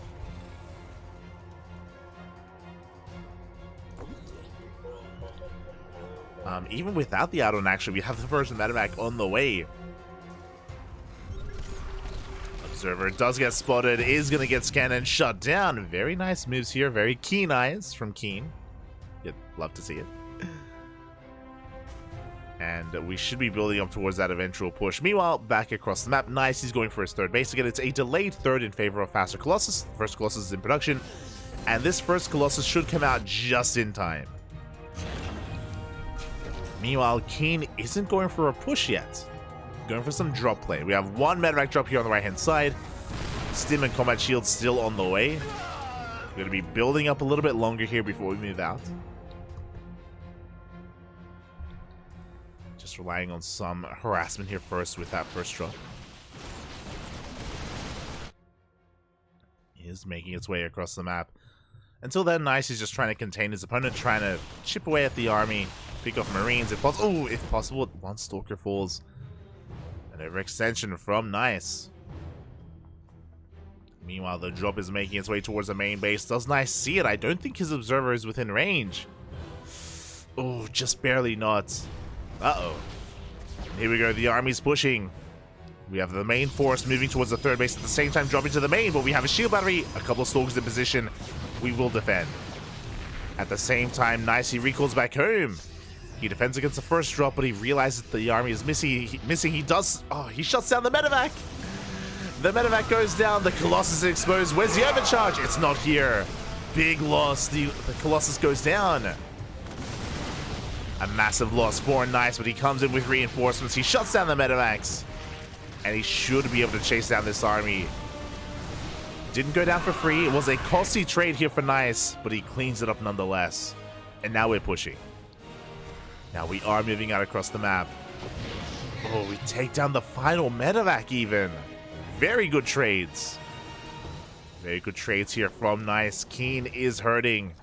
Even without the add-on, actually, we have the first medevac on the way. Observer does get spotted, is going to get scanned and shut down. Very nice moves here. Very keen eyes from Keen. You'd love to see it. And we should be building up towards that eventual push. Meanwhile, back across the map, Nice, he's going for his third base. Again, it's a delayed third in favor of Faster Colossus. First Colossus is in production, and this first Colossus should come out just in time. Meanwhile, Keen isn't going for a push yet. Going for some drop play. We have one medevac drop here on the right-hand side. Stim and Combat Shield still on the way. We're going to be building up a little bit longer here before we move out. Just relying on some harassment here first with that first drop. He is making its way across the map. Until then, Nice is just trying to contain his opponent, trying to chip away at the army, pick off Marines if possible. Oh, if possible, one Stalker falls. An overextension from Nice. Meanwhile, the drop is making its way towards the main base. Does Nice see it? I don't think his observer is within range. Oh, just barely not. Uh-oh. Here we go, the army's pushing. We have the main force moving towards the third base at the same time dropping to the main, but we have a shield battery, a couple of Stalkers in position. We will defend. At the same time, Nice, he recalls back home. He defends against the first drop, but he realizes that the army is missing. He shuts down the medevac. The medevac goes down, the Colossus is exposed. Where's the overcharge? It's not here. Big loss, the Colossus goes down. A massive loss for Nice, but he comes in with reinforcements. He shuts down the medevacs. And he should be able to chase down this army. Didn't go down for free. It was a costly trade here for Nice, but he cleans it up nonetheless. And now we're pushing. Now we are moving out across the map. Oh, we take down the final medevac even. Very good trades. Very good trades here from Nice. Keen is hurting.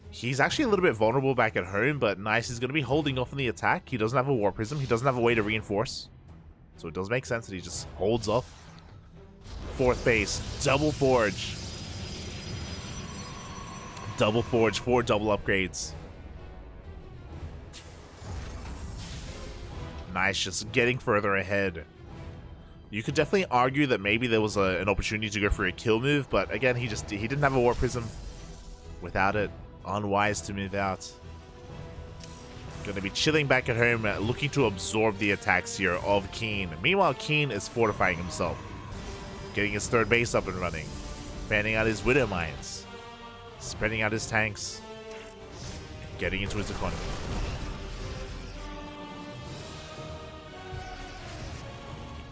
He's actually a little bit vulnerable back at home, but Nice is going to be holding off on the attack. He doesn't have a War Prism. He doesn't have a way to reinforce. So it does make sense that he just holds off. Fourth base, double forge. Double forge, 4 double upgrades. Nice, just getting further ahead. You could definitely argue that maybe there was an opportunity to go for a kill move, but again, he didn't have a War Prism. Without it, unwise to move out. Going to be chilling back at home, looking to absorb the attacks here of Keen. Meanwhile, Keen is fortifying himself. Getting his third base up and running. Fanning out his Widow Mines. Spreading out his tanks. Getting into his economy.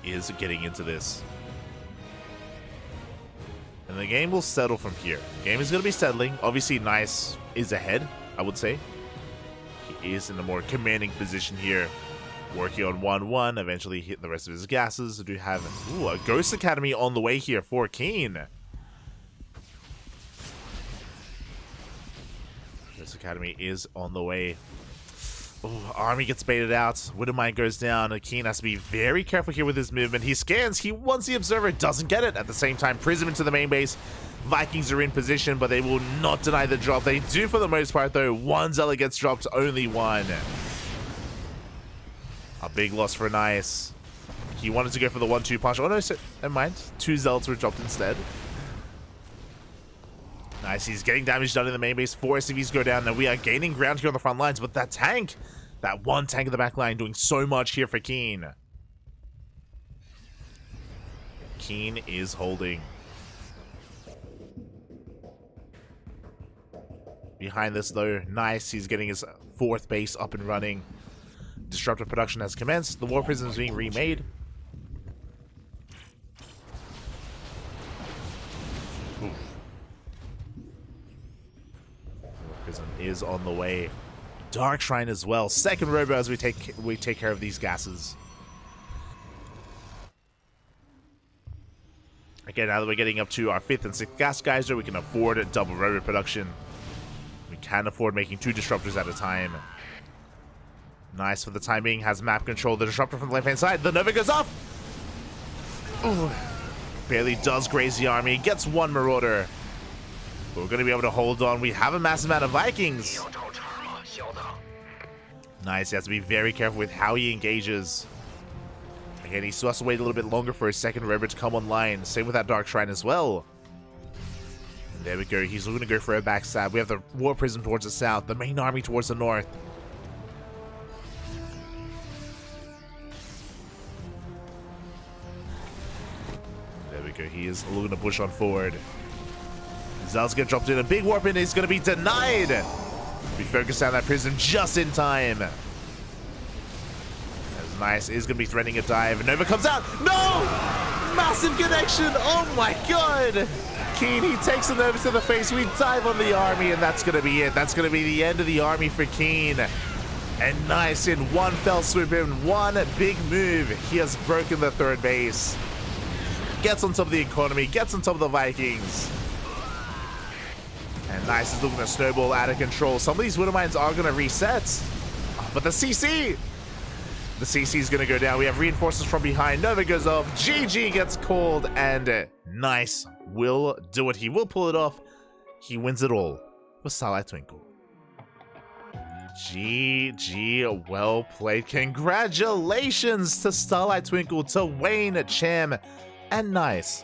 He is getting into this. And the game will settle from here. The game is going to be settling. Obviously, Nice is ahead, I would say. He is in a more commanding position here. Working on 1-1, eventually hitting the rest of his gases. We do have a Ghost Academy on the way here for Keen. Ghost Academy is on the way. Oh, army gets baited out. Widowmine goes down. Keen has to be very careful here with his movement. He scans. He wants the observer. Doesn't get it. At the same time, Prism into the main base. Vikings are in position, but they will not deny the drop. They do for the most part, though. One Zealot gets dropped. Only one. A big loss for Nice. He wanted to go for the 1-2 punch. Oh, no, never mind. 2 Zealots were dropped instead. Nice, he's getting damage done in the main base. 4 SCVs go down, and we are gaining ground here on the front lines. But that tank, that one tank in the back line, doing so much here for Keen. Keen is holding. Behind this, though, Nice, he's getting his 4th base up and running. Disruptive production has commenced. The War Prism is being remade. Oof. Prism is on the way. Dark Shrine as well. Second robo as we take care of these gases. Again, now that we're getting up to our 5th and 6th gas geyser, we can afford a double robo production. We can afford making 2 disruptors at a time. Nice for the time being, has map control. The disruptor from the left hand side. The Nova goes off. Ooh. Barely does graze the army. Gets 1 Marauder. But we're going to be able to hold on. We have a massive amount of Vikings. Nice. He has to be very careful with how he engages. Again, he still has to wait a little bit longer for his second River to come online. Same with that Dark Shrine as well. And there we go. He's going to go for a backstab. We have the War Prism towards the south, the main army towards the north. There we go. He is looking to push on forward. Zal's get dropped in a big warp and he's going to be denied. We focus on that prism just in time. That's nice. Is going to be threatening a dive. Nova comes out. No! Massive connection. Oh my god. Keen, he takes a Nova to the face. We dive on the army and that's going to be it. That's going to be the end of the army for Keen. And nice, in one fell swoop, in one big move, he has broken the third base. Gets on top of the economy, gets on top of the Vikings. And Nice is looking to snowball out of control. Some of these Widow Mines are going to reset. But the CC! The CC is going to go down. We have reinforcements from behind. Nova goes off. GG gets called. And Nice will do it. He will pull it off. He wins it all for Starlight Twinkle. GG, well played. Congratulations to Starlight Twinkle, to Wayne, Chem, and Nice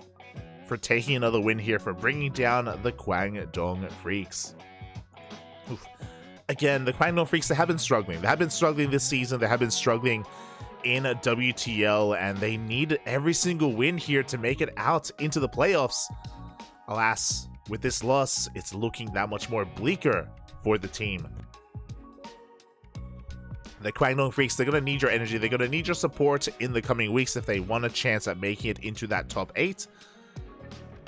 for taking another win here, for bringing down the Kwangdong Freaks. Oof. Again, the Kwangdong Freaks, they have been struggling. They have been struggling this season. They have been struggling in WTL, and they need every single win here to make it out into the playoffs. Alas, with this loss, it's looking that much more bleaker for the team. The Kwangdong Freaks, they're going to need your energy. They're going to need your support in the coming weeks if they want a chance at making it into that top 8.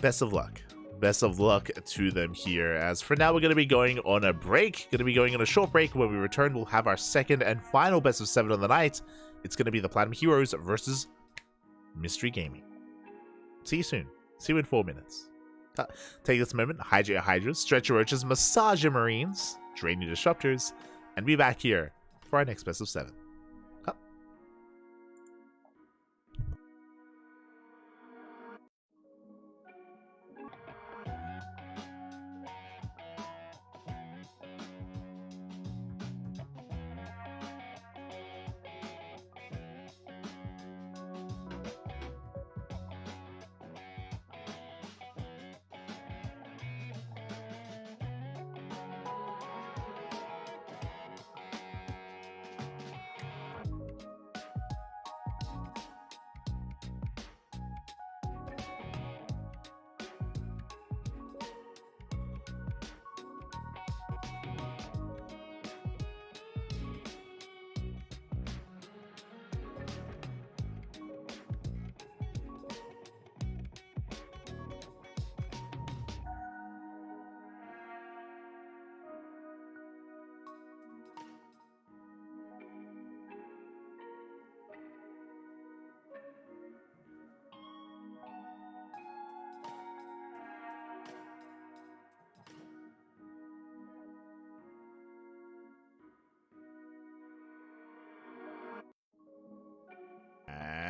Best of luck. Best of luck to them here. As for now, we're going to be going on a break. Going to be going on a short break. When we return, we'll have our second and final best of 7 of the night. It's going to be the Platinum Heroes versus Mystery Gaming. See you soon. See you in 4 minutes. Take this moment, hydrate your Hydras, stretch your Roaches, massage your Marines, drain your Disruptors, and be back here for our next best of 7.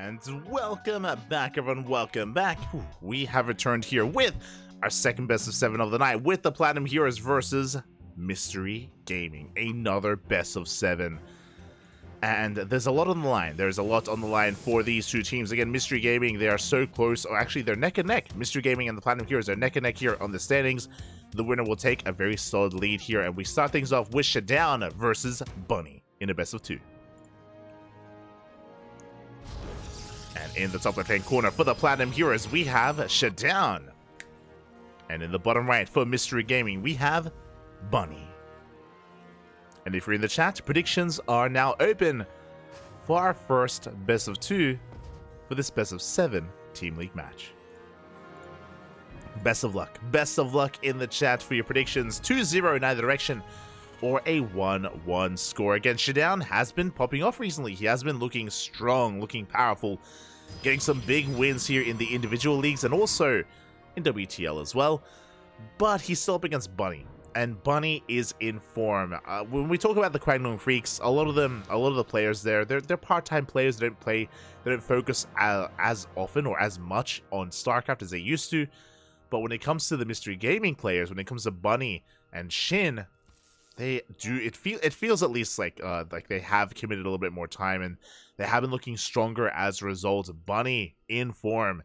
And welcome back, everyone. Welcome back. We have returned here with our second best of 7 of the night, with the Platinum Heroes versus Mystery Gaming. Another best of 7. And there's a lot on the line. There's a lot on the line for these two teams. Again, Mystery Gaming, they are so close. Or actually, they're neck and neck. Mystery Gaming and the Platinum Heroes are neck and neck here on the standings. The winner will take a very solid lead here. And we start things off with Shadown versus Bunny in a best of 2. And in the top left-hand corner for the Platinum Heroes, we have Shadown. And in the bottom right for Mystery Gaming, we have Bunny. And if you're in the chat, predictions are now open for our first best of 2 for this best of 7 Team League match. Best of luck. Best of luck in the chat for your predictions. 2-0 in either direction, or a 1-1 score. Again, Shadown has been popping off recently. He has been looking strong, looking powerful, getting some big wins here in the individual leagues and also in WTL as well. But he's still up against Bunny, and Bunny is in form. When we talk about the Kwangdong Freaks, a lot of the players there, they're part-time players. They don't focus as often or as much on StarCraft as they used to. But when it comes to the Mystery Gaming players, when it comes to Bunny and Shin, they do. It feels at least like they have committed a little bit more time, and they have been looking stronger as a result. Bunny in form.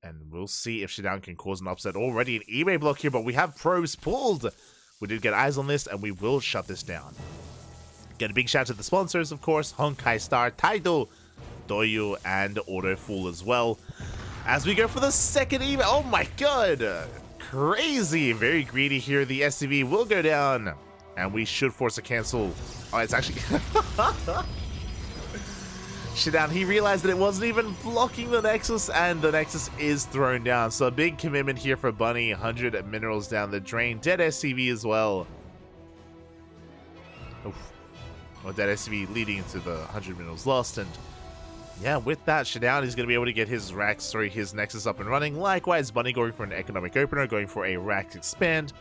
And we'll see if Shidown can cause an upset. Already an eBay block here, but we have probes pulled. We did get eyes on this, and we will shut this down. Get a big shout out to the sponsors, of course. Honkai Star, Taido, Doyu, and Autofool as well. As we go for the second eBay. Oh my god! Crazy! Very greedy here. The SCV will go down. And we should force a cancel. Oh, it's actually... Shidown, he realized that it wasn't even blocking the Nexus, and the Nexus is thrown down. So a big commitment here for Bunny. 100 minerals down the drain. Dead SCV as well. Oof. Well, dead SCV leading into the 100 minerals lost. And yeah, with that, Shidown is going to be able to get his his Nexus up and running. Likewise, Bunny going for an economic opener, going for a Rax expand.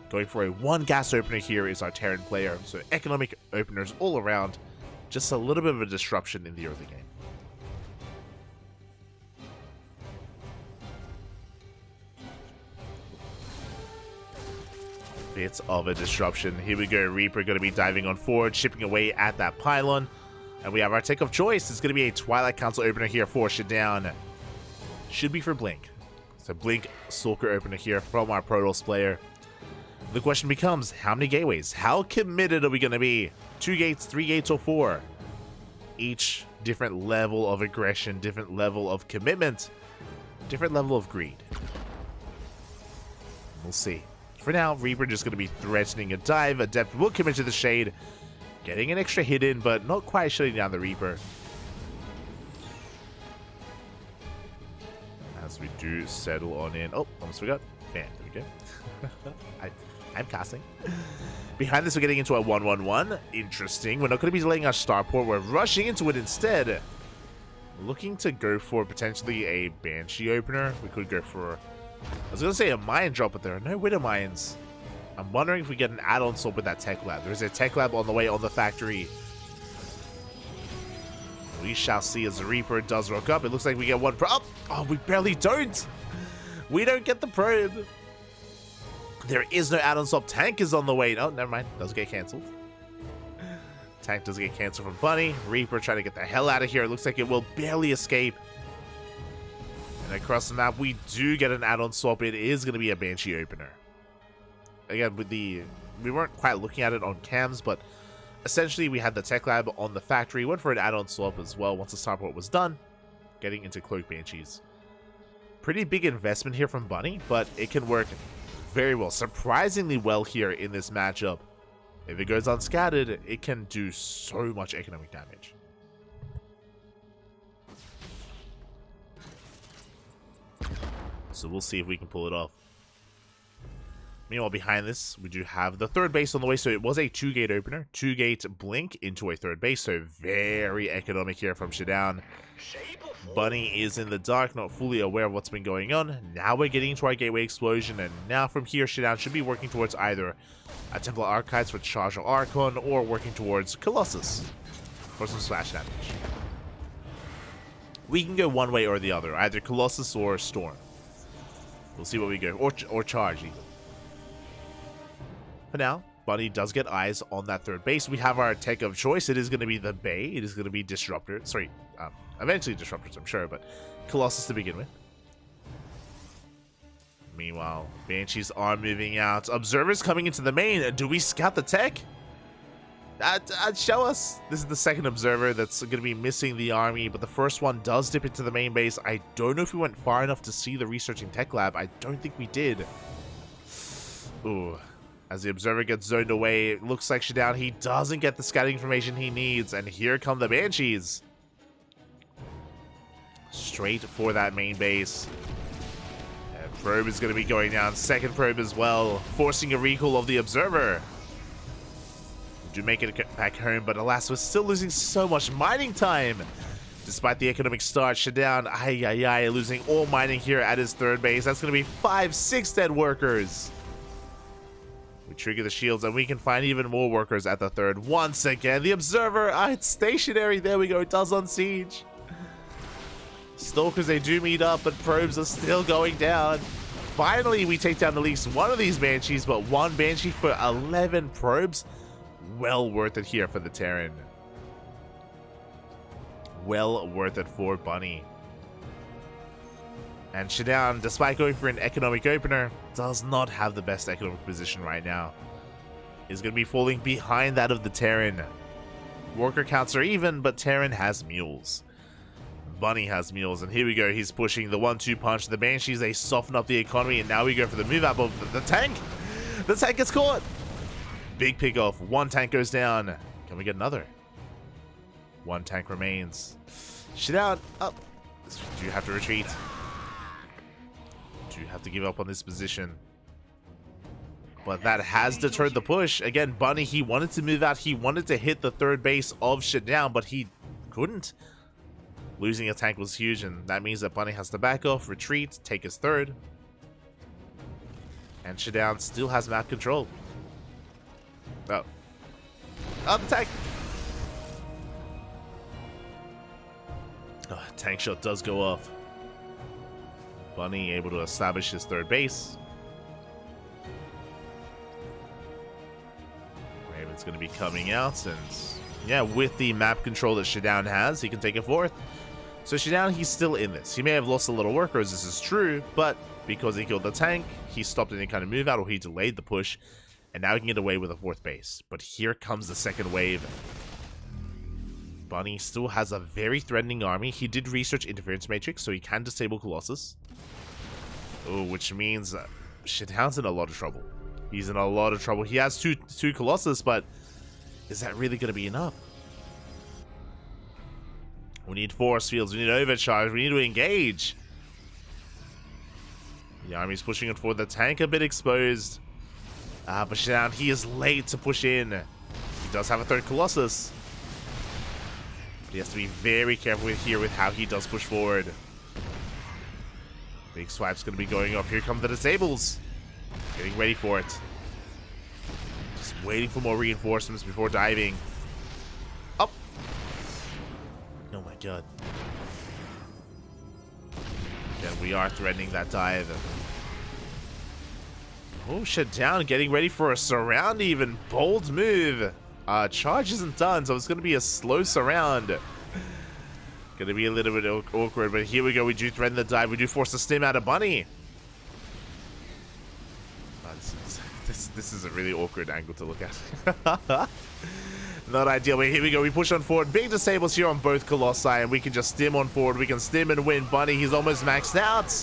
Going for a 1 gas opener here is our Terran player. So economic openers all around. Just a little bit of a disruption in the early game. Bits of a disruption. Here we go. Reaper going to be diving on forward, chipping away at that pylon. And we have our take of choice. It's going to be a Twilight Council opener here for Shidown. Should be for Blink. So Blink Stalker opener here from our Protoss player. The question becomes, how many gateways? How committed are we going to be? 2 gates, 3 gates, or 4? Each different level of aggression, different level of commitment, different level of greed. We'll see. For now, Reaper just going to be threatening a dive. Adept will commit to the Shade, getting an extra hit in, but not quite shutting down the Reaper. As we do settle on in. Oh, almost forgot. Man, there we go. I'm casting. Behind this, we're getting into a 1-1-1. Interesting. We're not going to be delaying our starport. We're rushing into it instead. Looking to go for potentially a Banshee opener. We could go for... I was going to say a mine drop, but there are no Widow mines. I'm wondering if we get an add-on swap with that tech lab. There's a tech lab on the way on the factory. We shall see as the Reaper does rock up. It looks like we get one probe. Oh, we barely don't. We don't get the probe. There is no add-on swap. Tank is on the way. Oh, never mind. Does get cancelled. Tank does get cancelled from Bunny. Reaper trying to get the hell out of here. It looks like it will barely escape. And across the map, we do get an add-on swap. It is going to be a Banshee opener. Again, with the... We weren't quite looking at it on cams, but essentially we had the tech lab on the factory. Went for an add-on swap as well once the starport was done. Getting into Cloak Banshees. Pretty big investment here from Bunny, but it can work very well, surprisingly well here in this matchup. If it goes unscattered, it can do so much economic damage. So we'll see if we can pull it off. Meanwhile, behind this, we do have the third base on the way. So it was a 2-gate opener, 2-gate blink into a third base. So very economic here from Shidown. Bunny is in the dark, not fully aware of what's been going on. Now we're getting into our gateway explosion, and now from here, Shidown should be working towards either a Templar Archives for Charge of Archon, or working towards Colossus for some splash damage. We can go one way or the other, either Colossus or Storm. We'll see what we go, or Charge even. For now, Bunny does get eyes on that third base. We have our tech of choice. It is going to be the Bay. It is going to be Disruptor. Sorry, eventually Disruptors, I'm sure, but Colossus to begin with. Meanwhile, Banshees are moving out. Observers coming into the main. Do we scout the tech? Show us. This is the second Observer that's going to be missing the army, but the first one does dip into the main base. I don't know if we went far enough to see the researching tech lab. I don't think we did. Ooh. As the Observer gets zoned away, it looks like Shidown, he doesn't get the scouting information he needs, and here come the Banshees. Straight for that main base. And probe is going to be going down. Second probe as well, forcing a recall of the Observer. We do make it back home, but alas, we're still losing so much mining time. Despite the economic start, Shidown, losing all mining here at his third base. That's going to be 5-6 dead workers. We trigger the shields, and we can find even more workers at the third. Once again, the Observer, it's stationary. There we go. It does on siege. Stalkers, they do meet up, but probes are still going down. finally we take down at least one of these Banshees, but one Banshee for 11 probes. Well worth it here for the Terran. Well worth it for Bunny. And Shadown, despite going for an economic opener, does not have the best economic position right now. Is going to be falling behind that of the Terran. Worker counts are even, but Terran has mules. Bunny has mules, and here we go. He's pushing the 1-2 punch. The Banshees, they soften up the economy, and now we go for the move up of the tank. The tank gets caught. Big pick off. One tank goes down. Can we get another? One tank remains. Shadown up. Do you have to retreat? Do you have to give up on this position? But that has deterred the push. Again, Bunny, he wanted to move out. He wanted to hit the third base of Shadown, but he couldn't. Losing a tank was huge, and that means that Bunny has to back off, retreat, take his third. And Shadown still has map control. Oh. Oh, the tank! Oh, tank shot does go off. Bunny able to establish his third base. Raven's going to be coming out, and yeah, with the map control that Shadown has, he can take a fourth. So Shadown, he's still in this. He may have lost a lot of workers, this is true, but because he killed the tank, he stopped any kind of move out, or he delayed the push, and now he can get away with a fourth base. But here comes the second wave. Bunny still has a very threatening army. He did research Interference Matrix, so he can disable Colossus. Oh, which means Shadown's in a lot of trouble. He's in a lot of trouble. He has two Colossus, but is that really going to be enough? We need force fields, we need overcharge, we need to engage. The army's pushing it forward, the tank a bit exposed. But Shadown, he is late to push in. He does have a third Colossus. But he has to be very careful here with how he does push forward. Big swipe's going to be going off. Here come the disables. Getting ready for it. Just waiting for more reinforcements before diving. Up. Oh my god. Again, we are threatening that dive. Oh, Shadown getting ready for a surround even. Bold move. Charge isn't done, so it's going to be a slow surround. Going to be a little bit awkward, but here we go. We do threaten the dive. We do force the stim out of Bunny. This is a really awkward angle to look at. Not ideal, but here we go. We push on forward. Big disables here on both Colossi, and we can just stim on forward. We can stim and win. Bunny, he's almost maxed out.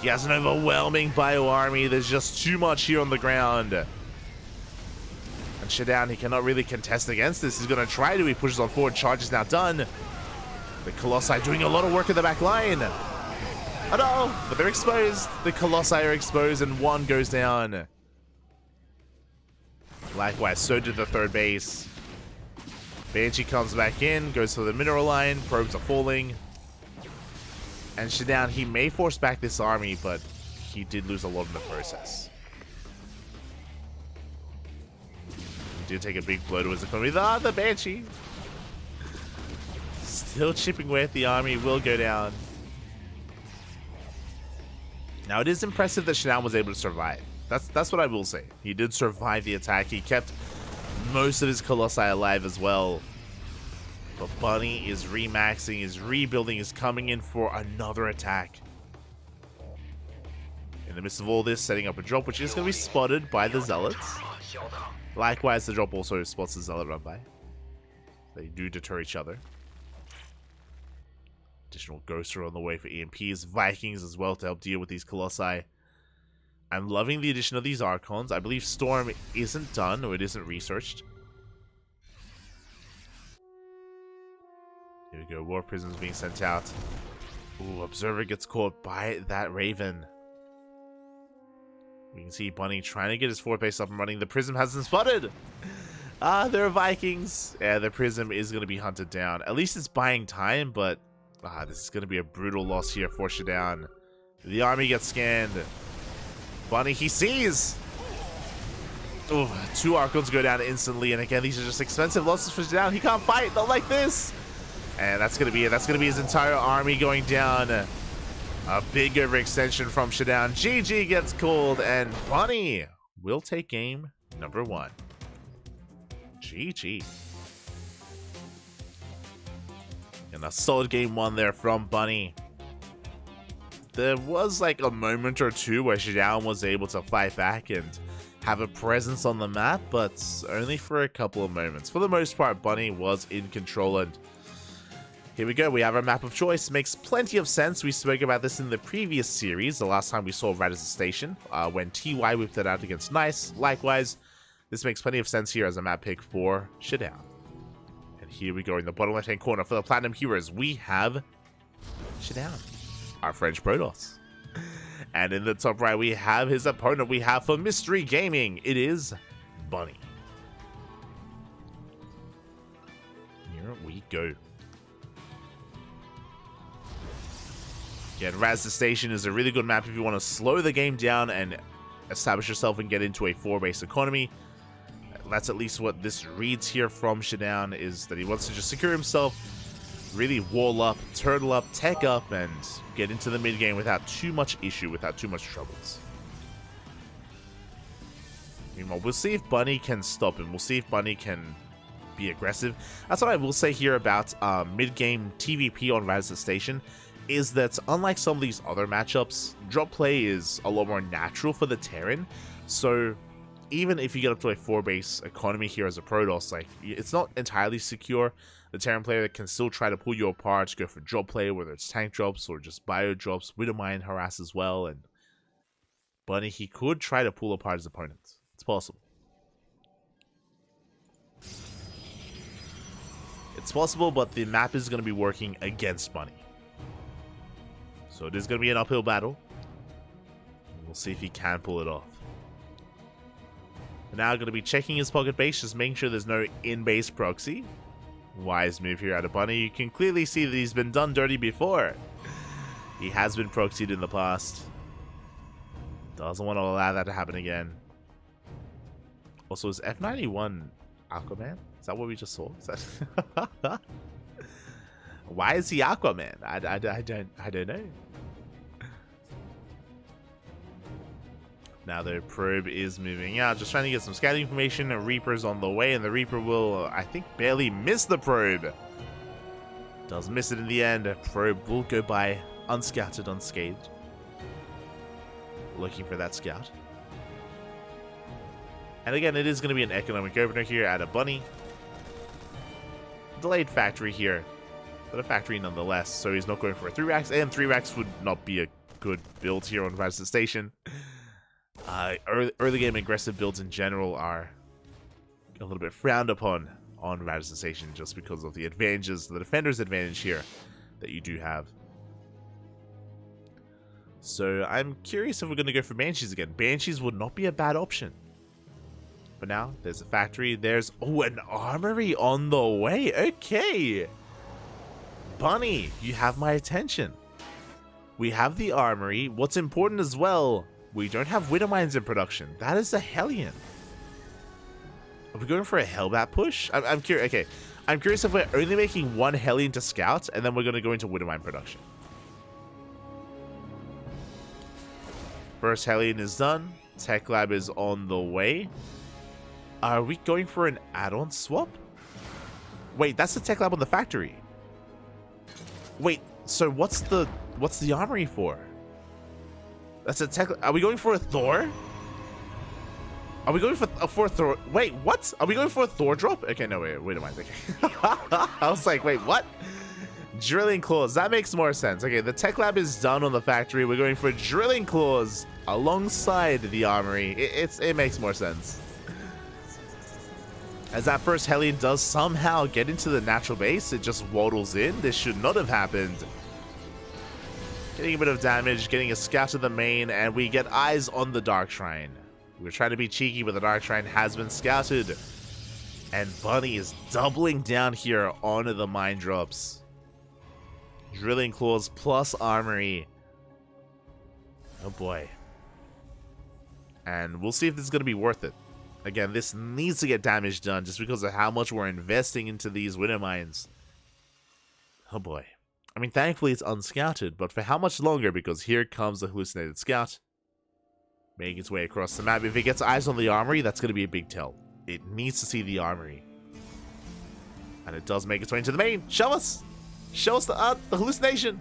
He has an overwhelming bio army. There's just too much here on the ground. And Shadown, he cannot really contest against this. He's going to try to. He pushes on forward. Charge is now done. The Colossi doing a lot of work in the back line. Oh no, but they're exposed. The Colossi are exposed, and one goes down. Likewise, so did the third base. Banshee comes back in, goes for the mineral line. Probes are falling. And Shadown, he may force back this army, but he did lose a lot in the process. He did take a big blow to his economy. The Banshee. Still chipping away at the army, will go down. Now, it is impressive that Shadown was able to survive. That's what I will say. He did survive the attack. He kept most of his Colossi alive as well. But Bunny is remaxing, is rebuilding, is coming in for another attack. In the midst of all this, setting up a drop, which is going to be spotted by the Zealots. Likewise, the drop also spots the Zealot run by. They do deter each other. Additional Ghosts are on the way for EMPs. Vikings as well to help deal with these Colossi. I'm loving the addition of these Archons. I believe Storm isn't done, or it isn't researched. Here we go. War Prisms being sent out. Ooh, Observer gets caught by that Raven. We can see Bunny trying to get his fourth base up and running. The Prism hasn't spotted. There are Vikings. Yeah, the Prism is going to be hunted down. At least it's buying time, but this is going to be a brutal loss here for Shadown. The army gets scanned. Bunny, he sees. Ooh, two Archons go down instantly, and again, these are just expensive losses for Shadown. He can't fight, not like this. And that's gonna be it. That's gonna be his entire army going down. A big overextension from Showdown. GG gets called, and Bunny will take game number 1. GG. And a solid game 1 there from Bunny. There was like a moment or two where Showdown was able to fight back and have a presence on the map, but only for a couple of moments. For the most part, Bunny was in control, and here we go. We have our map of choice. Makes plenty of sense. We spoke about this in the previous series, the last time we saw Radisson Station, when TY whipped it out against Nice. Likewise, this makes plenty of sense here as a map pick for Showdown. And here we go in the bottom left-hand corner for the Platinum Heroes. We have Showdown, our French Protoss. And in the top right, we have his opponent. We have for Mystery Gaming, it is Bunny. Here we go. Yeah, Radisson Station is a really good map if you want to slow the game down and establish yourself and get into a 4-base economy. That's at least what this reads here from Showdown, is that he wants to just secure himself, really wall up, turtle up, tech up, and get into the mid game without too much issue, without too much troubles. Meanwhile, we'll see if Bunny can stop him. We'll see if Bunny can be aggressive. That's what I will say here about mid-game TVP on Radisson Station, is that unlike some of these other matchups, drop play is a lot more natural for the Terran. So even if you get up to a 4-base economy here as a Protoss, like, it's not entirely secure. The Terran player can still try to pull you apart, go for drop play, whether it's tank drops or just bio drops. Widowmine harass as well, and Bunny, he could try to pull apart his opponent. It's possible. It's possible, but the map is going to be working against Bunny. So it is going to be an uphill battle. We'll see if he can pull it off. We're now going to be checking his pocket base, just making sure there's no in-base proxy. Wise move here out of Bunny. You can clearly see that he's been done dirty before. He has been proxied in the past. Doesn't want to allow that to happen again. Also, is F91 Aquaman? Is that what we just saw? Is that why is he Aquaman? I don't know. Now the probe is moving out, just trying to get some scouting information. A Reaper's on the way, and the Reaper will, I think, barely miss the probe. Does miss it in the end. Probe will go by unscouted, unscathed. Looking for that scout. And again, it is going to be an economic opener here at a Bunny. Delayed factory here, but a factory nonetheless. So he's not going for a 3-racks, and 3-racks would not be a good build here on Radisson Station. Early game aggressive builds in general are a little bit frowned upon on Radisson Station, just because of the advantages, the defender's advantage here that you do have. So I'm curious if we're going to go for Banshees again. Banshees would not be a bad option. But now there's a factory. There's, oh, an armory on the way. Okay, Bunny, you have my attention. We have the armory. What's important as well, we don't have Widowmines in production. That is a Hellion. Are we going for a Hellbat push? I'm curious. Okay, I'm curious if we're only making one Hellion to scout, and then we're going to go into Widowmine production. First Hellion is done. Tech Lab is on the way. Are we going for an add-on swap? Wait, that's the Tech Lab on the factory. Wait, so what's the armory for? That's a tech. Are we going for a Thor? Are we going for a Thor? Wait, what? Are we going for a Thor drop? Okay, no, wait a minute. Okay. I was like, wait, what? Drilling claws. That makes more sense. Okay, the Tech Lab is done on the factory. We're going for drilling claws alongside the armory. It makes more sense. As that first Hellion does somehow get into the natural base, it just waddles in. This should not have happened. Getting a bit of damage, getting a scout to the main, and we get eyes on the Dark Shrine. We're trying to be cheeky, but the Dark Shrine has been scouted. And Bunny is doubling down here on the mine drops. Drilling claws plus armory. Oh boy. And we'll see if this is going to be worth it. Again, this needs to get damage done just because of how much we're investing into these Widowmines. Oh boy. I mean, thankfully it's unscouted, but for how much longer? Because here comes the hallucinated scout, making its way across the map. If it gets eyes on the armory, that's going to be a big tell. It needs to see the armory. And it does make its way into the main. Show us! Show us the hallucination!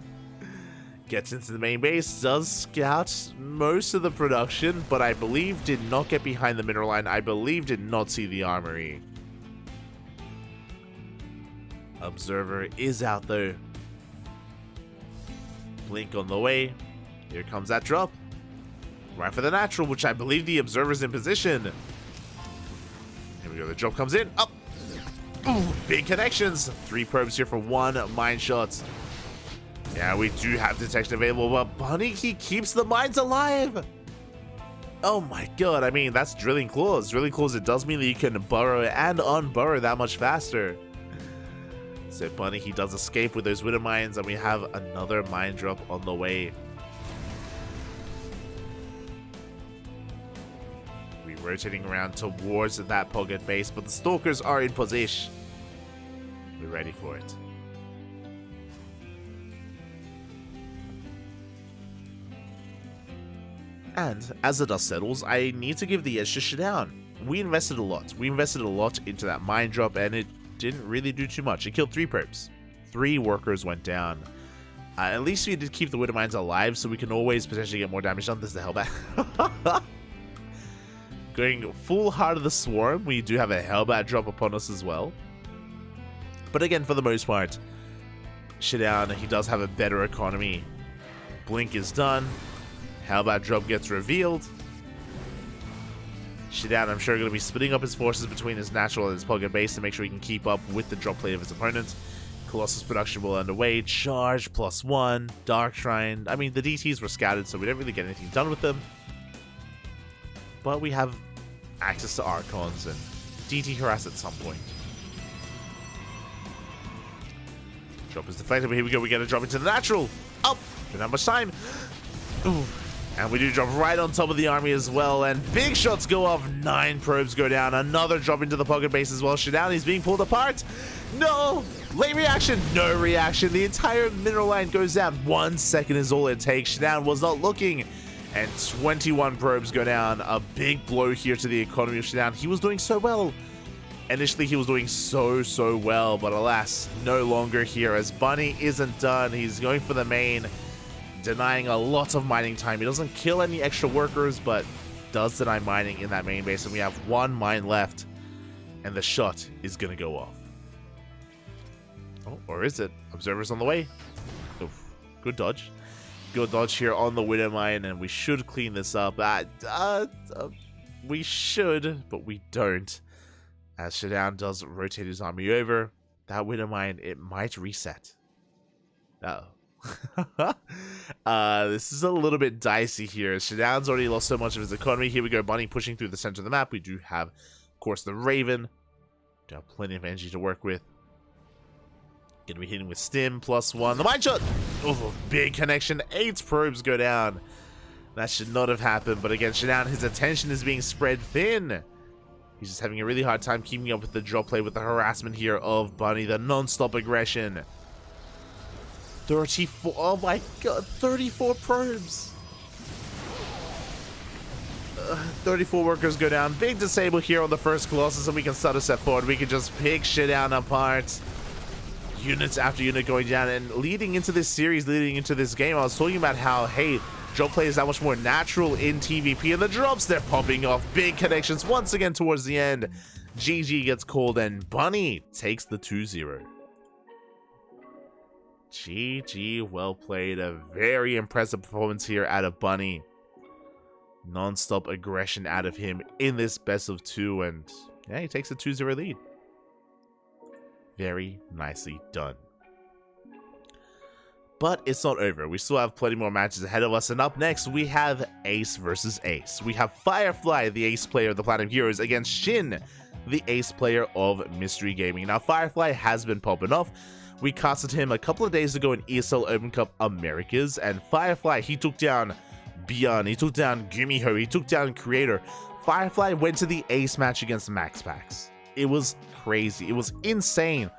Gets into the main base, does scout most of the production, but I believe did not get behind the mineral line. I believe did not see the armory. Observer is out though. Blink on the way. Here comes that drop. Right for the natural, which I believe the observer's in position. Here we go, the drop comes in. Up! Ooh, big connections. 3 probes here for 1 mine shot. Yeah, we do have detection available, but Bunny, he keeps the mines alive. Oh my god, I mean, that's drilling claws. Drilling claws, it does mean that you can burrow and unburrow that much faster. So Bunny, he does escape with those widow mines, and we have another mine drop on the way. We're rotating around towards that pocket base, but the stalkers are in position. We're ready for it. And as the dust settles, I need to give the edge to Shutdown. We invested a lot. We invested a lot into that mine drop, and it didn't really do too much. It killed 3 probes. 3 workers went down. At least we did keep the widow mines alive, so we can always potentially get more damage done. This is the Hellbat. Going full Heart of the Swarm, we do have a Hellbat drop upon us as well. But again, for the most part, Shutdown, he does have a better economy. Blink is done. Hellbat drop gets revealed. Shutdown, I'm sure, going to be splitting up his forces between his natural and his pocket base to make sure he can keep up with the drop plate of his opponent. Colossus production will underway. Charge +1. Dark Shrine. I mean, the DTs were scouted, so we don't really get anything done with them. But we have access to Archons and DT harass at some point. Drop is deflected, but here we go. We get a drop into the natural. Up! Don't have much time. Ooh. And we do drop right on top of the army as well, and big shots go off. 9 probes go down. Another drop into the pocket base as well. Shutdown, he's being pulled apart. No! Late reaction. No reaction. The entire mineral line goes down. 1 second is all it takes. Shutdown was not looking. And 21 probes go down. A big blow here to the economy of Shutdown. He was doing so well. Initially, he was doing so well, but alas, no longer here as Bunny isn't done. He's going for the main, denying a lot of mining time. He doesn't kill any extra workers, but does deny mining in that main base, and we have 1 mine left, and the shot is going to go off. Oh, or is it? Observer's on the way. Oof. Good dodge. Good dodge here on the widow mine, and we should clean this up. We should, but we don't. As Shutdown does rotate his army over, that widow mine, it might reset. Uh-oh. This is a little bit dicey here. Shutdown's already lost so much of his economy. Here we go, Bunny pushing through the center of the map. We do have, of course, the Raven. Do have plenty of energy to work with. Gonna be hitting with Stim +1. The mine shot! Oh, big connection. 8 probes go down. That should not have happened, but again, Shutdown, his attention is being spread thin. He's just having a really hard time keeping up with the drop play, with the harassment here of Bunny, the non-stop aggression. 34, oh my god, 34 probes. 34 workers go down. Big disable here on the first Colossus, and we can start a step forward. We can just pick Shutdown apart. Units after unit going down, and leading into this series, leading into this game, I was talking about how, hey, drop play is that much more natural in TVP, and the drops, they're popping off. Big connections once again towards the end. GG gets called, and Bunny takes the 2-0. GG, well played. A very impressive performance here out of Bunny. Non-stop aggression out of him in this best of 2, and yeah, he takes a 2-0 lead. Very nicely done. But it's not over. We still have plenty more matches ahead of us, and up next we have Ace versus Ace. We have Firefly, the Ace player of the Platinum Heroes, against Shin, the Ace player of Mystery Gaming. Now, Firefly has been popping off. We casted him a couple of days ago in ESL Open Cup Americas, and Firefly, he took down Beyond, he took down Gumiho, he took down Creator. Firefly went to the Ace match against Max Pax. It was crazy. It was insane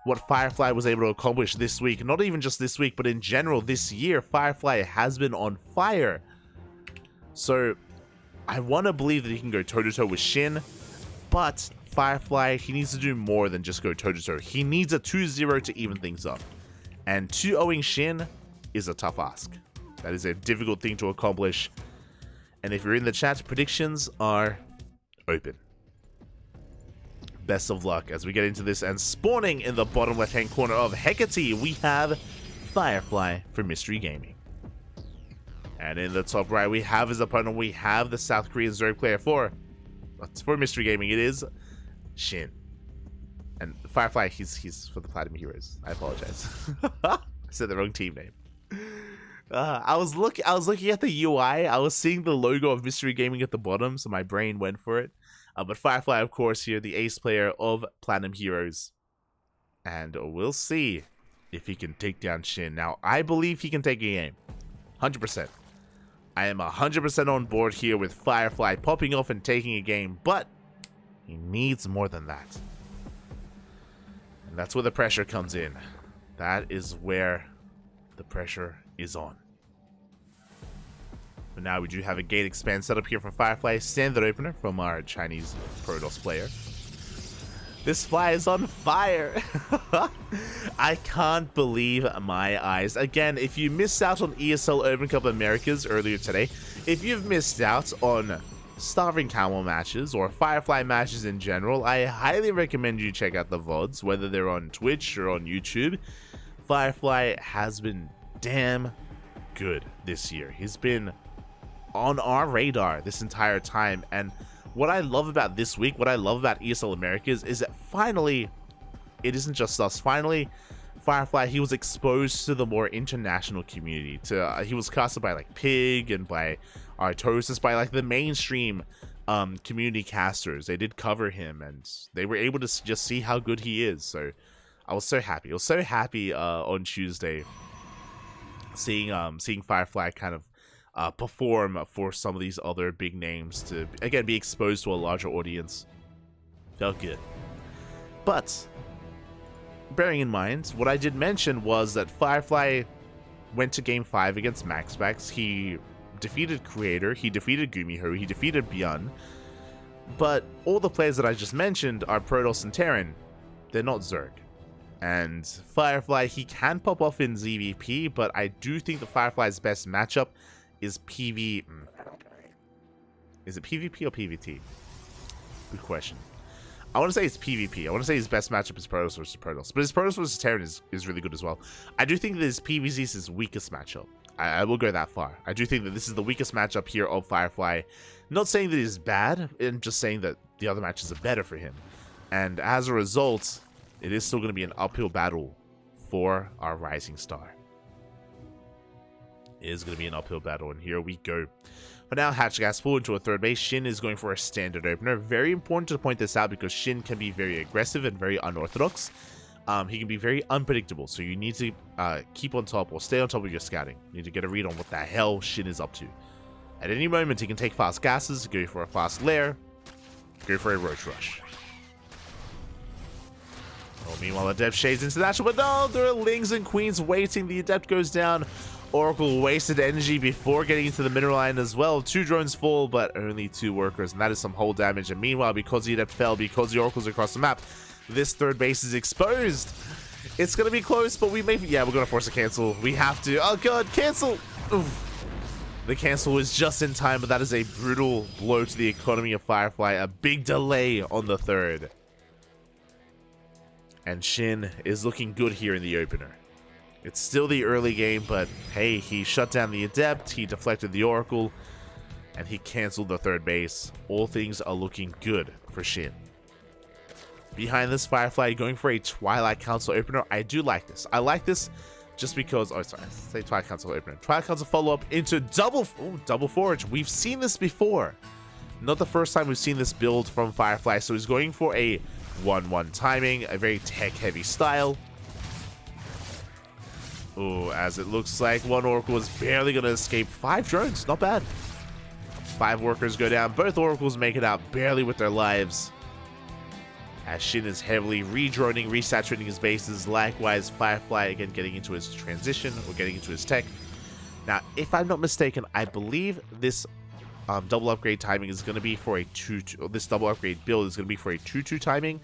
what Firefly was able to accomplish this week. Not even just this week, but in general this year, Firefly has been on fire. So I want to believe that he can go toe-to-toe with Shin, but Firefly, he needs to do more than just go toe-to-toe. He needs a 2-0 to even things up. And 2-0ing Shin is a tough ask. That is a difficult thing to accomplish. And if you're in the chat, predictions are open. Best of luck as we get into this. And spawning in the bottom left-hand corner of Hecate, we have Firefly for Mystery Gaming. And in the top right, we have his opponent. We have the South Korean Zerg player for Mystery Gaming. It is Shin. And Firefly, he's for the Platinum Heroes. I apologize. I said the wrong team name. I was looking at the UI. I was seeing the logo of Mystery Gaming at the bottom, so my brain went for it. But Firefly, of course, here, the ace player of Platinum Heroes. And we'll see if he can take down Shin. Now, I believe he can take a game. 100%. I am 100% on board here with Firefly popping off and taking a game, but he needs more than that. And that's where the pressure comes in. That is where the pressure is on. But now we do have a gate expand set up here from Firefly. Standard opener from our Chinese Protoss player. This fly is on fire. I can't believe my eyes. Again, if you missed out on ESL Open Cup Americas earlier today, if you've missed out on Starving Camel matches or Firefly matches in general, I highly recommend you check out the VODs, whether they're on Twitch or on YouTube. Firefly has been damn good this year. He's been on our radar this entire time, and what I love about this week, what I love about ESL Americas is that finally, it isn't just us. Finally, Firefly, he was exposed to the more international community. He was casted by like Pig and by Artosis, by like the mainstream community casters. They did cover him, and they were able to just see how good he is. So I was so happy. I was so happy on Tuesday seeing Firefly kind of perform for some of these other big names to, again, be exposed to a larger audience. Felt good. But, bearing in mind, what I did mention was that Firefly went to Game 5 against MaxPax. He defeated Creator, he defeated Gumiho, he defeated Byun. But all the players that I just mentioned are Protoss and Terran. They're not Zerg. And Firefly, he can pop off in ZVP, but I do think that Firefly's best matchup is PV. Is it PvP or PvT? Good question. I want to say it's PvP. I want to say his best matchup is Protoss versus Protoss. But his Protoss versus Terran is really good as well. I do think that his PvZ is his weakest matchup. I will go that far. I do think that this is the weakest matchup here of Firefly. Not saying that he's bad. I'm just saying that the other matches are better for him. And as a result, it is still going to be an uphill battle for our Rising Star. It is going to be an uphill battle, and here we go. For now, Hatchgas pull into a third base. Shin is going for a standard opener. Very important to point this out because Shin can be very aggressive and very unorthodox. He can be very unpredictable, so you need to keep on top or stay on top of your scouting. You need to get a read on what the hell Shin is up to. At any moment, he can take fast gases, go for a fast lair, go for a roach rush. Oh, meanwhile, Adept shades into that, but no, there are Lings and Queens waiting. The Adept goes down. Oracle wasted energy before getting into the middle line as well. 2 drones fall, but only 2 workers, and that is some hull damage. And meanwhile, because the Adept fell, because the Oracle's across the map, this third base is exposed. It's going to be close, but we may... Yeah, we're going to force a cancel. We have to. Oh, God, cancel! Oof. The cancel was just in time, but that is a brutal blow to the economy of Firefly. A big delay on the third. And Shin is looking good here in the opener. It's still the early game, but hey, he shut down the Adept, he deflected the Oracle, and he canceled the third base. All things are looking good for Shin. Behind this, Firefly going for a Twilight Council opener. I do like this. I like this just because... Oh, sorry. I say Twilight Council opener. Twilight Council follow-up into double Forge. We've seen this before. Not the first time we've seen this build from Firefly. So he's going for a 1-1 timing, a very tech-heavy style. Oh, as it looks like one Oracle is barely going to escape. 5 drones, not bad. 5 workers go down. Both Oracles make it out barely with their lives. as Shin is heavily redroning, resaturating his bases. Likewise, Firefly again getting into his transition or getting into his tech. Now, if I'm not mistaken, I believe this double upgrade timing is going to be for a 2-2. This double upgrade build is going to be for a 2-2 timing,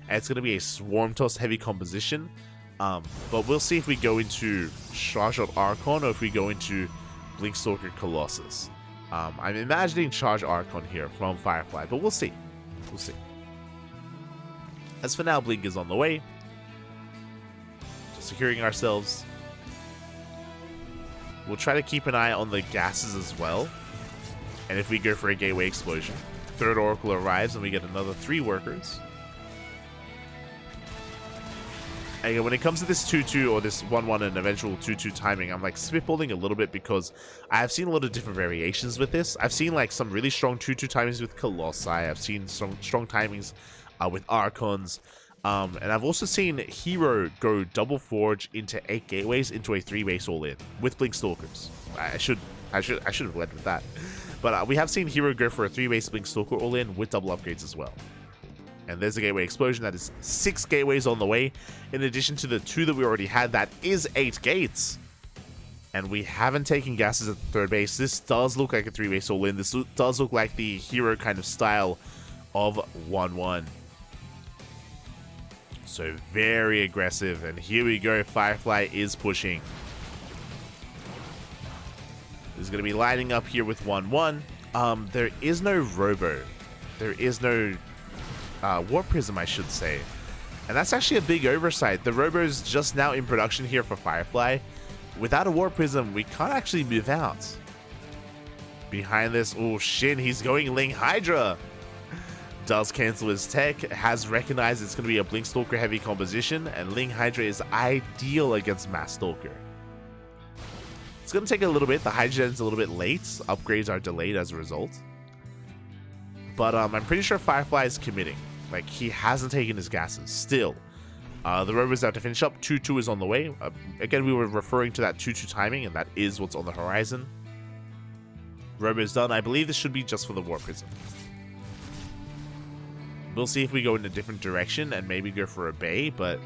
and it's going to be a Swarm Toss heavy composition. But we'll see if we go into Charge Out Archon or if we go into Blinkstalker Colossus. I'm imagining Charge Archon here from Firefly, but we'll see. We'll see. As for now, Blink is on the way. Just securing ourselves. We'll try to keep an eye on the gases as well. And if we go for a Gateway Explosion, third Oracle arrives and we get another 3 workers. And when it comes to this 2-2 or this 1-1 and eventual 2-2 timing, I'm like spitballing a little bit because I have seen a lot of different variations with this. I've seen like some really strong 2-2 timings with Colossi. I've seen some strong timings with Archons. And I've also seen Hero go double forge into 8 gateways into a 3-base all-in with Blinkstalkers. I should have led with that. But we have seen Hero go for a 3-base Blinkstalker all-in with double upgrades as well. And there's a Gateway Explosion. That is 6 gateways on the way. In addition to the 2 that we already had, that is 8 gates. And we haven't taken gases at the third base. This does look like a 3-base all-in. This does look like the Hero kind of style of 1-1. So very aggressive. And here we go. Firefly is pushing. This is going to be lining up here with 1-1. There is no Robo. There is no Warp Prism, I should say. And that's actually a big oversight. The Robo is just now in production here for Firefly. Without a Warp Prism, we can't actually move out. Behind this, oh Shin, he's going Ling Hydra. Does cancel his tech, has recognized it's going to be a Blinkstalker heavy composition, and Ling Hydra is ideal against Mass Stalker. It's going to take a little bit. The Hydra is a little bit late. Upgrades are delayed as a result. But I'm pretty sure Firefly is committing. Like, he hasn't taken his gases. Still. The Robo is out to finish up. 2-2 is on the way. Again, we were referring to that 2-2 timing, and that is what's on the horizon. Robo is done. I believe this should be just for the Warp Prism. We'll see if we go in a different direction and maybe go for a Bay, but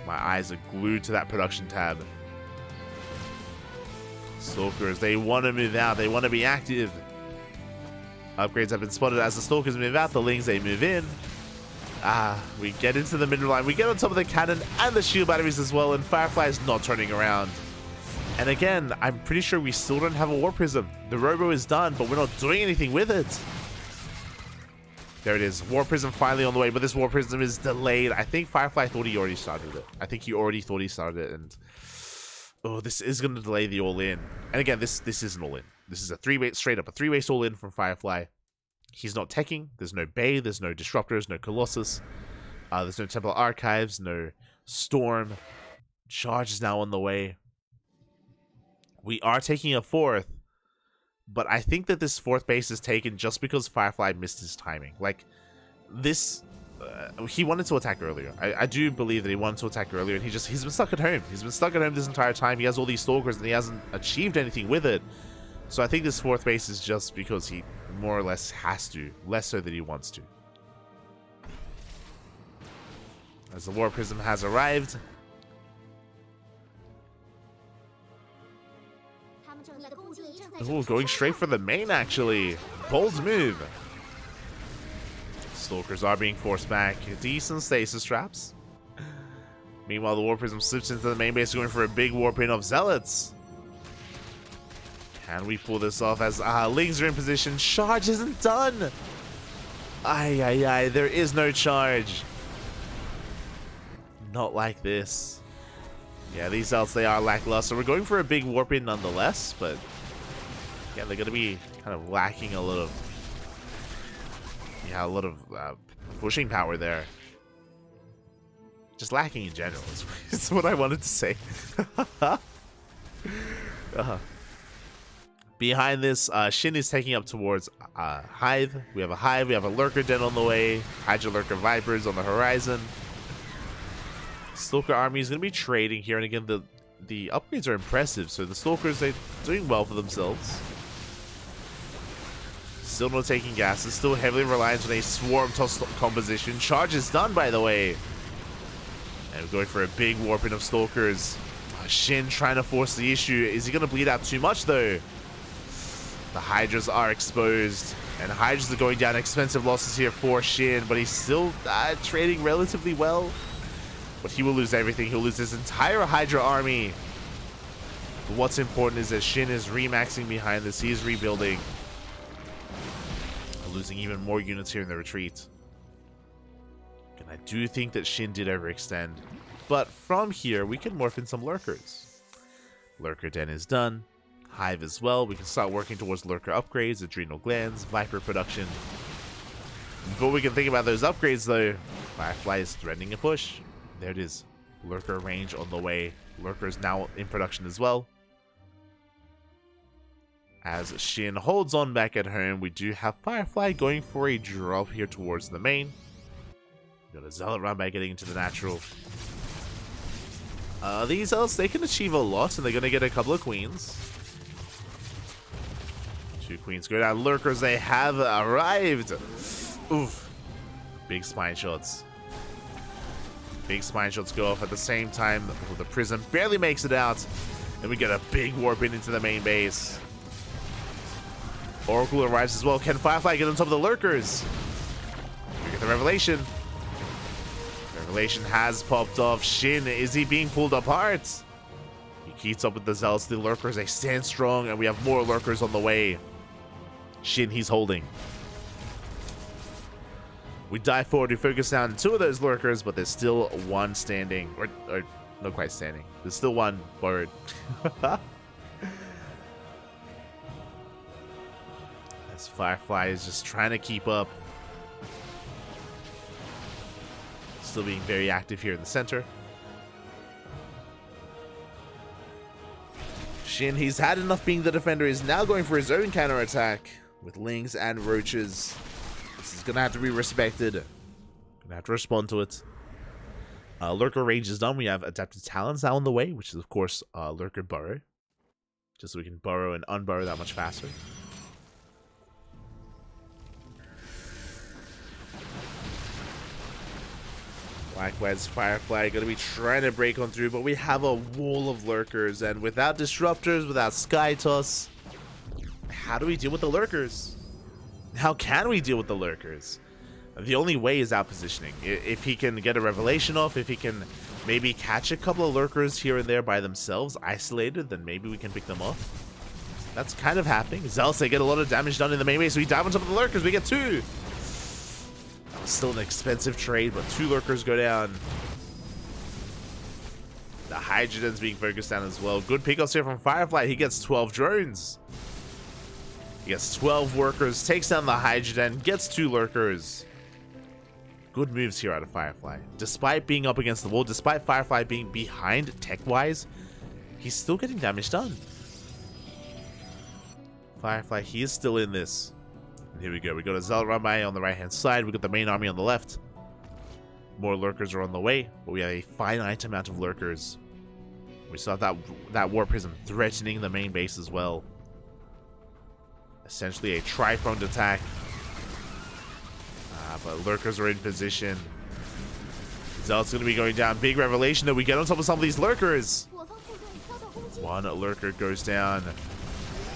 my eyes are glued to that production tab. Stalkers, they want to move out. They want to be active. Upgrades have been spotted as the Stalkers move out. The Lings, they move in. We get into the middle line. We get on top of the cannon and the shield batteries as well, and Firefly is not turning around. And again, I'm pretty sure we still don't have a Warp Prism. The Robo is done, but we're not doing anything with it. There it is. Warp Prism finally on the way, but this Warp Prism is delayed. I think Firefly thought he already started it. I think he already thought he started it, and oh, this is going to delay the all-in. And again, this is an all-in. This is a 3-base, straight up a 3-base all-in from Firefly. He's not teching. There's no Bay. There's no Disruptors. No Colossus. There's no Temple Archives. No Storm. Charge is now on the way. We are taking a 4th. But I think that this 4th base is taken just because Firefly missed his timing. Like, this... he wanted to attack earlier. I do believe that he wanted to attack earlier, and he's been stuck at home. He's been stuck at home this entire time. He has all these Stalkers, and he hasn't achieved anything with it. So I think this 4th base is just because he more or less has to, less so than he wants to. As the Warp Prism has arrived. Ooh, going straight for the main, actually. Bold move. Stalkers are being forced back. Decent stasis traps. Meanwhile, the Warp Prism slips into the main base, going for a big warp in of Zealots. Can we pull this off as Lings are in position? Charge isn't done. Ay, there is no charge. Not like this. Yeah, these Zealots, they are lackluster. We're going for a big warp in nonetheless, but yeah, they're going to be kind of lacking a lot of pushing power there. Just lacking in general is what I wanted to say. Behind this, Shin is taking up towards Hive. We have a Hive, we have a Lurker Den on the way, Hydra Lurker Vipers on the horizon. Stalker army is going to be trading here, and again, the upgrades are impressive, so the Stalkers, they're doing well for themselves. Still not taking gas. It's still heavily reliant on a swarm toss composition. Charge is done, by the way. And we're going for a big warping of Stalkers. Shin trying to force the issue. Is he going to bleed out too much, though? The Hydras are exposed. And Hydras are going down. Expensive losses here for Shin. But he's still trading relatively well. But he will lose everything. He'll lose his entire Hydra army. But what's important is that Shin is remaxing behind this. He is rebuilding. Losing even more units here in the retreat. And I do think that Shin did overextend. But from here, we can morph in some Lurkers. Lurker Den is done. Hive as well. We can start working towards Lurker upgrades, Adrenal Glands, Viper production. Before we can think about those upgrades, though, Firefly is threatening a push. There it is. Lurker range on the way. Lurker is now in production as well. As Shin holds on back at home, we do have Firefly going for a drop here towards the main. Got a Zealot run by getting into the natural. These Zealots, they can achieve a lot, and they're going to get a couple of queens. 2 queens go down. Lurkers, they have arrived. Oof. Big spine shots. Big spine shots go off at the same time. The Prism barely makes it out. And we get a big warp into the main base. Oracle arrives as well. Can Firefly get on top of the Lurkers? We get the Revelation. Revelation has popped off. Shin, is he being pulled apart? He keeps up with the Zealots. The Lurkers, they stand strong, and we have more Lurkers on the way. Shin, he's holding. We dive forward to focus down 2 of those Lurkers, but there's still one standing. Or not quite standing. There's still one forward. As Firefly is just trying to keep up. Still being very active here in the center. Shin, he's had enough being the defender. He's now going for his own counterattack with Lings and Roaches. This is going to have to be respected. Going to have to respond to it. Lurker range is done. We have Adapted Talons now on the way, which is, of course, Lurker Burrow. Just so we can burrow and unburrow that much faster. Likewise, Firefly going to be trying to break on through, but we have a wall of Lurkers, and without Disruptors, without Sky Toss, how do we deal with the Lurkers? How can we deal with the Lurkers? The only way is out positioning. If he can get a Revelation off, if he can maybe catch a couple of Lurkers here and there by themselves, isolated, then maybe we can pick them off. That's kind of happening. Zealots, they get a lot of damage done in the main base, so we dive on top of the Lurkers, we get 2! Still an expensive trade, but 2 Lurkers go down. The Hydrogen's being focused on as well. Good pickups here from Firefly. He gets 12 drones. He gets 12 workers, takes down the Hydrogen, gets 2 Lurkers. Good moves here out of Firefly. Despite being up against the wall, despite Firefly being behind tech-wise, he's still getting damage done. Firefly, he is still in this. Here we go. We got a Zealot run by on the right-hand side. We got the main army on the left. More Lurkers are on the way, but we have a finite amount of Lurkers. We saw that War Prism threatening the main base as well. Essentially a tri-pronged attack. But Lurkers are in position. Zealot's going to be going down. Big Revelation that we get on top of some of these Lurkers. 1 Lurker goes down.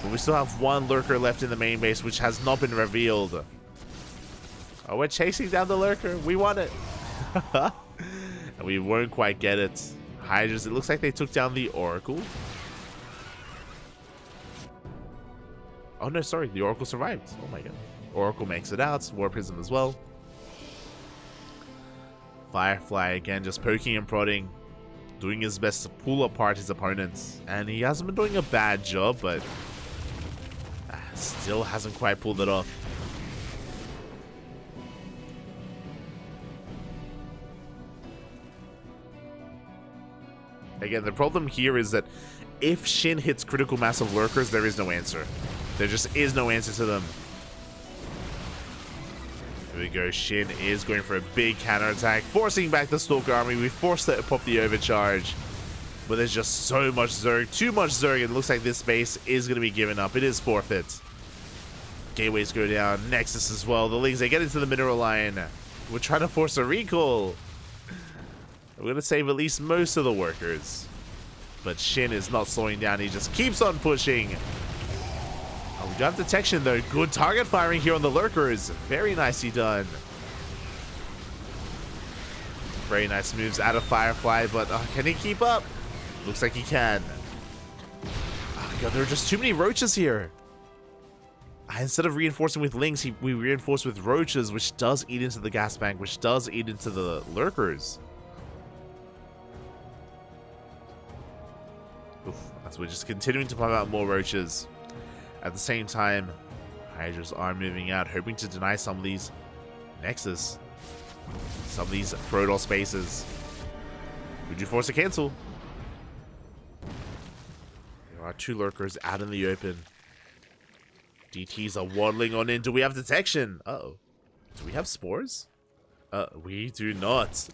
But we still have 1 Lurker left in the main base, which has not been revealed. Oh, we're chasing down the Lurker. We want it. And we won't quite get it. Hydras, it looks like they took down the Oracle. Oh, no, sorry. The Oracle survived. Oh, my God. Oracle makes it out. War Prism as well. Firefly, again, just poking and prodding. Doing his best to pull apart his opponents. And he hasn't been doing a bad job, but still hasn't quite pulled it off. Again, the problem here is that if Shin hits critical mass of Lurkers, there is no answer. There just is no answer to them. Here we go. Shin is going for a big counterattack, forcing back the Stalker army. We forced it to pop the overcharge. But there's just so much Zerg, too much Zerg. It looks like this base is going to be given up. It is forfeit. Gateways go down. Nexus as well. The Lings, they get into the mineral line. We're trying to force a recall. We're going to save at least most of the workers. But Shin is not slowing down. He just keeps on pushing. Oh, we do have detection, though. Good target firing here on the lurkers. Very nicely done. Very nice moves out of Firefly, but can he keep up? Looks like he can. Oh, God, there are just too many roaches here. Instead of reinforcing with Lings, we reinforce with roaches, which does eat into the gas bank, which does eat into the lurkers. Oof, as we're just continuing to pump out more roaches. At the same time, Hydras are moving out, hoping to deny some of these Nexus. Some of these Protoss spaces. Would you force a cancel? There are 2 lurkers out in the open. DTs are waddling on in. Do we have detection? Uh-oh. Do we have spores? We do not.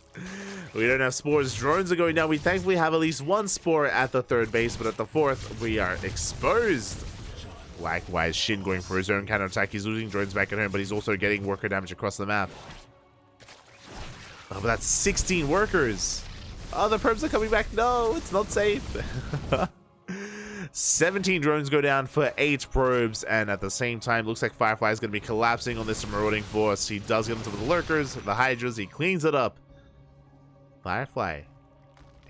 We don't have spores. Drones are going down. We thankfully have at least 1 spore at the 3rd base, but at the 4th, we are exposed. Likewise, Shin going for his own counterattack. He's losing drones back at home, but he's also getting worker damage across the map. Oh, but that's 16 workers. Oh, the probes are coming back. No, it's not safe. 17 drones go down for 8 probes, and at the same time, looks like Firefly is going to be collapsing on this marauding force. He does get into the lurkers, the Hydras. He cleans it up. Firefly.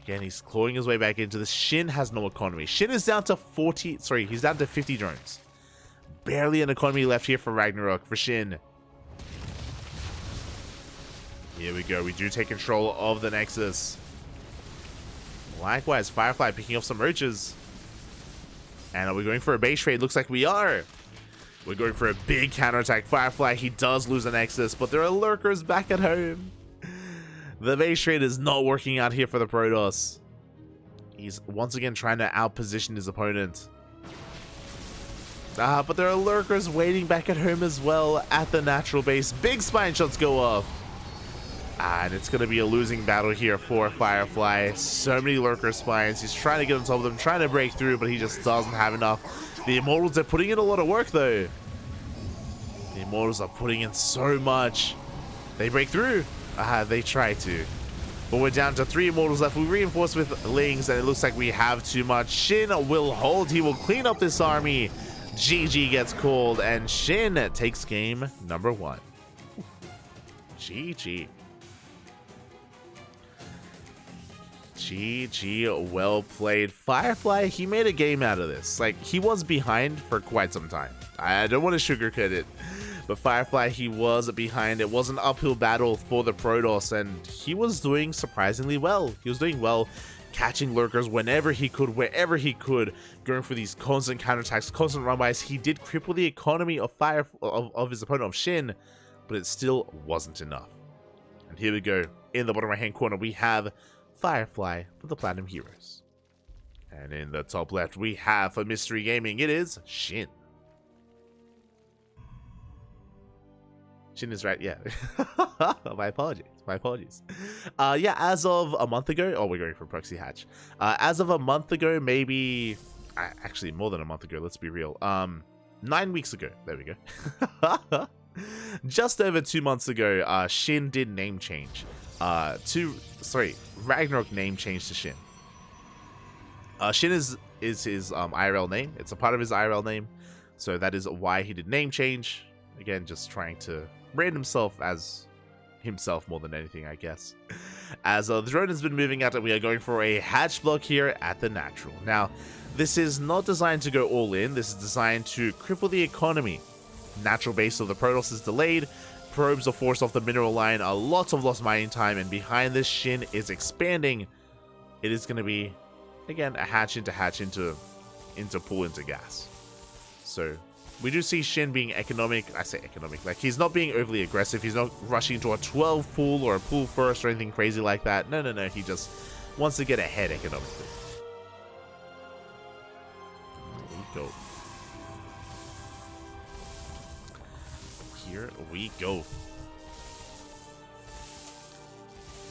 Again, he's clawing his way back into this. Shin has no economy. Shin is down to 40. Sorry, he's down to 50 drones. Barely an economy left here for Ragnarok, for Shin. Here we go. We do take control of the Nexus. Likewise, Firefly picking up some roaches. And are we going for a base trade? Looks like we are. We're going for a big counterattack. Firefly, he does lose the Nexus, but there are lurkers back at home. The base trade is not working out here for the Protoss. He's once again trying to outposition his opponent. But there are lurkers waiting back at home as well at the natural base. Big spine shots go off. And it's going to be a losing battle here for Firefly. So many lurker spines. He's trying to get on top of them, trying to break through, but he just doesn't have enough. The Immortals are putting in a lot of work, though. The Immortals are putting in so much. They break through. They try to. But we're down to 3 Immortals left. We reinforce with Lings, and it looks like we have too much. Shin will hold. He will clean up this army. GG gets called, and Shin takes game number 1. GG. GG, well played. Firefly, he made a game out of this. Like, he was behind for quite some time. I don't want to sugarcoat it, but Firefly, he was behind. It was an uphill battle for the Protoss, and he was doing surprisingly well. He was doing well, catching lurkers whenever he could, wherever he could, going for these constant counterattacks, constant run-bys. He did cripple the economy of his opponent, of Shin, but it still wasn't enough. And here we go. In the bottom right-hand corner, we have Firefly for the Platinum Heroes. And in the top left, we have for Mystery Gaming, it is Shin. Shin is right, yeah. My apologies. Yeah, as of a month ago, we're going for Proxy Hatch. As of a month ago, maybe, actually more than a month ago, let's be real. 9 weeks ago, there we go. Just over 2 months ago, Shin did name change. Ragnarok name change to Shin. Shin is his IRL name. It's a part of his IRL name. So that is why he did name change. Again, just trying to brand himself as himself more than anything, I guess. As the drone has been moving out, we are going for a hatch block here at the natural. Now, this is not designed to go all in. This is designed to cripple the economy. Natural base of the Protoss is delayed. Probes are forced off the mineral line, a lot of lost mining time, and behind this, Shin is expanding. It is going to be, again, a hatch into pull into gas. So we do see Shin being economic. I say economic, like he's not being overly aggressive. He's not rushing to a 12 pool or a pool first or anything crazy like that. No. He just wants to get ahead economically. There we go. Here we go.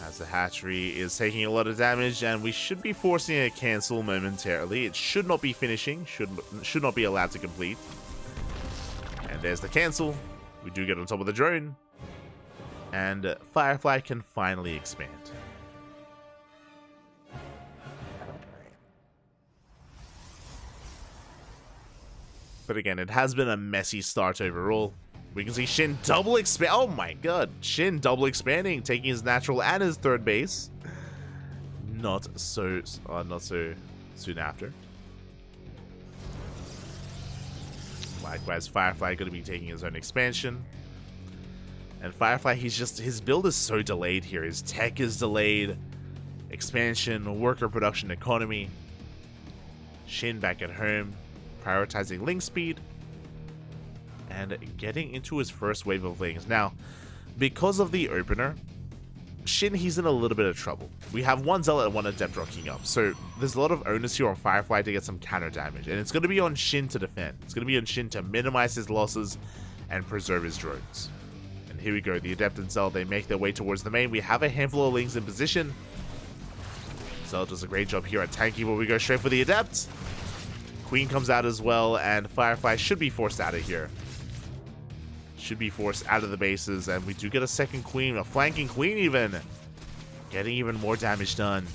As the hatchery is taking a lot of damage, and we should be forcing a cancel momentarily. It should not be finishing, should not be allowed to complete. And And there's the cancel. We do get on top of the drone. And Firefly can finally expand. But again, it has been a messy start overall. We can see Shin double expand. Oh my god. Shin double expanding, taking his natural and his third base. Not so soon after. Likewise, Firefly going to be taking his own expansion. And Firefly, his build is so delayed here. His tech is delayed. Expansion, worker production, economy. Shin back at home, prioritizing link speed. And getting into his first wave of links. Now, because of the opener, Shin, he's in a little bit of trouble. We have one Zealot and one Adept rocking up, so there's a lot of onus here on Firefly to get some counter damage, and it's going to be on Shin to defend. It's going to be on Shin to minimize his losses and preserve his drones. And here we go, the Adept and Zealot, they make their way towards the main. We have a handful of links in position. Zealot does a great job here at tanking, but we go straight for the Adept. Queen comes out as well, and Firefly should be forced out of here. Should be forced out of the bases, and we do get a second queen, a flanking queen even. Getting even more damage done.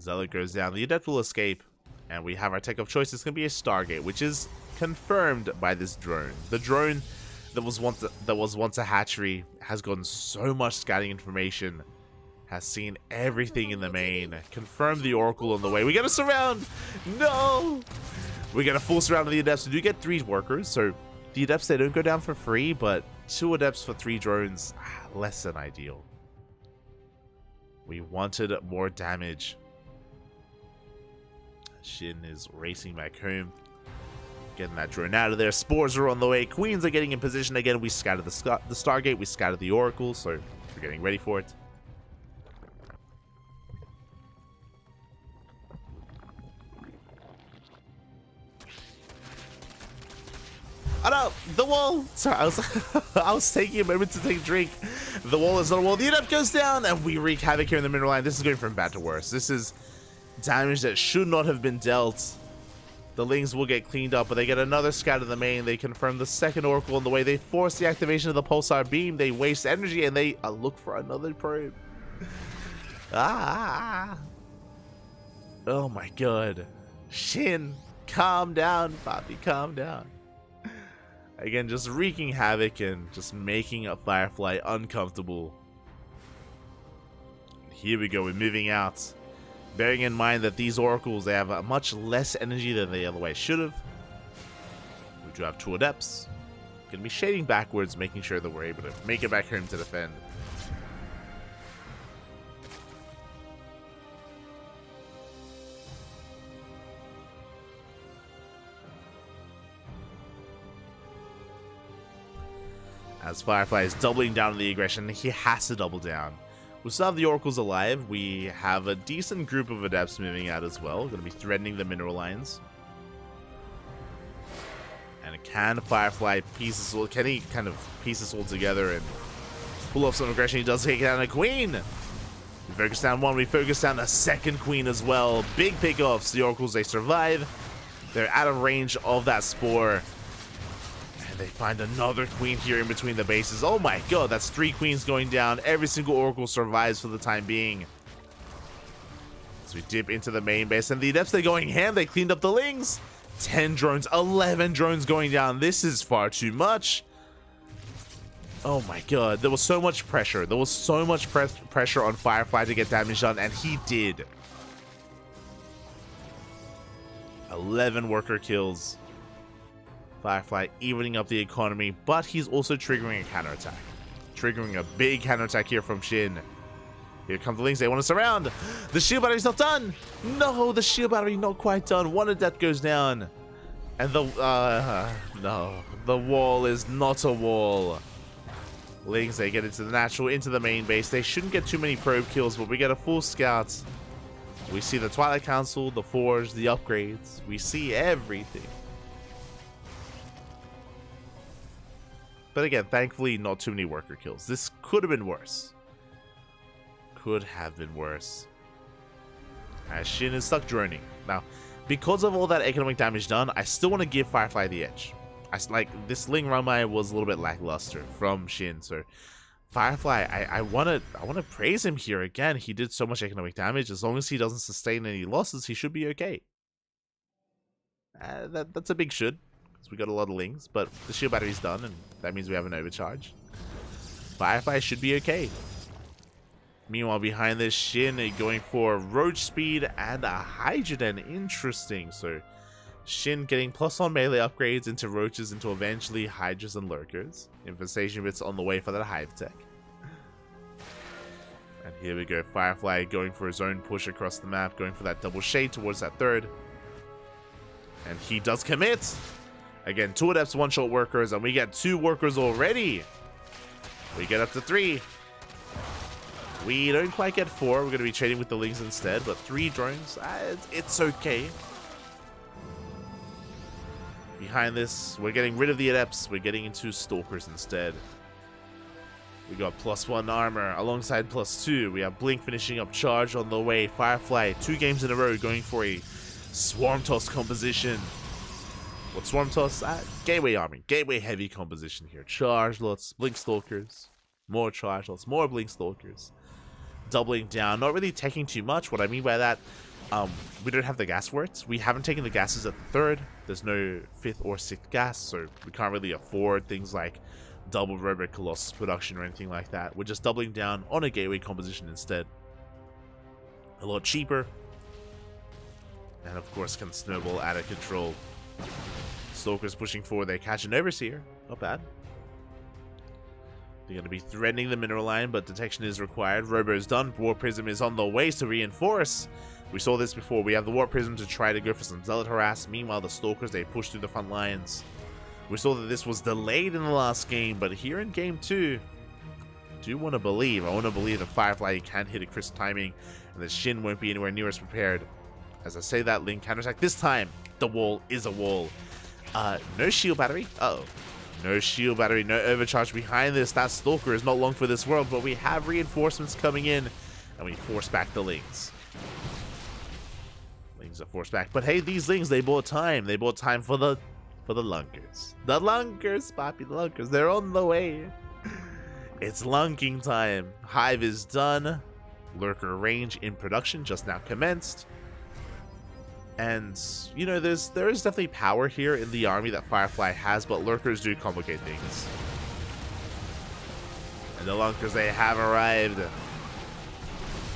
Zealot goes down, the Adept will escape, and we have our tech of choice. It's going to be a Stargate, which is confirmed by this drone. The drone that was once a hatchery has gotten so much scouting information, has seen everything in the main, confirmed the Oracle on the way. We get a surround! No! We get a full surround of the Adepts. We do get 3 workers, so the Adepts, they don't go down for free, but 2 Adepts for 3 drones, less than ideal. We wanted more damage. Shin is racing back home, getting that drone out of there. Spores are on the way. Queens are getting in position again. We scattered the Stargate. We scattered the Oracle, so we're getting ready for it. Oh no, the wall! Sorry, I was taking a moment to take a drink. The wall is on the wall. The Adept goes down, and we wreak havoc here in the middle line. This is going from bad to worse. This is damage that should not have been dealt. The Lings will get cleaned up, but they get another scout in the main. They confirm the second Oracle on the way. They force the activation of the Pulsar Beam. They waste energy, and they look for another probe. Ah! Oh my god. Shin, calm down, Poppy, calm down. Again, just wreaking havoc and just making a Firefly uncomfortable. Here we go, we're moving out. Bearing in mind that these Oracles, they have much less energy than they otherwise should have. We do have 2 Adepts. Gonna be shading backwards, making sure that we're able to make it back home to defend. As Firefly is doubling down on the aggression, he has to double down. We still have the Oracles alive. We have a decent group of Adepts moving out as well. Going to be threatening the mineral lines. And can Firefly piece this all? Can he kind of piece this all together and pull off some aggression? He does take down a Queen. We focus down 1. We focus down a second Queen as well. Big pickoffs. The Oracles, they survive. They're out of range of that Spore. They find another Queen here in between the bases. Oh my god, that's 3 Queens going down. Every single Oracle survives for the time being. So we dip into the main base, and the Adepts, they're going ham. They cleaned up the Lings. 10 drones, 11 drones going down. This is far too much. Oh my god, there was so much pressure. There was so much pressure on Firefly to get damage done, and he did. 11 worker kills. Firefly evening up the economy, but he's also triggering a counterattack. Triggering a big counterattack here from Shin. Here come the Lings, they want to surround. The shield battery's not done. No, the shield battery not quite done. 1 Adept goes down. And no, the wall is not a wall. Lings, they get into the natural, into the main base. They shouldn't get too many probe kills, but we get a full scout. We see the Twilight Council, the Forge, the upgrades. We see everything. But again, thankfully, not too many worker kills. This could have been worse. Could have been worse. As Shin is stuck droning. Now, because of all that economic damage done, I still want to give Firefly the edge. Like, this Ling Ramai was a little bit lackluster from Shin, so Firefly, I want to praise him here again. He did so much economic damage. As long as he doesn't sustain any losses, he should be okay. That's a big should, because we got a lot of Lings, but the shield battery's done, and that means we have an overcharge. Firefly should be okay. Meanwhile, behind this, Shin going for Roach Speed and a Hydrogen. Interesting. So, Shin getting plus on melee upgrades into Roaches, into eventually Hydras and Lurkers. Infestation bits on the way for that Hive Tech. And here we go. Firefly going for his own push across the map, going for that double shade towards that third. And he does commit. Again, 2 Adepts, 1-shot Workers, and we get 2 Workers already. We get up to 3. We don't quite get 4. We're going to be trading with the Lings instead, but 3 drones, it's okay. Behind this, we're getting rid of the Adepts. We're getting into Stalkers instead. We got +1 armor alongside +2. We have Blink finishing up charge on the way. Firefly, 2 games in a row going for a Swarm Toss composition. What Swarm Toss? Gateway army. Gateway heavy composition here. Charge lots, Blink Stalkers. More charge lots, more Blink Stalkers. Doubling down, not really taking too much. What I mean by that, we don't have the gas for it. We haven't taken the gases at the 3rd. There's no 5th or 6th gas, so we can't really afford things like double Robo Colossus production or anything like that. We're just doubling down on a gateway composition instead. A lot cheaper. And of course can snowball out of control. Stalkers pushing forward, they catch an Overseer. Not bad. They're going to be threatening the mineral line, but detection is required. Robo is done. Warp Prism is on the way to reinforce. We saw this before. We have the Warp Prism to try to go for some Zealot harass. Meanwhile, the Stalkers, they push through the front lines. We saw that this was delayed in the last game, but here in game 2, I want to believe that Firefly can hit a crisp timing, and that Shin won't be anywhere near as prepared. As I say that, Ling counterattack. This time, the wall is a wall. No shield battery. Uh-oh. No shield battery, no overcharge behind this. That Stalker is not long for this world, but we have reinforcements coming in, and we force back the Lings. Lings are forced back, but hey, these Lings, they bought time. They bought time for the Lunkers. The Lunkers, Poppy, the Lunkers. They're on the way. It's lunking time. Hive is done. Lurker range in production just now commenced. And, you know, there is definitely power here in the army that Firefly has, but Lurkers do complicate things. And the Lunkers, they have arrived.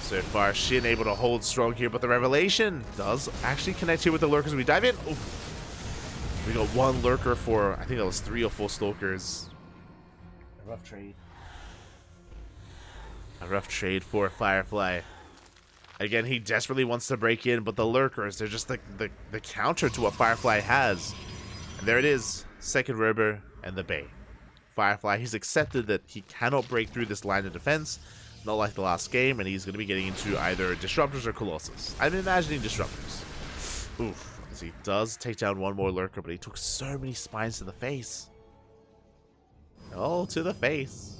So far, Shin able to hold strong here, but the Revelation does actually connect here with the Lurkers. We dive in. Oof. We got 1 Lurker for, I think that was 3 or 4 Stalkers. A rough trade. A rough trade for Firefly. Again, he desperately wants to break in, but the Lurkers, they're just the counter to what Firefly has. And there it is. 2nd Robo and the Bay. Firefly, he's accepted that he cannot break through this line of defense, not like the last game, and he's going to be getting into either Disruptors or Colossus. I'm imagining Disruptors. Oof, as he does take down 1 more Lurker, but he took so many spines to the face. Oh, to the face.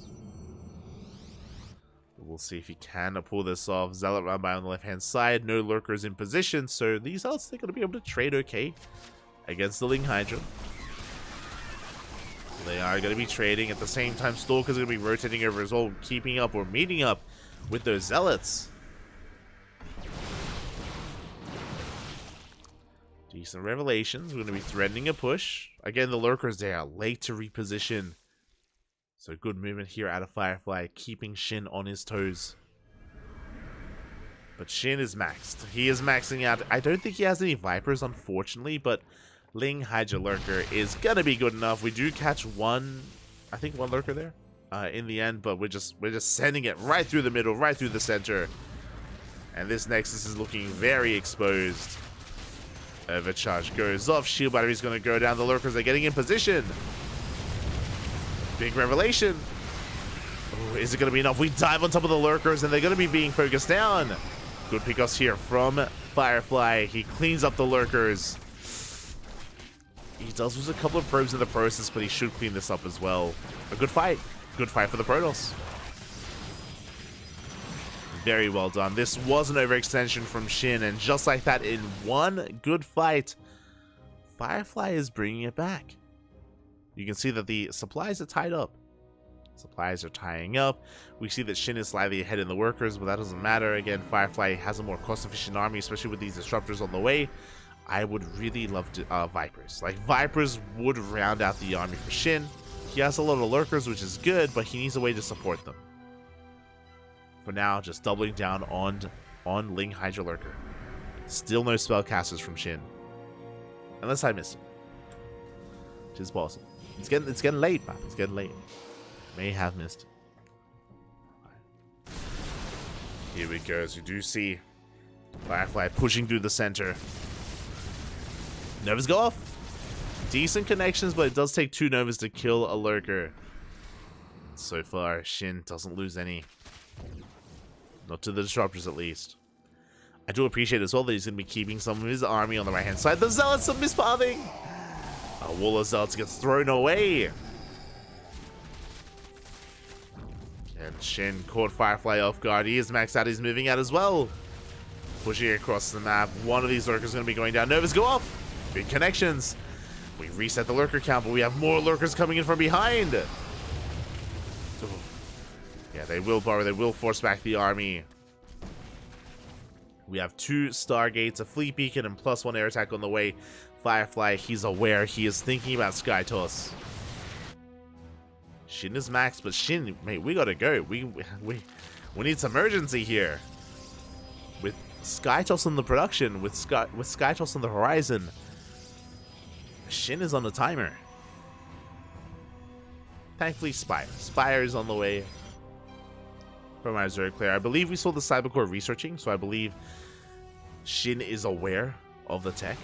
We'll see if he can pull this off. Zealot run by on the left-hand side. No Lurkers in position, so these Zealots, they're going to be able to trade okay against the Ling Hydra. They are going to be trading. At the same time, Stalker's going to be rotating over as well, keeping up or meeting up with those Zealots. Decent Revelations. We're going to be threatening a push. Again, the Lurkers, they are late to reposition. So good movement here out of Firefly, keeping Shin on his toes. But Shin is maxed. He is maxing out. I don't think he has any Vipers, unfortunately, but Ling Hydra Lurker is going to be good enough. We do catch 1 Lurker there in the end, but we're just sending it right through the middle, right through the center. And this Nexus is looking very exposed. Overcharge goes off. Shield battery is going to go down. The Lurkers are getting in position. Big Revelation. Oh, is it going to be enough? We dive on top of the Lurkers, and they're going to be being focused down. Good pickoffs here from Firefly. He cleans up the Lurkers. He does lose a couple of probes in the process, but he should clean this up as well. A good fight. Good fight for the Protoss. Very well done. This was an overextension from Shin, and just like that, in one good fight, Firefly is bringing it back. You can see that the supplies are tied up. Supplies are tying up. We see that Shin is slightly ahead in the workers, but that doesn't matter. Again, Firefly has a more cost-efficient army, especially with these disruptors on the way. I would really love to, Vipers. Like, Vipers would round out the army for Shin. He has a lot of lurkers, which is good, but he needs a way to support them. For now, just doubling down on Ling Hydra Lurker. Still no spellcasters from Shin. Unless I missed him. Which is possible. It's getting late, man. It's getting late. May have missed it. Here we go. As you do see Firefly pushing through the center. Novas go off. Decent connections, but it does take 2 Novas to kill a lurker. So far, Shin doesn't lose any. Not to the disruptors, at least. I do appreciate as well that he's going to be keeping some of his army on the right-hand side. The Zealots are mispathing! A wall of Zealots gets thrown away. And Shin caught Firefly off guard. He is maxed out. He's moving out as well. Pushing across the map. One of these lurkers is going to be going down. Novas go off. Big connections. We reset the lurker count, but we have more lurkers coming in from behind. Oh. Yeah, they will borrow. They will force back the army. We have 2 Stargates, a Fleet Beacon, and +1 air attack on the way. Firefly, he's aware. He is thinking about Sky Toss. Shin is maxed, but Shin, mate, we gotta go. We need some urgency here. With Sky Toss on the production, with Sky Toss on the horizon, Shin is on the timer. Thankfully, Spire is on the way from our Zerg player. I believe we saw the Cybercore researching, so I believe Shin is aware of the tech.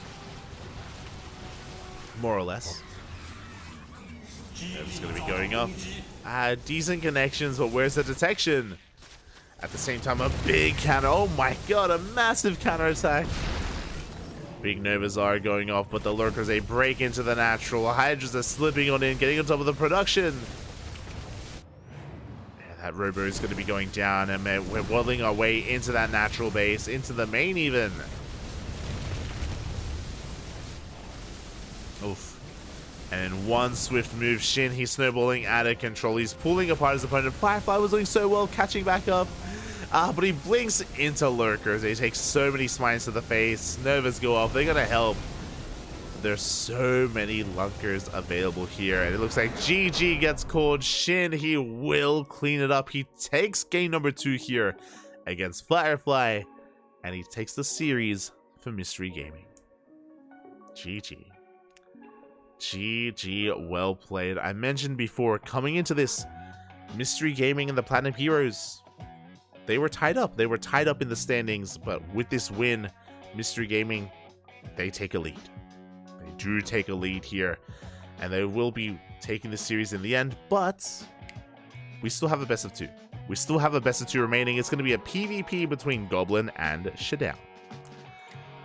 More or less. It's going to be going up. Decent connections, but where's the detection? At the same time, a big counter. Oh my god, a massive counter attack. Big Novas are going off, but the lurkers, they break into the natural. Hydras are slipping on in, getting on top of the production. Yeah, that Robo is going to be going down, and we're waddling our way into that natural base, into the main even. Oof. And in one swift move, Shin, he's snowballing out of control. He's pulling apart his opponent. Firefly was doing so well, catching back up. But he blinks into lurkers. He takes so many smites to the face. Novas go off. They're going to help. There's so many lurkers available here. And it looks like GG gets called. Shin, he will clean it up. He takes game number 2 here against Firefly. And he takes the series for Mystery Gaming. GG. GG, well played. I mentioned before, coming into this, Mystery Gaming and the Platinum Heroes, they were tied up. They were tied up in the standings, but with this win, Mystery Gaming, they take a lead. They do take a lead here, and they will be taking the series in the end, but we still have a best of 2. We still have a best of 2 remaining. It's going to be a PvP between Goblin and Shadow.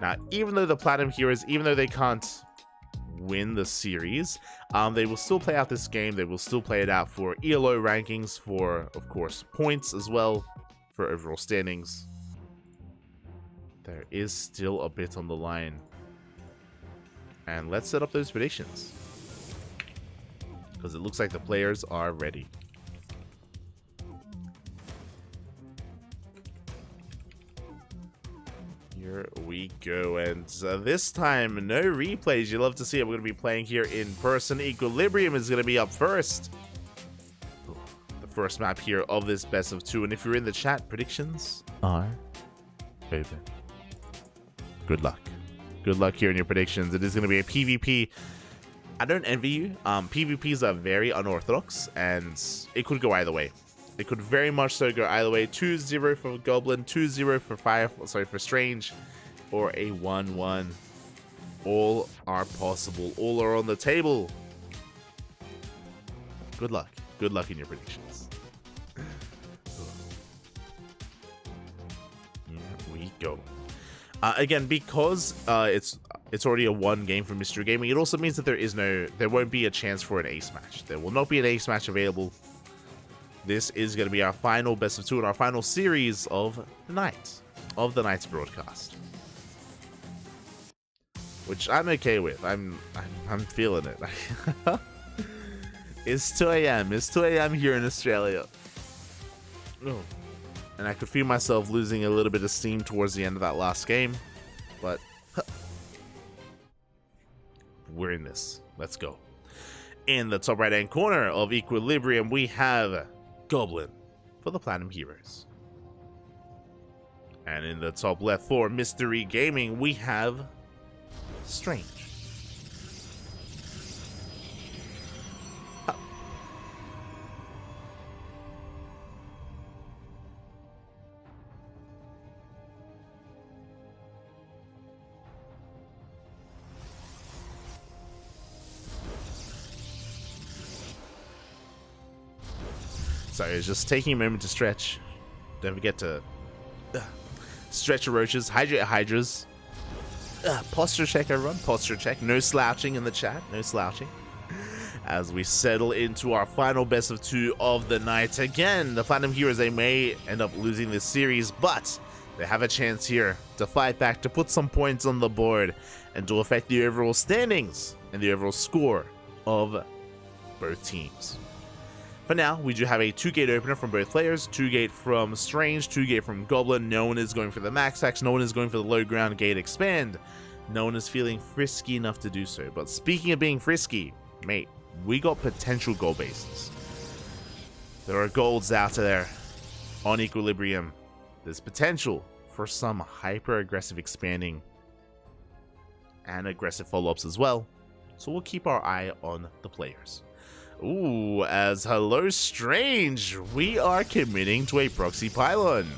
Now, even though the Platinum Heroes, even though they can't win the series, they will still play out this game. They will still play it out for ELO rankings, for, of course, points as well, for overall standings. There is still a bit on the line. And let's set up those predictions, because it looks like the players are ready. Here we go, and this time, no replays. You love to see it. We're going to be playing here in person. Equilibrium is going to be up first. The first map here of this best of 2, and if you're in the chat, predictions are open. Good luck. Good luck here in your predictions. It is going to be a PvP. I don't envy you. PvPs are very unorthodox, and it could go either way. It could very much so go either way. 2-0 for Goblin, 2-0 for Strange, or a 1-1. All are possible. All are on the table. Good luck. Good luck in your predictions. Here we go. Again, because it's already a 1 game for Mystery Gaming, it also means that there won't be a chance for an ace match. There will not be an ace match available. this is going to be our final best of 2 and our final series of the night's broadcast, which I'm okay with. I'm feeling it. It's 2 a.m. It's 2 a.m. here in Australia. Oh. And I could feel myself losing a little bit of steam towards the end of that last game, but we're in this. Let's go. In the top right hand corner of Equilibrium, we have Goblin for the Platinum Heroes. And in the top left for Mystery Gaming, we have Strange. Sorry, it's just taking a moment to stretch. Don't forget to stretch your roaches, hydrate your hydras. Posture check, everyone. Posture check. No slouching in the chat. No slouching. As we settle into our final best of 2 of the night. Again, the Platinum Heroes, they may end up losing this series, but they have a chance here to fight back, to put some points on the board, and to affect the overall standings and the overall score of both teams. For now, we do have a 2-gate opener from both players, 2-gate from Strange, 2-gate from Goblin. No one is going for the max axe, no one is going for the low ground gate expand. No one is feeling frisky enough to do so. But speaking of being frisky, mate, we got potential gold bases. There are golds out there on Equilibrium. There's potential for some hyper-aggressive expanding and aggressive follow-ups as well. So we'll keep our eye on the players. Ooh, as hello Strange, we are committing to a proxy pylon.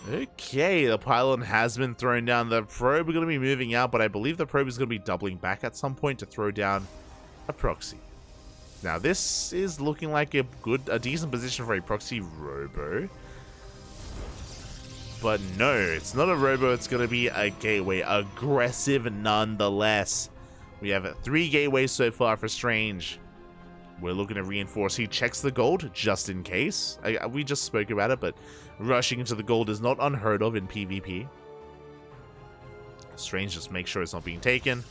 Okay, the pylon has been thrown down. The probe is going to be moving out, but I believe the probe is going to be doubling back at some point to throw down a proxy. Now this is looking like a decent position for a proxy robo. But no, it's not a robo, it's going to be a gateway. Aggressive nonetheless. We have 3 gateways so far for Strange. We're looking to reinforce. He checks the gold just in case. We just spoke about it, but rushing into the gold is not unheard of in PvP. Strange just makes sure it's not being taken.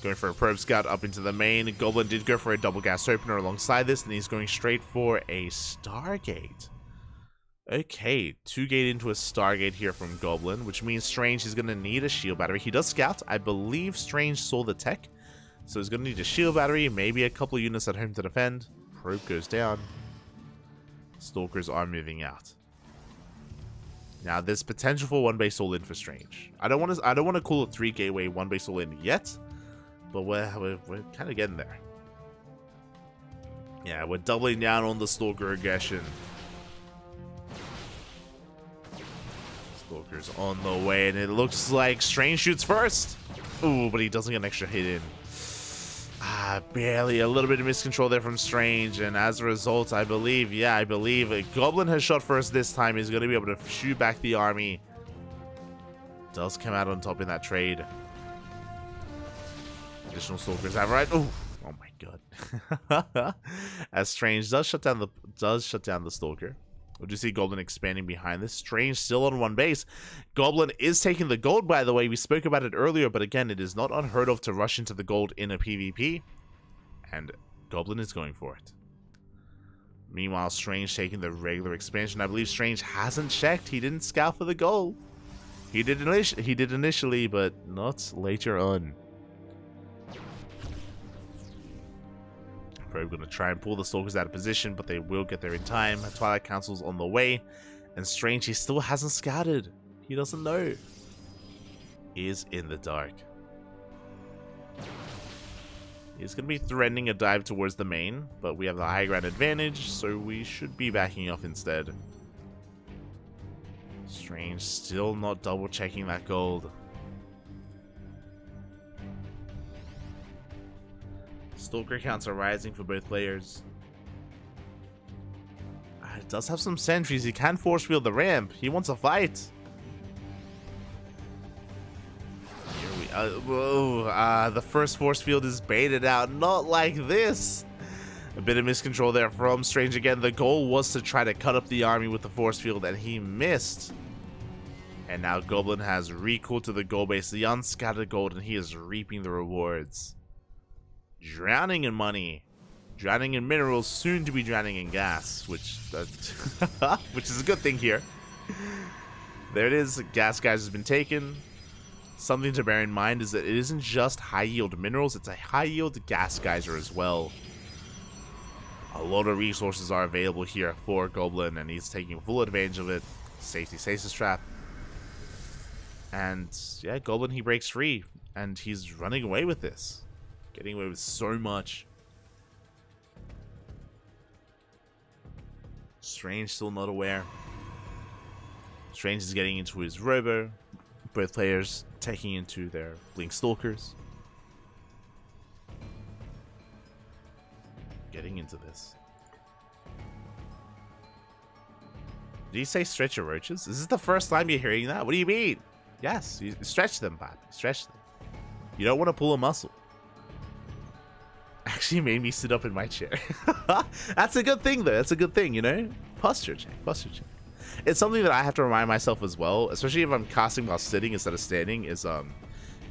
Going for a probe scout up into the main. Goblin did go for a double gas opener alongside this, and he's going straight for a Stargate. Okay, 2-gate into a Stargate here from Goblin, which means Strange is going to need a shield battery. He does scout. I believe Strange saw the tech. So he's going to need a shield battery, maybe a couple of units at home to defend. Probe goes down. Stalkers are moving out. Now there's potential for 1 base all in for Strange. I don't want to call it 3 gateway 1 base all in yet, but we're kind of getting there. Yeah, we're doubling down on the Stalker aggression. Stalker's on the way, and it looks like Strange shoots first. Ooh, but he doesn't get an extra hit in. Barely. A little bit of miscontrol there from Strange, and as a result, I believe Goblin has shot first this time. He's going to be able to shoot back the army. Does come out on top in that trade. Additional Stalkers have right. Oh my god. As Strange does shut down the Stalker. Would you see Goblin expanding behind this? Strange still on 1 base. Goblin is taking the gold, by the way. We spoke about it earlier, but again, it is not unheard of to rush into the gold in a PvP. And Goblin is going for it. Meanwhile, Strange taking the regular expansion. I believe Strange hasn't checked. He didn't scout for the gold. He did initially, but not later on. Probe going to try and pull the Stalkers out of position, but they will get there in time. Twilight Council's on the way, and Strange, he still hasn't scouted. He doesn't know. He is in the dark. He's going to be threatening a dive towards the main, but we have the high ground advantage, so we should be backing off instead. Strange still not double checking that gold. Stalker counts are rising for both players. It does have some sentries. He can force field the ramp. He wants a fight. Here we the first force field is baited out. Not like this. A bit of miscontrol there from Strange again. The goal was to try to cut up the army with the force field, and he missed. And now Goblin has recalled to the goal base, the unscattered gold, and he is reaping the rewards. Drowning in money. Drowning in minerals, soon to be drowning in gas, which is a good thing here. There it is. Gas guys has been taken. Something to bear in mind is that it isn't just high yield minerals, it's a high yield gas geyser as well. A lot of resources are available here for Goblin, and he's taking full advantage of it. Safety stasis trap. And yeah, Goblin, he breaks free, and he's running away with this. Getting away with so much. Strange still not aware. Strange is getting into his robo. Both players taking into their Blink Stalkers. Getting into this. Did you say stretch your roaches? Is this the first time you're hearing that? What do you mean? Yes, you stretch them, Pat. Stretch them. You don't want to pull a muscle. Actually made me sit up in my chair. That's a good thing, though. That's a good thing, you know? Posture check. Posture check. It's something that I have to remind myself as well, especially if I'm casting while sitting instead of standing, is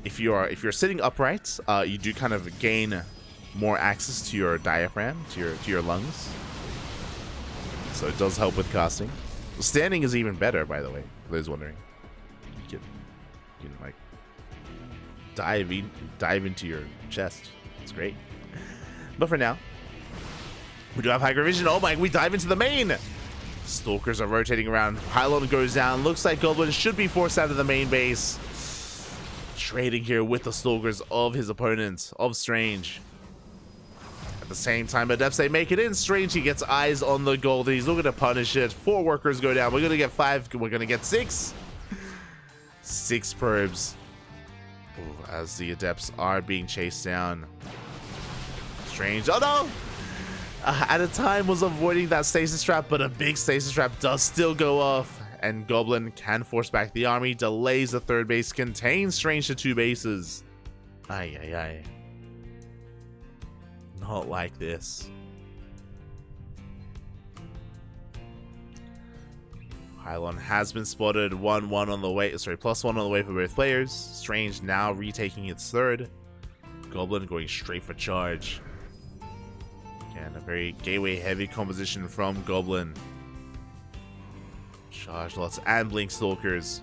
if you're sitting upright, you do kind of gain more access to your diaphragm, to your lungs. So it does help with casting. Standing is even better, by the way, for those wondering. You can like dive into your chest. It's great. But for now, we do have high vision. Oh my, we dive into the main. Stalkers are rotating around. Pylon goes down. Looks like Goblin should be forced out of the main base. Trading here with the Stalkers of his opponent, of Strange. At the same time, Adepts, they make it in. Strange, he gets eyes on the gold. He's looking to punish it. 4 workers go down. We're going to get 5. We're going to get 6. 6 probes. Ooh, as the Adepts are being chased down. Strange. Oh no! At a time was avoiding that stasis trap, but a big stasis trap does still go off, and Goblin can force back the army, delays the 3rd base, contains Strange to 2 bases. Ay, ay, ay. Not like this. Pylon has been spotted. 1-1 on the way. Sorry, +1 on the way for both players. Strange now retaking its 3rd. Goblin going straight for charge. And a very gateway heavy composition from Goblin. Charge lots and Blink Stalkers.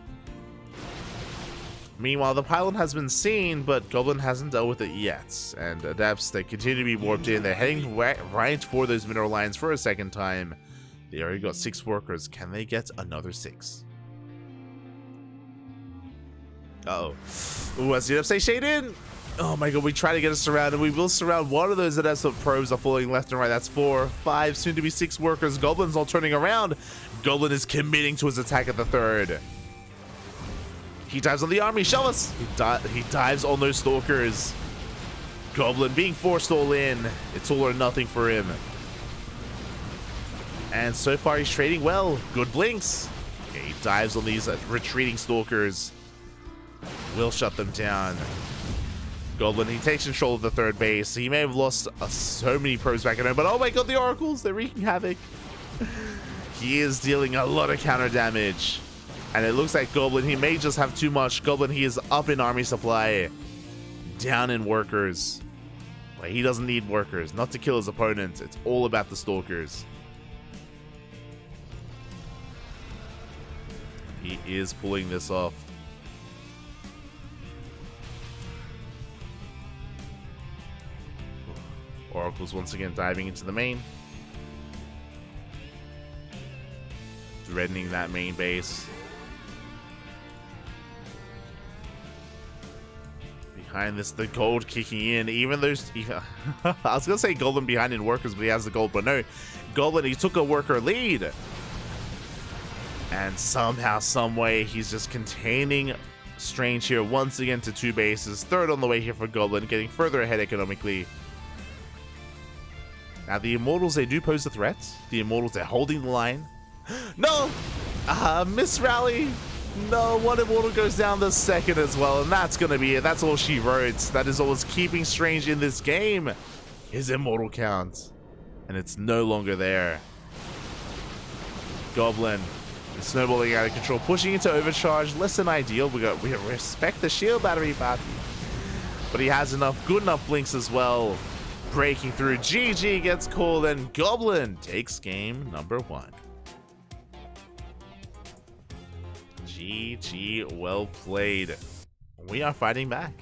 Meanwhile, the Pylon has been seen, but Goblin hasn't dealt with it yet. And Adepts, they continue to be warped in. They're heading right for those mineral lines for a 2nd time. They already got 6 workers. Can they get another 6? Uh-oh. Ooh, as the Adepts, they shade in. Oh my god, we try to get us surrounded. We will surround one of those Adepts, but probes are falling left and right. That's 4, 5, soon to be 6 workers. Goblin's all turning around. Goblin is committing to his attack at the 3rd. He dives on the army. Show us. He dives on those Stalkers. Goblin being forced all in. It's all or nothing for him. And so far he's trading well. Good blinks. Okay, he dives on these retreating Stalkers. Will shut them down. Goblin, he takes control of the 3rd base. He may have lost so many probes back at home, but oh my god, the Oracles, they're wreaking havoc. He is dealing a lot of counter damage. And it looks like Goblin, he may just have too much. Goblin, he is up in army supply. Down in workers. But he doesn't need workers, not to kill his opponent. It's all about the Stalkers. He is pulling this off. Oracles once again diving into the main. Threatening that main base. Behind this, the gold kicking in. Even those... I was going to say Goblin behind in workers, but he has the gold. But no, Goblin, he took a worker lead. And somehow, someway, he's just containing Strange here once again to 2 bases. 3rd on the way here for Goblin, getting further ahead economically. Now, the Immortals, they do pose a threat. The Immortals, they're holding the line. No! Miss Rally. No, one Immortal goes down the 2nd as well, and that's going to be it. That's all she wrote. That is all that's keeping Strange in this game. His Immortal count. and it's no longer there. Goblin is snowballing out of control, pushing into overcharge. Less than ideal. We respect the shield battery, Pappy. But he has enough, good enough blinks as well. Breaking through. GG gets called, and Goblin takes game number 1. GG, well played. We are fighting back.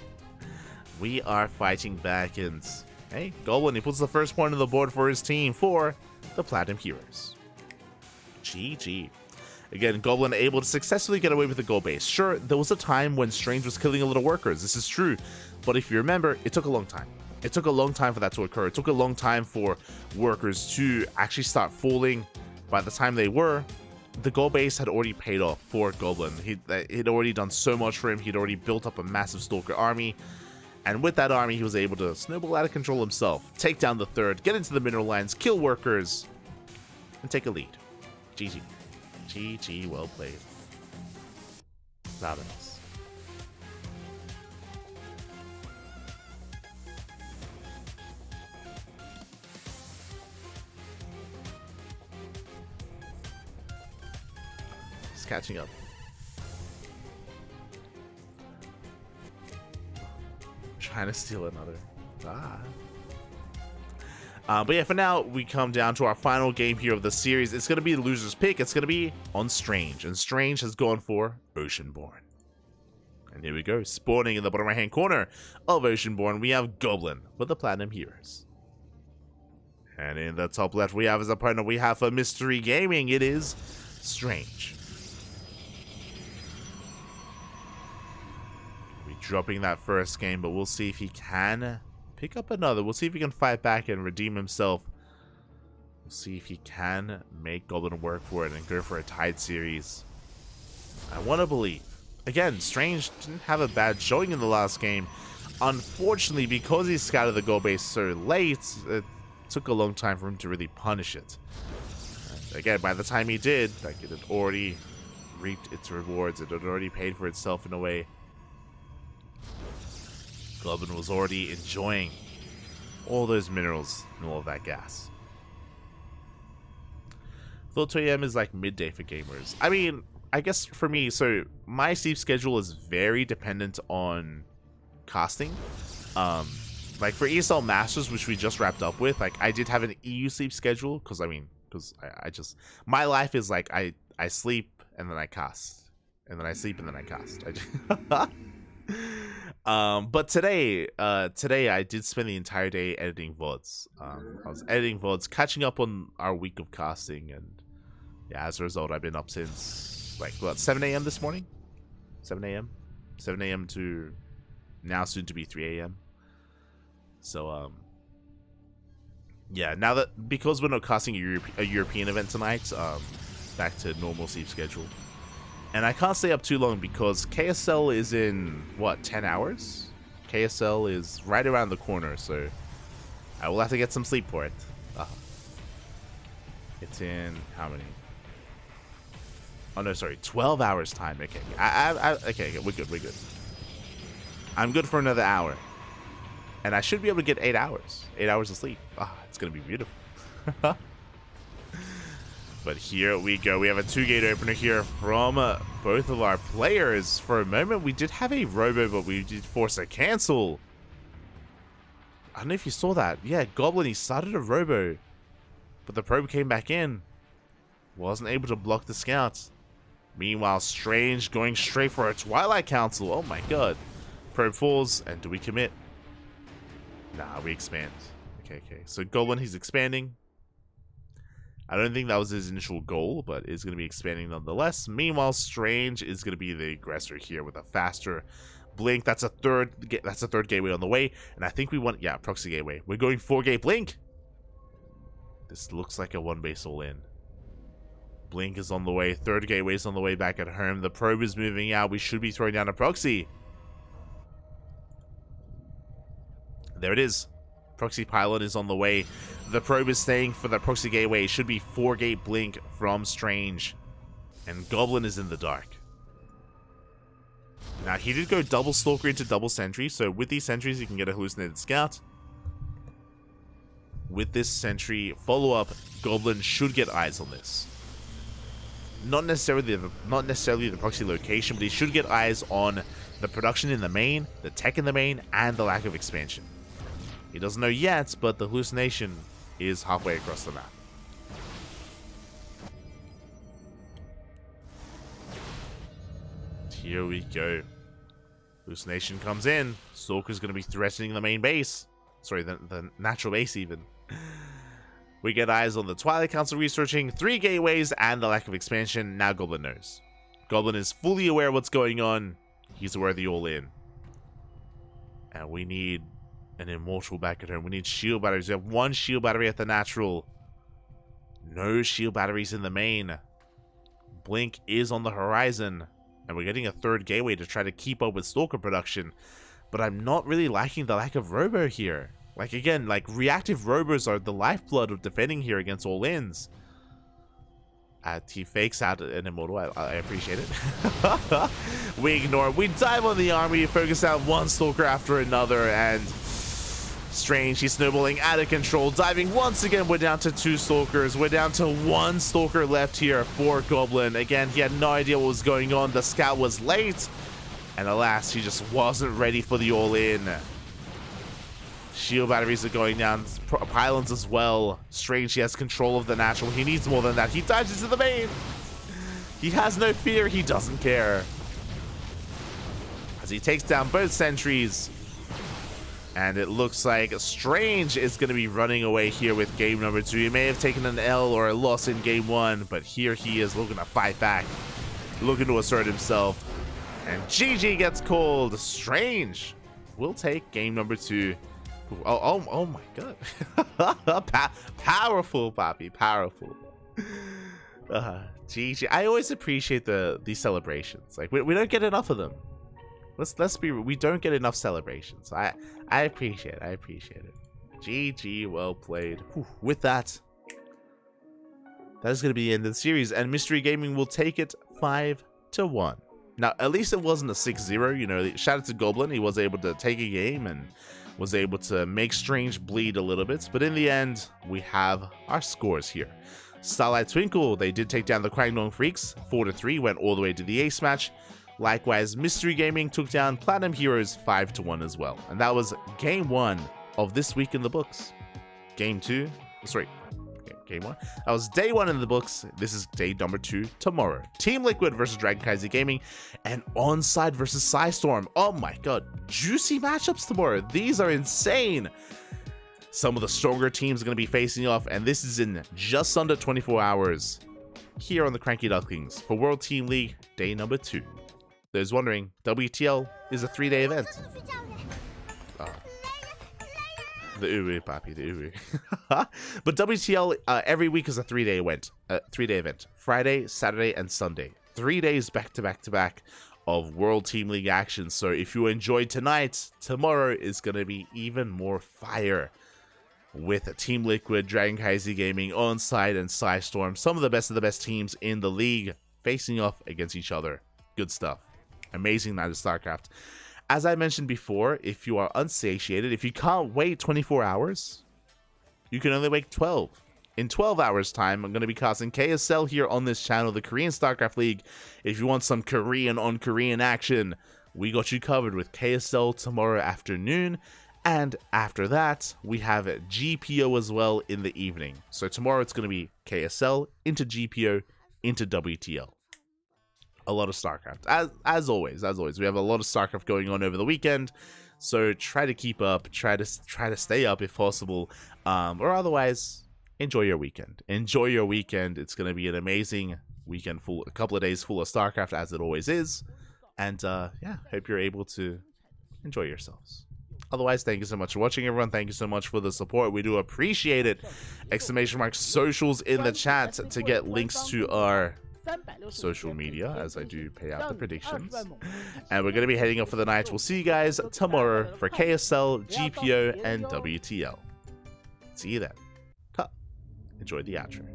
We are fighting back, and hey, Goblin, he puts the first point on the board for his team for the Platinum Heroes. GG. Again, Goblin able to successfully get away with the gold base. Sure, there was a time when Strange was killing a little workers. This is true. But if you remember, it took a long time. It took a long time for that to occur. It took a long time for workers to actually start falling. By the time they were, the gold base had already paid off for Goblin. He'd already done so much for him. He'd already built up a massive Stalker army. And with that army, he was able to snowball out of control himself, take down the third, get into the mineral lands, kill workers, and take a lead. GG. GG, well played. Proud of us. Just catching up. Trying to steal another. But yeah, for now, we come down to our final game here of the series. It's going to be the loser's pick. It's going to be on Strange. And Strange has gone for Oceanborn. And here we go. Spawning in the bottom right-hand corner of Oceanborn, we have Goblin with the Platinum Heroes. And in the top left, we have as opponent, we have for Mystery Gaming, it is Strange. We're dropping that first game, but we'll see if he can pick up another. We'll see if he can fight back and redeem himself. We'll see if he can make Goblin work for it and go for a tied series. I want to believe. Again, Strange didn't have a bad showing in the last game. Unfortunately, because he scouted the gold base so late, it took a long time for him to really punish it. And again, by the time he did, like, it had already reaped its rewards. It had already paid for itself in a way. Goblin was already enjoying all those minerals and all of that gas. Though 2 AM is like midday for gamers. I mean, I guess for me, so my sleep schedule is very dependent on casting. Like for ESL Masters, which we just wrapped up with, like I did have an EU sleep schedule because I just, my life is like I sleep and then I cast, and then I sleep and then I cast. But today I did spend the entire day editing VODs. I was editing VODs, catching up on our week of casting, and yeah, as a result, I've been up since like what, 7 AM this morning. 7 AM to now soon to be 3 AM. So yeah, now that, because we're not casting a European event tonight, back to normal sleep schedule. And I can't stay up too long because KSL is in, what, 10 hours? KSL is right around the corner, so I will have to get some sleep for it. It's in, how many? Oh no, sorry, 12 hours time. Okay, okay, we're good. I'm good for another hour. And I should be able to get 8 hours. 8 hours of sleep. It's going to be beautiful. But here we go. We have a 2-gate opener here from both of our players. For a moment, we did have a robo, but we did force a cancel. I don't know if you saw that. Yeah, Goblin, he started a robo, but the probe came back in. Wasn't able to block the scouts. Meanwhile, Strange going straight for a Twilight Council. Oh my god. Probe falls, and do we commit? Nah, we expand. Okay. So Goblin, he's expanding. I don't think that was his initial goal, but is going to be expanding nonetheless. Meanwhile, Strange is going to be the aggressor here with a faster blink. That's a third gateway on the way, and I think we want, yeah, proxy gateway. We're going 4-gate blink. This looks like a 1-base all in. Blink is on the way. 3rd gateway is on the way back at home. The probe is moving out. We should be throwing down a proxy. There it is. Proxy pylon is on the way. The probe is staying for the proxy gateway. It should be 4-gate blink from Strange. And Goblin is in the dark. Now, he did go double Stalker into double Sentry, so with these Sentries, you can get a hallucinated Scout. with this sentry follow-up, Goblin should get eyes on this. Not necessarily the proxy location, but he should get eyes on the production in the main, the tech in the main, and the lack of expansion. He doesn't know yet, but the hallucination is halfway across the map. Here we go. Hallucination comes in. Stalker's going to be threatening the main base. Sorry, the natural base even. We get eyes on the Twilight Council researching 3 gateways and the lack of expansion. Now Goblin knows. Goblin is fully aware of what's going on. He's aware of the all-in. And we need an immortal back at home. We need shield batteries. We have 1 shield battery at the natural. No shield batteries in the main. Blink is on the horizon. And we're getting a 3rd gateway to try to keep up with Stalker production. But I'm not really liking the lack of robo here. Like, again, like, reactive robos are the lifeblood of defending here against all-ins. He fakes out an immortal. I appreciate it. We ignore it. We dive on the army, focus out 1 Stalker after another, and Strange, he's snowballing out of control. Diving once again, we're down to 2 Stalkers. We're down to 1 Stalker left here for Goblin. Again, he had no idea what was going on. The scout was late. And alas, he just wasn't ready for the all-in. Shield batteries are going down. Pylons as well. Strange, he has control of the natural. He needs more than that. He dives into the main. He has no fear. He doesn't care. As he takes down both sentries. And it looks like Strange is going to be running away here with game number 2. He may have taken an L or a loss in game 1, but here he is looking to fight back. Looking to assert himself. And GG gets called. Strange will take game number 2. Oh my god. Powerful, Poppy. Powerful. GG. I always appreciate these celebrations. Like, we don't get enough of them. Let's be real. We don't get enough celebrations. I appreciate it. I appreciate it. GG, well played. Whew. With that is going to be the end of the series, and Mystery Gaming will take it 5-1. Now, at least it wasn't a 6-0. You know, shout out to Goblin. He was able to take a game and was able to make Strange bleed a little bit. But in the end, we have our scores here. Starlight Twinkle, they did take down the Kwangdong Freaks. 4-3, went all the way to the ace match. Likewise, Mystery Gaming took down Platinum Heroes 5-1 as well. And that was game 1 of this week in the books. Game 2, sorry, game 1. That was day 1 in the books. This is day number 2 tomorrow. Team Liquid versus CranKy Gaming and Onside versus Psystorm. Oh my god, juicy matchups tomorrow. These are insane. Some of the stronger teams are going to be facing off, and this is in just under 24 hours here on the CranKy Ducklings for World Team League day number 2. Those wondering, WTL is a 3-day event. The Uru, Papi, the Uru. But WTL every week is a 3-day event. 3-day event. Friday, Saturday, and Sunday. 3 days back to back to back of World Team League action. So if you enjoyed tonight, tomorrow is going to be even more fire. With Team Liquid, CranKy Gaming, Onside, and Psystorm. Some of the best teams in the league facing off against each other. Good stuff. Amazing night of StarCraft. As I mentioned before, if you are unsatiated, if you can't wait 24 hours, you can only wait 12. In 12 hours time, I'm going to be casting KSL here on this channel, the Korean StarCraft League. If you want some Korean on Korean action, we got you covered with KSL tomorrow afternoon. And after that, we have GPO as well in the evening. So tomorrow it's going to be KSL into GPO into WTL. A lot of StarCraft, as always. We have a lot of StarCraft going on over the weekend, so try to keep up, try to stay up if possible, or otherwise enjoy your weekend. Enjoy your weekend. It's going to be an amazing weekend, a couple of days full of StarCraft, as it always is, and yeah, hope you're able to enjoy yourselves. Otherwise, thank you so much for watching, everyone. Thank you so much for the support. We do appreciate it. ! Socials in the chat to get links to our social media as I do pay out the predictions. And we're going to be heading up for the night. We'll see you guys tomorrow for KSL, GPO, and WTL. See you then. Enjoy the outro.